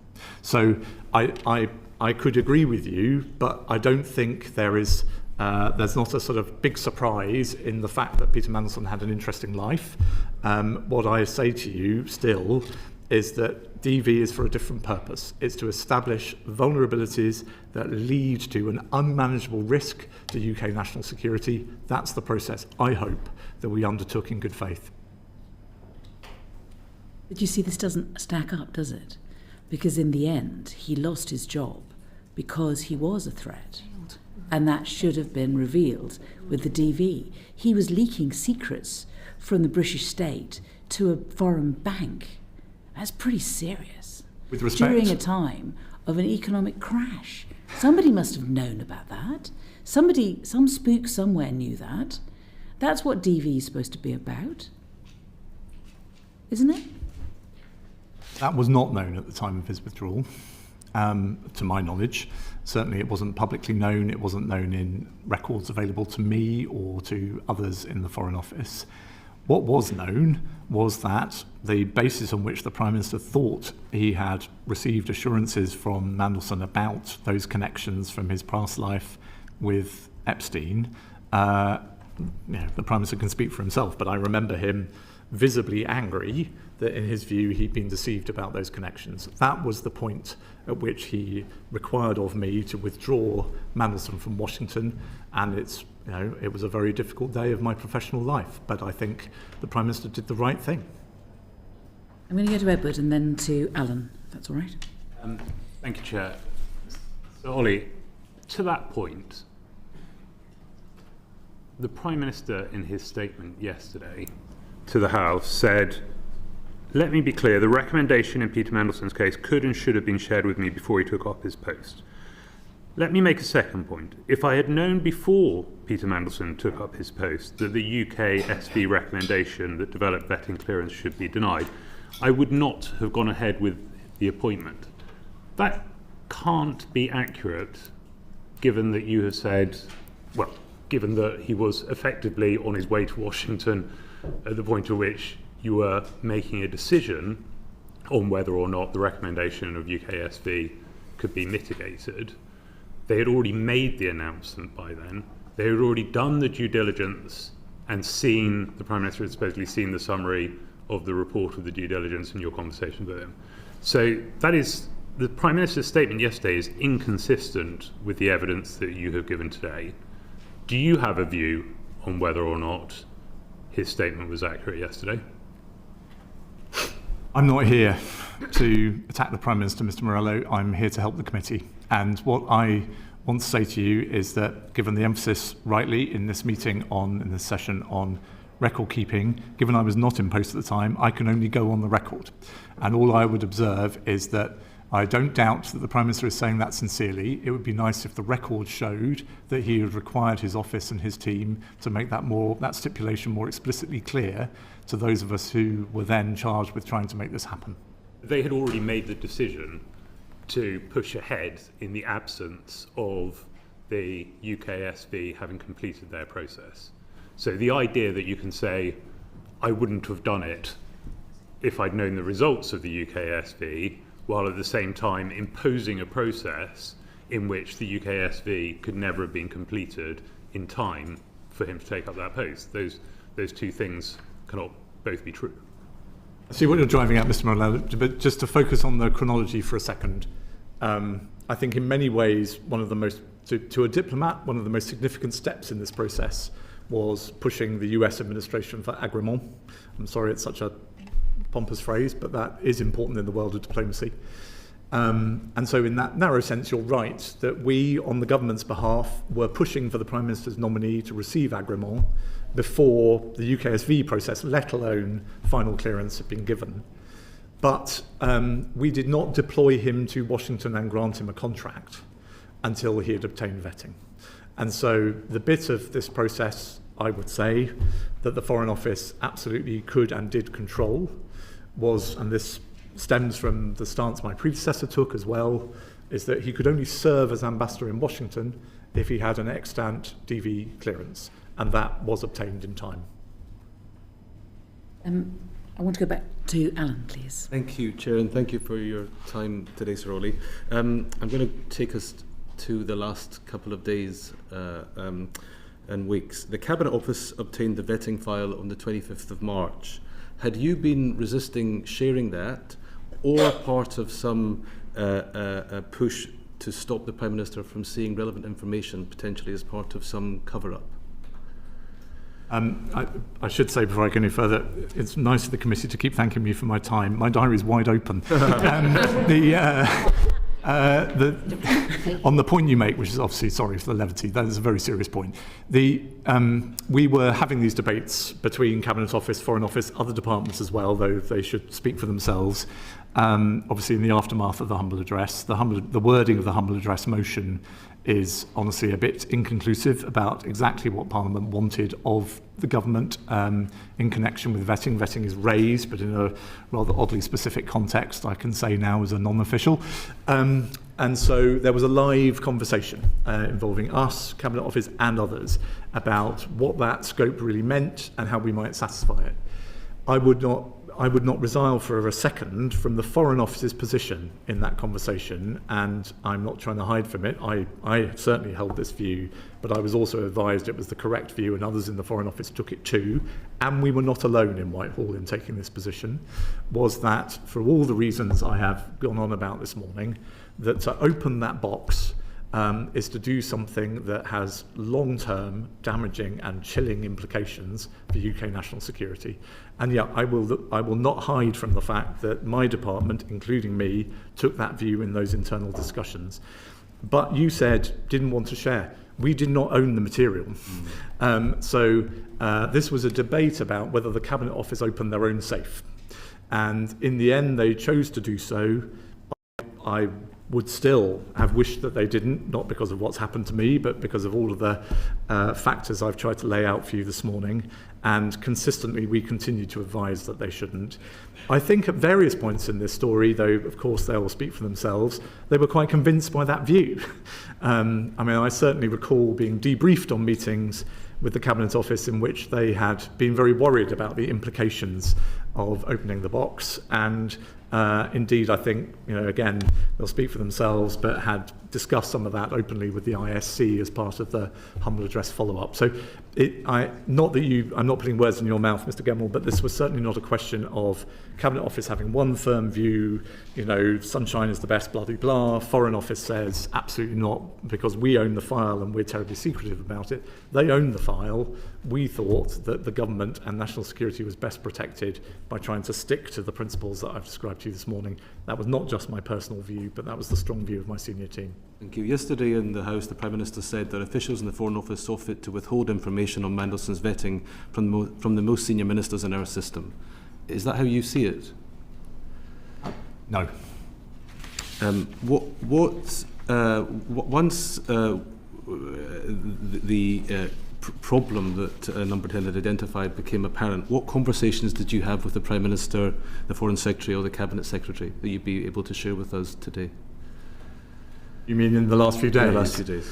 So I could agree with you, but I don't think there's not a sort of big surprise in the fact that Peter Mandelson had an interesting life. What I say to you still is that DV is for a different purpose. It's to establish vulnerabilities that lead to an unmanageable risk to UK national security. That's the process, I hope, that we undertook in good faith. But you see, this doesn't stack up, does it? Because in the end, he lost his job because he was a threat. And that should have been revealed with the DV. He was leaking secrets from the British state to a foreign bank. That's pretty serious. With respect, during a time of an economic crash. Somebody must have known about that. Some spook somewhere knew that. That's what DV is supposed to be about, isn't it? That was not known at the time of his withdrawal, to my knowledge. Certainly it wasn't publicly known, it wasn't known in records available to me or to others in the Foreign Office. What was known was that the basis on which the Prime Minister thought he had received assurances from Mandelson about those connections from his past life with Epstein, the Prime Minister can speak for himself, but I remember him visibly angry that in his view he'd been deceived about those connections. That was the point at which he required of me to withdraw Mandelson from Washington, and it was a very difficult day of my professional life, but I think the Prime Minister did the right thing. I'm going to go to Edward and then to Alan, if that's all right. Thank you, Chair. So, Olly, to that point, the Prime Minister in his statement yesterday to the House said, "Let me be clear, the recommendation in Peter Mandelson's case could and should have been shared with me before he took up his post. Let me make a second point. If I had known before Peter Mandelson took up his post that the UK SV recommendation that developed vetting clearance should be denied, I would not have gone ahead with the appointment." That can't be accurate, given that you have said, given that he was effectively on his way to Washington at the point at which you were making a decision on whether or not the recommendation of UKSV could be mitigated. They had already made the announcement by then. They had already done the due diligence and seen, the Prime Minister had supposedly seen the summary of the report of the due diligence in your conversation with him. So that is, the Prime Minister's statement yesterday is inconsistent with the evidence that you have given today. Do you have a view on whether or not his statement was accurate yesterday? I'm not here to attack the Prime Minister, Mr. Morello. I'm here to help the committee. And what I want to say to you is that, given the emphasis rightly in this meeting in this session on record keeping, given I was not in post at the time, I can only go on the record. And all I would observe is that I don't doubt that the Prime Minister is saying that sincerely. It would be nice if the record showed that he had required his office and his team to make that stipulation more explicitly clear to those of us who were then charged with trying to make this happen. They had already made the decision to push ahead in the absence of the UKSV having completed their process. So the idea that you can say, I wouldn't have done it if I'd known the results of the UKSV, while at the same time imposing a process in which the UKSV could never have been completed in time for him to take up that post. Those two things cannot both be true. I see what you're driving at, Mr. Morello, but just to focus on the chronology for a second, I think in many ways, to a diplomat, one of the most significant steps in this process was pushing the US administration for agrément. I'm sorry it's such a pompous phrase, but that is important in the world of diplomacy. And so in that narrow sense, you're right, that we, on the government's behalf, were pushing for the Prime Minister's nominee to receive agrément before the UKSV process, let alone final clearance, had been given. But we did not deploy him to Washington and grant him a contract until he had obtained vetting. And so the bit of this process, I would say, that the Foreign Office absolutely could and did control was, and this stems from the stance my predecessor took as well, is that he could only serve as ambassador in Washington if he had an extant DV clearance, and that was obtained in time. I want to go back to Alan, please. Thank you, Chair, and thank you for your time today, Sir Olly. I'm going to take us to the last couple of days and weeks. The Cabinet Office obtained the vetting file on the 25th of March. Had you been resisting sharing that, or part of some push to stop the Prime Minister from seeing relevant information, potentially as part of some cover-up? I should say, before I go any further, it's nice of the committee to keep thanking me for my time. My diary is wide open. On the point you make, which is obviously, sorry for the levity, that is a very serious point. We were having these debates between Cabinet Office, Foreign Office, other departments as well, though they should speak for themselves. Obviously, in the aftermath of the humble address, the wording of the humble address motion is honestly a bit inconclusive about exactly what Parliament wanted of the government in connection with vetting. Vetting is raised, but in a rather oddly specific context, I can say now as a non-official. And so there was a live conversation involving us, Cabinet Office and others about what that scope really meant and how we might satisfy it. I would not resile for a second from the Foreign Office's position in that conversation, and I'm not trying to hide from it. I certainly held this view, but I was also advised it was the correct view, and others in the Foreign Office took it too, and we were not alone in Whitehall in taking this position, was that, for all the reasons I have gone on about this morning, that to open that box is to do something that has long-term damaging and chilling implications for UK national security. And yeah, I will not hide from the fact that my department, including me, took that view in those internal discussions. But you said didn't want to share. We did not own the material. So this was a debate about whether the Cabinet Office opened their own safe. And in the end, they chose to do so. I would still have wished that they didn't, not because of what's happened to me, but because of all of the factors I've tried to lay out for you this morning. And consistently, we continue to advise that they shouldn't. I think at various points in this story, though, of course, they will speak for themselves, they were quite convinced by that view. I mean, I certainly recall being debriefed on meetings with the Cabinet Office in which they had been very worried about the implications of opening the box, and indeed, I think, again, they'll speak for themselves, but had discussed some of that openly with the ISC as part of the humble address follow-up. So, I'm not putting words in your mouth, Mr. Gemmell, but this was certainly not a question of Cabinet Office having one firm view, sunshine is the best, blah, blah, blah. Foreign Office says absolutely not, because we own the file and we're terribly secretive about it. They own the file. We thought that the government and national security was best protected by trying to stick to the principles that I've described to you this morning. That was not just my personal view, but that was the strong view of my senior team. Thank you. Yesterday in the House, the Prime Minister said that officials in the Foreign Office saw fit to withhold information on Mandelson's vetting from the most senior ministers in our system. Is that how you see it? No. Once the problem that Number 10 had identified became apparent, what conversations did you have with the Prime Minister, the Foreign Secretary or the Cabinet Secretary that you'd be able to share with us today? You mean in the last few days? In the last few days.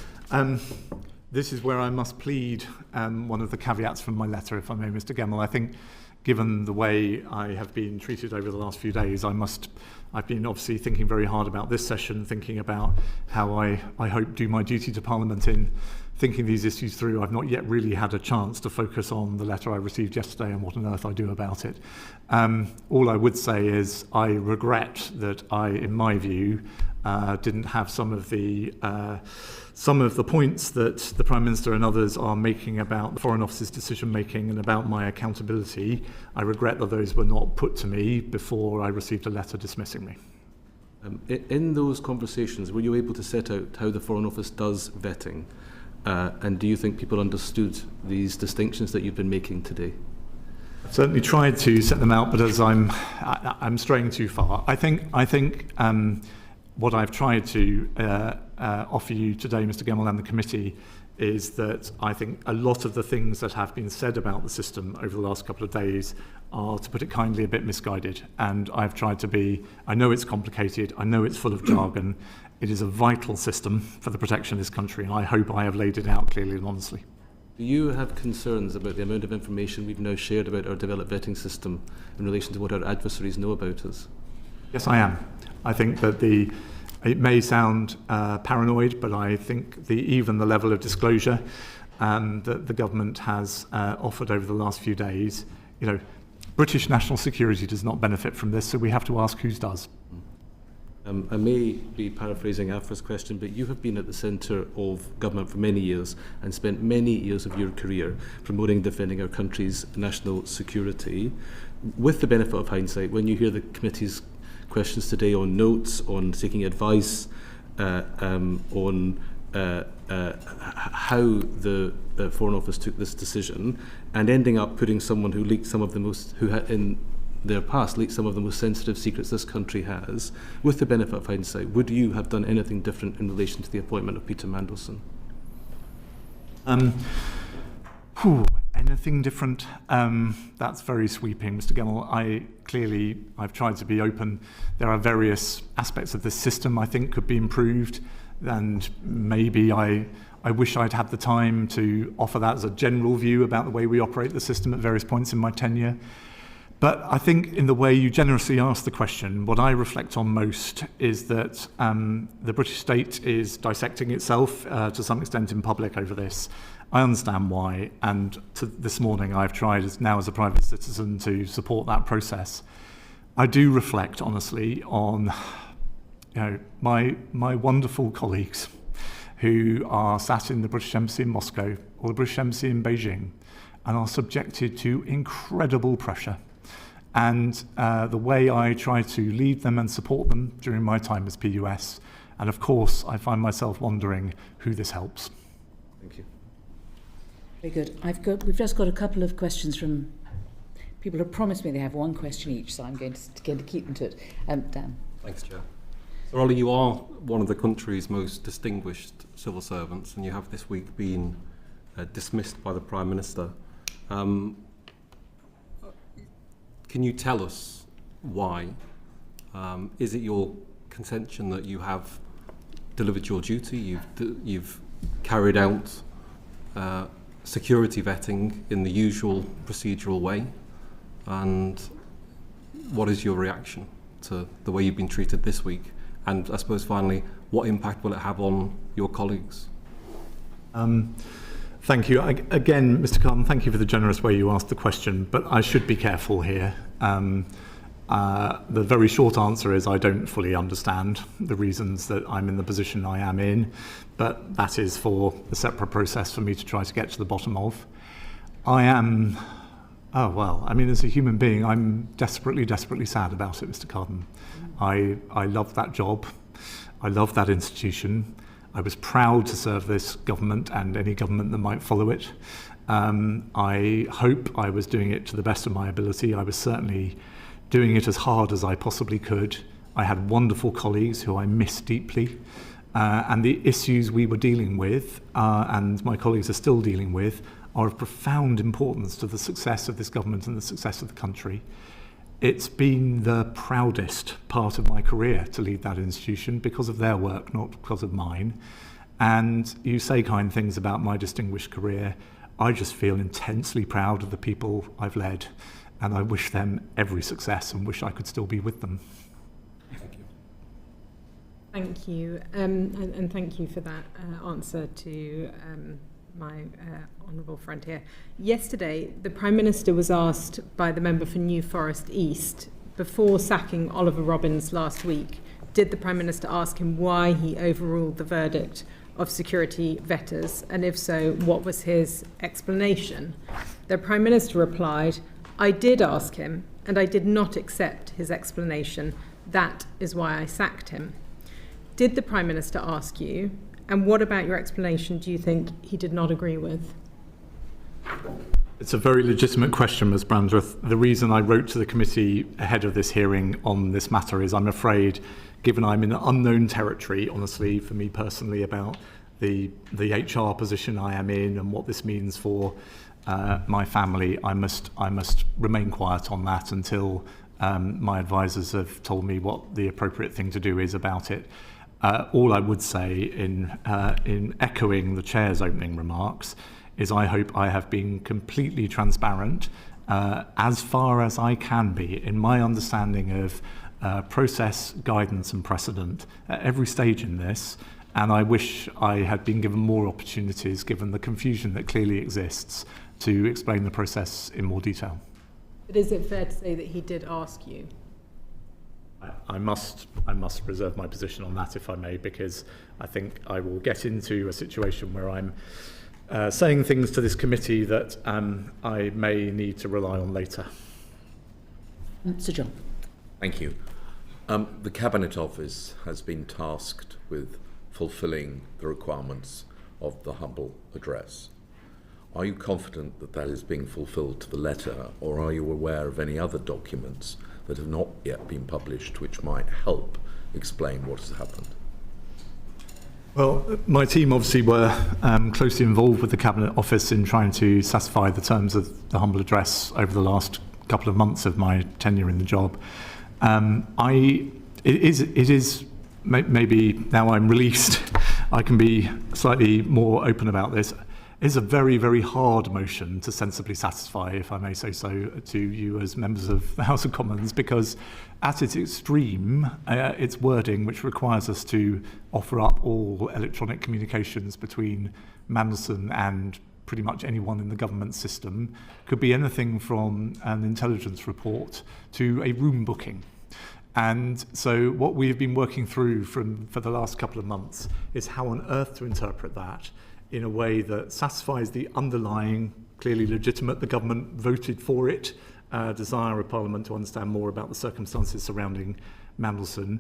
This is where I must plead one of the caveats from my letter, if I may, Mr. Gemmell. I think, given the way I have been treated over the last few days, I've been obviously thinking very hard about this session, thinking about how I hope do my duty to Parliament in thinking these issues through. I've not yet really had a chance to focus on the letter I received yesterday and what on earth I do about it. All I would say is I regret that I, in my view, didn't have some of the points that the Prime Minister and others are making about the Foreign Office's decision-making and about my accountability. I regret that those were not put to me before I received a letter dismissing me. In those conversations, were you able to set out how the Foreign Office does vetting? And do you think people understood these distinctions that you've been making today? I've certainly tried to set them out, but as I'm straying too far. I think what I've tried to offer you today, Mr. Gemmell, and the committee, is that I think a lot of the things that have been said about the system over the last couple of days are, to put it kindly, a bit misguided. And I've tried to be, I know it's complicated, I know it's full of jargon. It is a vital system for the protection of this country, and I hope I have laid it out clearly and honestly. Do you have concerns about the amount of information we've now shared about our developed vetting system in relation to what our adversaries know about us? Yes, I am. I think that it may sound paranoid, but I think even the level of disclosure that the government has offered over the last few days, British national security does not benefit from this, so we have to ask whose does. I may be paraphrasing Afra's question, but you have been at the centre of government for many years and spent many years of your career promoting and defending our country's national security. With the benefit of hindsight, when you hear the committee's questions today on notes, on taking advice, on how the Foreign Office took this decision, and ending up putting someone who leaked some of the most, who had in their past leaked some of the most sensitive secrets this country has, with the benefit of hindsight, would you have done anything different in relation to the appointment of Peter Mandelson? Anything different? That's very sweeping, Mr. Gemmell. I've tried to be open. There are various aspects of this system I think could be improved, and maybe I wish I'd had the time to offer that as a general view about the way we operate the system at various points in my tenure. But I think in the way you generously asked the question, what I reflect on most is that the British state is dissecting itself to some extent in public over this. I understand why, and this morning I've tried as a private citizen to support that process. I do reflect honestly on my wonderful colleagues who are sat in the British Embassy in Moscow or the British Embassy in Beijing and are subjected to incredible pressure. And the way I try to lead them and support them during my time as PUS. And of course, I find myself wondering who this helps. Thank you. Very good. We've just got a couple of questions from people who promised me they have one question each, so I'm going to keep them to it. Dan. Thanks, Chair. So, Olly, you are one of the country's most distinguished civil servants, and you have this week been dismissed by the Prime Minister. Can you tell us why? Is it your contention that you have delivered your duty, you've carried out security vetting in the usual procedural way? And what is your reaction to the way you've been treated this week? And I suppose finally, what impact will it have on your colleagues? Thank you. Again, Mr. Carden, thank you for the generous way you asked the question, but I should be careful here. The very short answer is I don't fully understand the reasons that I'm in the position I am in, but that is for a separate process for me to try to get to the bottom of. As a human being, I'm desperately, desperately sad about it, Mr. Carden. I love that job. I love that institution. I was proud to serve this government and any government that might follow it. I hope I was doing it to the best of my ability. I was certainly doing it as hard as I possibly could. I had wonderful colleagues who I miss deeply. And the issues we were dealing with, and my colleagues are still dealing with, are of profound importance to the success of this government and the success of the country. It's been the proudest part of my career to lead that institution because of their work, not because of mine. And you say kind things about my distinguished career. I just feel intensely proud of the people I've led, and I wish them every success and wish I could still be with them. Thank you. And thank you for that answer to my honourable friend here. Yesterday, the Prime Minister was asked by the member for New Forest East, before sacking Olly Robbins last week, did the Prime Minister ask him why he overruled the verdict of security vetters, and if so, what was his explanation? The Prime Minister replied, "I did ask him, and I did not accept his explanation. That is why I sacked him." Did the Prime Minister ask you, and what about your explanation do you think he did not agree with? It's a very legitimate question, Ms. Brandreth. The reason I wrote to the committee ahead of this hearing on this matter is I'm afraid, given I'm in unknown territory, honestly, for me personally, about the HR position I am in and what this means for my family, I must remain quiet on that until my advisors have told me what the appropriate thing to do is about it. All I would say in echoing the Chair's opening remarks is I hope I have been completely transparent as far as I can be in my understanding of process, guidance and precedent at every stage in this, and I wish I had been given more opportunities given the confusion that clearly exists to explain the process in more detail. But is it fair to say that he did ask you? I must reserve my position on that, if I may, because I think I will get into a situation where I'm saying things to this committee that I may need to rely on later. Sir John. Thank you. The Cabinet Office has been tasked with fulfilling the requirements of the humble address. Are you confident that that is being fulfilled to the letter, or are you aware of any other documents that have not yet been published which might help explain what has happened? Well, my team obviously were closely involved with the Cabinet Office in trying to satisfy the terms of the humble address over the last couple of months of my tenure in the job. It is maybe now I'm released, I can be slightly more open about this. It's a very, very hard motion to sensibly satisfy, if I may say so, to you as members of the House of Commons, because at its extreme, its wording, which requires us to offer up all electronic communications between Mandelson and pretty much anyone in the government system, could be anything from an intelligence report to a room booking. And so what we've been working through for the last couple of months is how on earth to interpret that in a way that satisfies the underlying, clearly legitimate, the government voted for it, desire of Parliament to understand more about the circumstances surrounding Mandelson,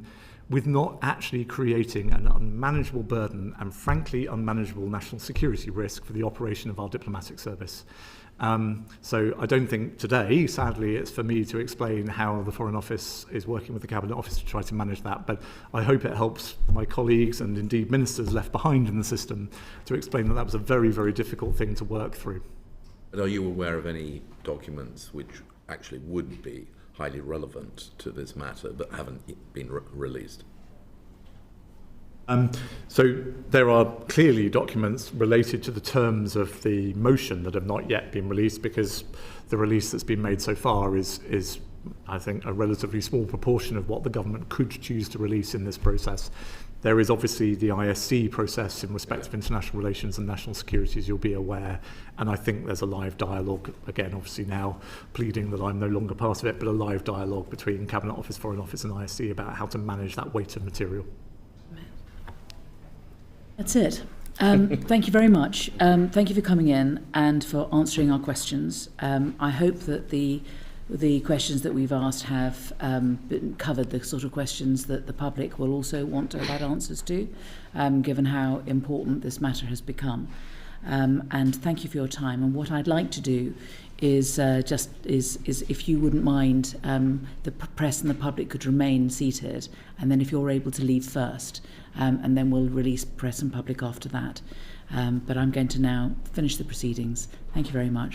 with not actually creating an unmanageable burden and frankly unmanageable national security risk for the operation of our diplomatic service. So I don't think today, sadly, it's for me to explain how the Foreign Office is working with the Cabinet Office to try to manage that, but I hope it helps my colleagues and indeed ministers left behind in the system to explain that that was a very, very difficult thing to work through. And are you aware of any documents which actually would be highly relevant to this matter but haven't been released? So there are clearly documents related to the terms of the motion that have not yet been released, because the release that's been made so far is I think, a relatively small proportion of what the government could choose to release in this process. There is obviously the ISC process in respect of international relations and national security, as you'll be aware, and I think there's a live dialogue, again, obviously now pleading that I'm no longer part of it, but a live dialogue between Cabinet Office, Foreign Office and ISC about how to manage that weight of material. That's it. Thank you very much. Thank you for coming in and for answering our questions. I hope that the questions that we've asked have covered the sort of questions that the public will also want to have had answers to, given how important this matter has become. And thank you for your time. And what I'd like to do is if you wouldn't mind, the press and the public could remain seated, and then if you're able to leave first, and then we'll release press and public after that. But I'm going to now finish the proceedings. Thank you very much.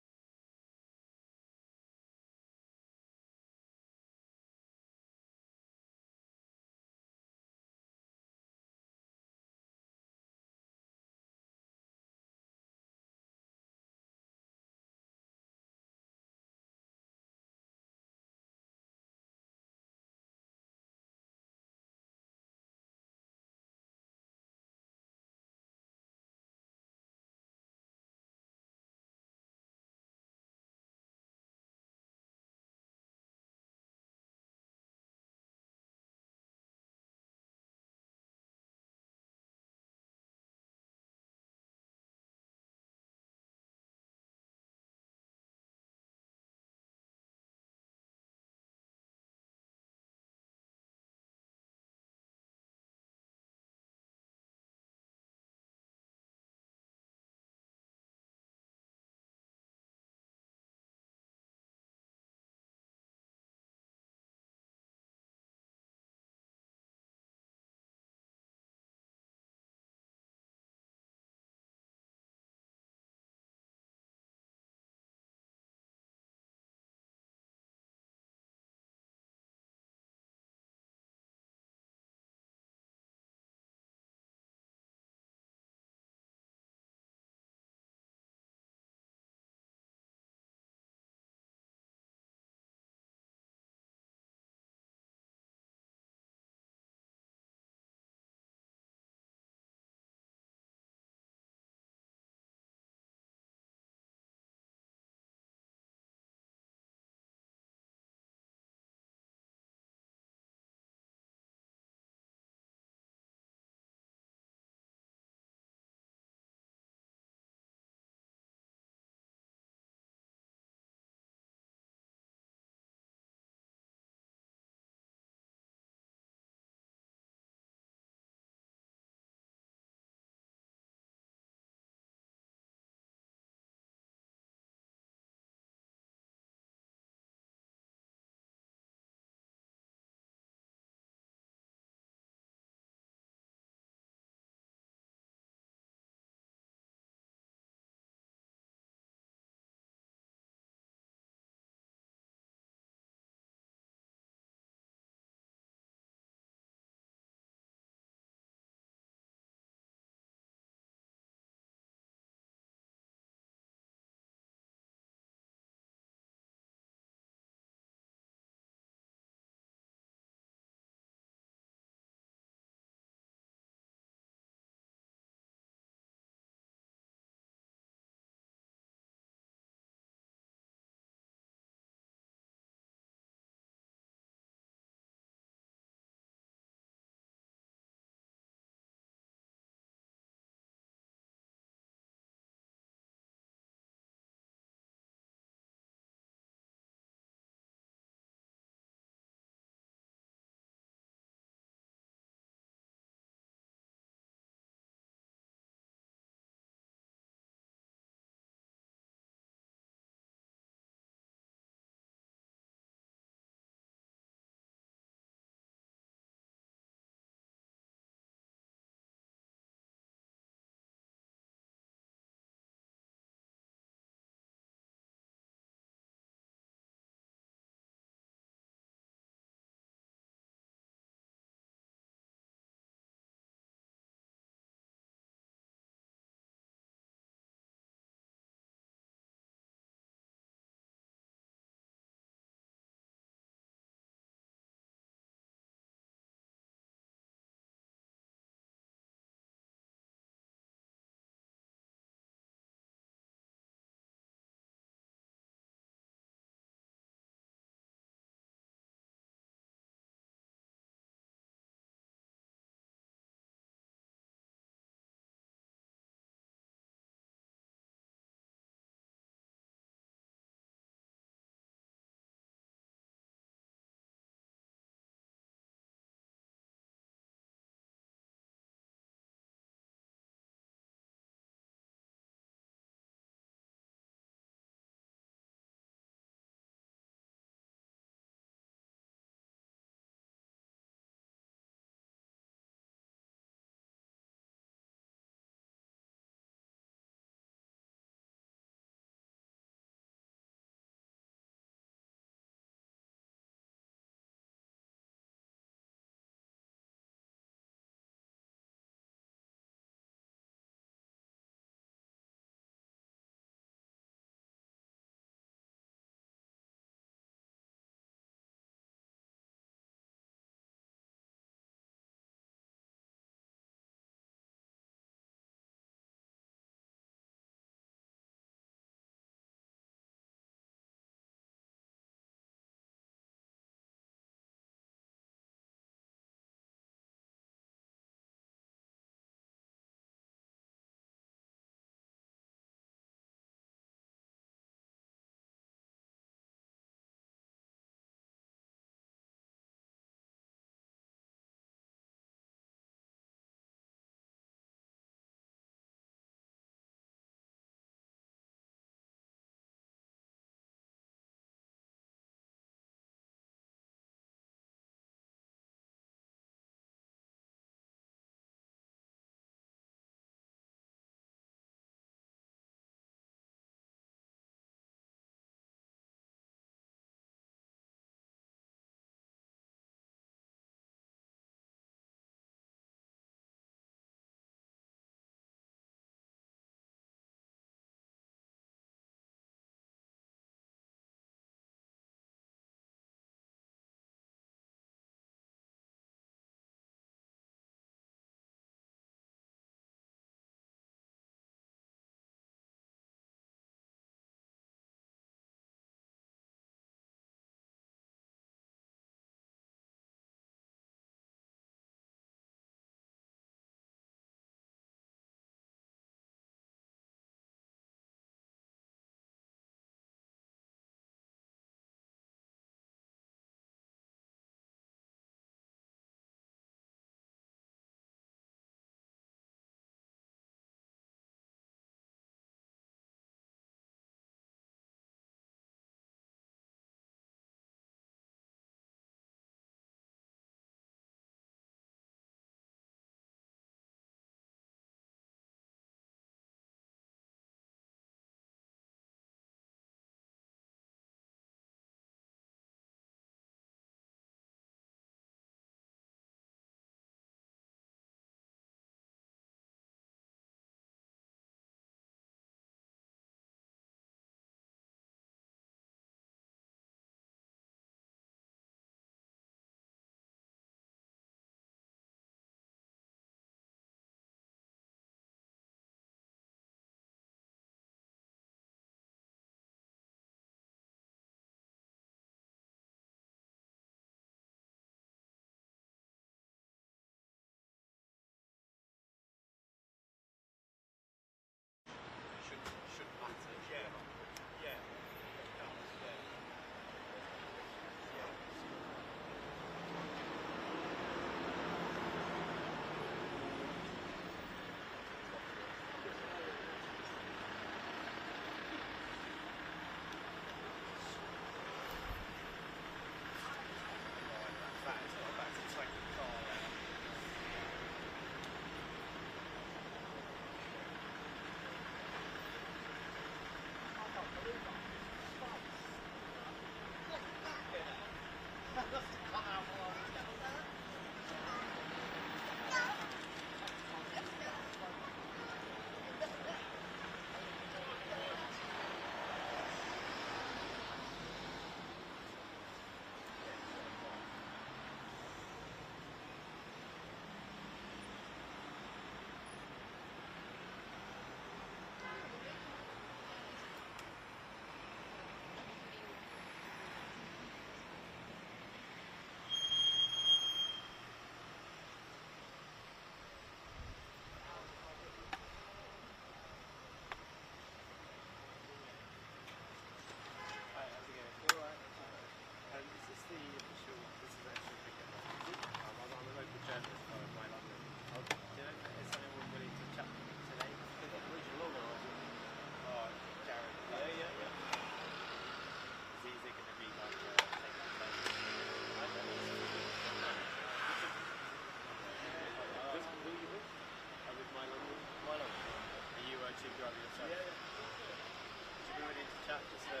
to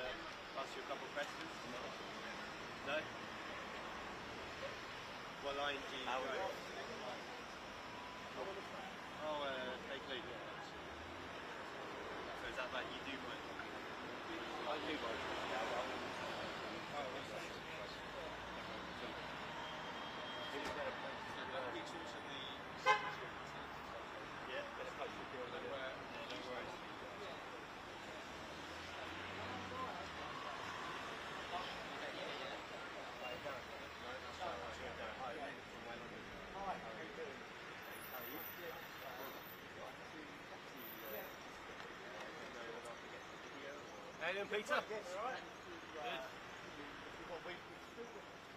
ask you a couple of questions? No? What line do you go? Take lead. So is that like you do both? I do both. Yeah, that's quite secure. No worries. How you doing, Peter? Good.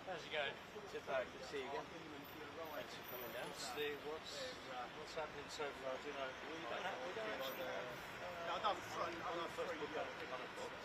How's it going? Sit back, good to see you again. Thanks for coming down. What's happening so far? Do you know? We don't actually. No, I've done on our first book on a box.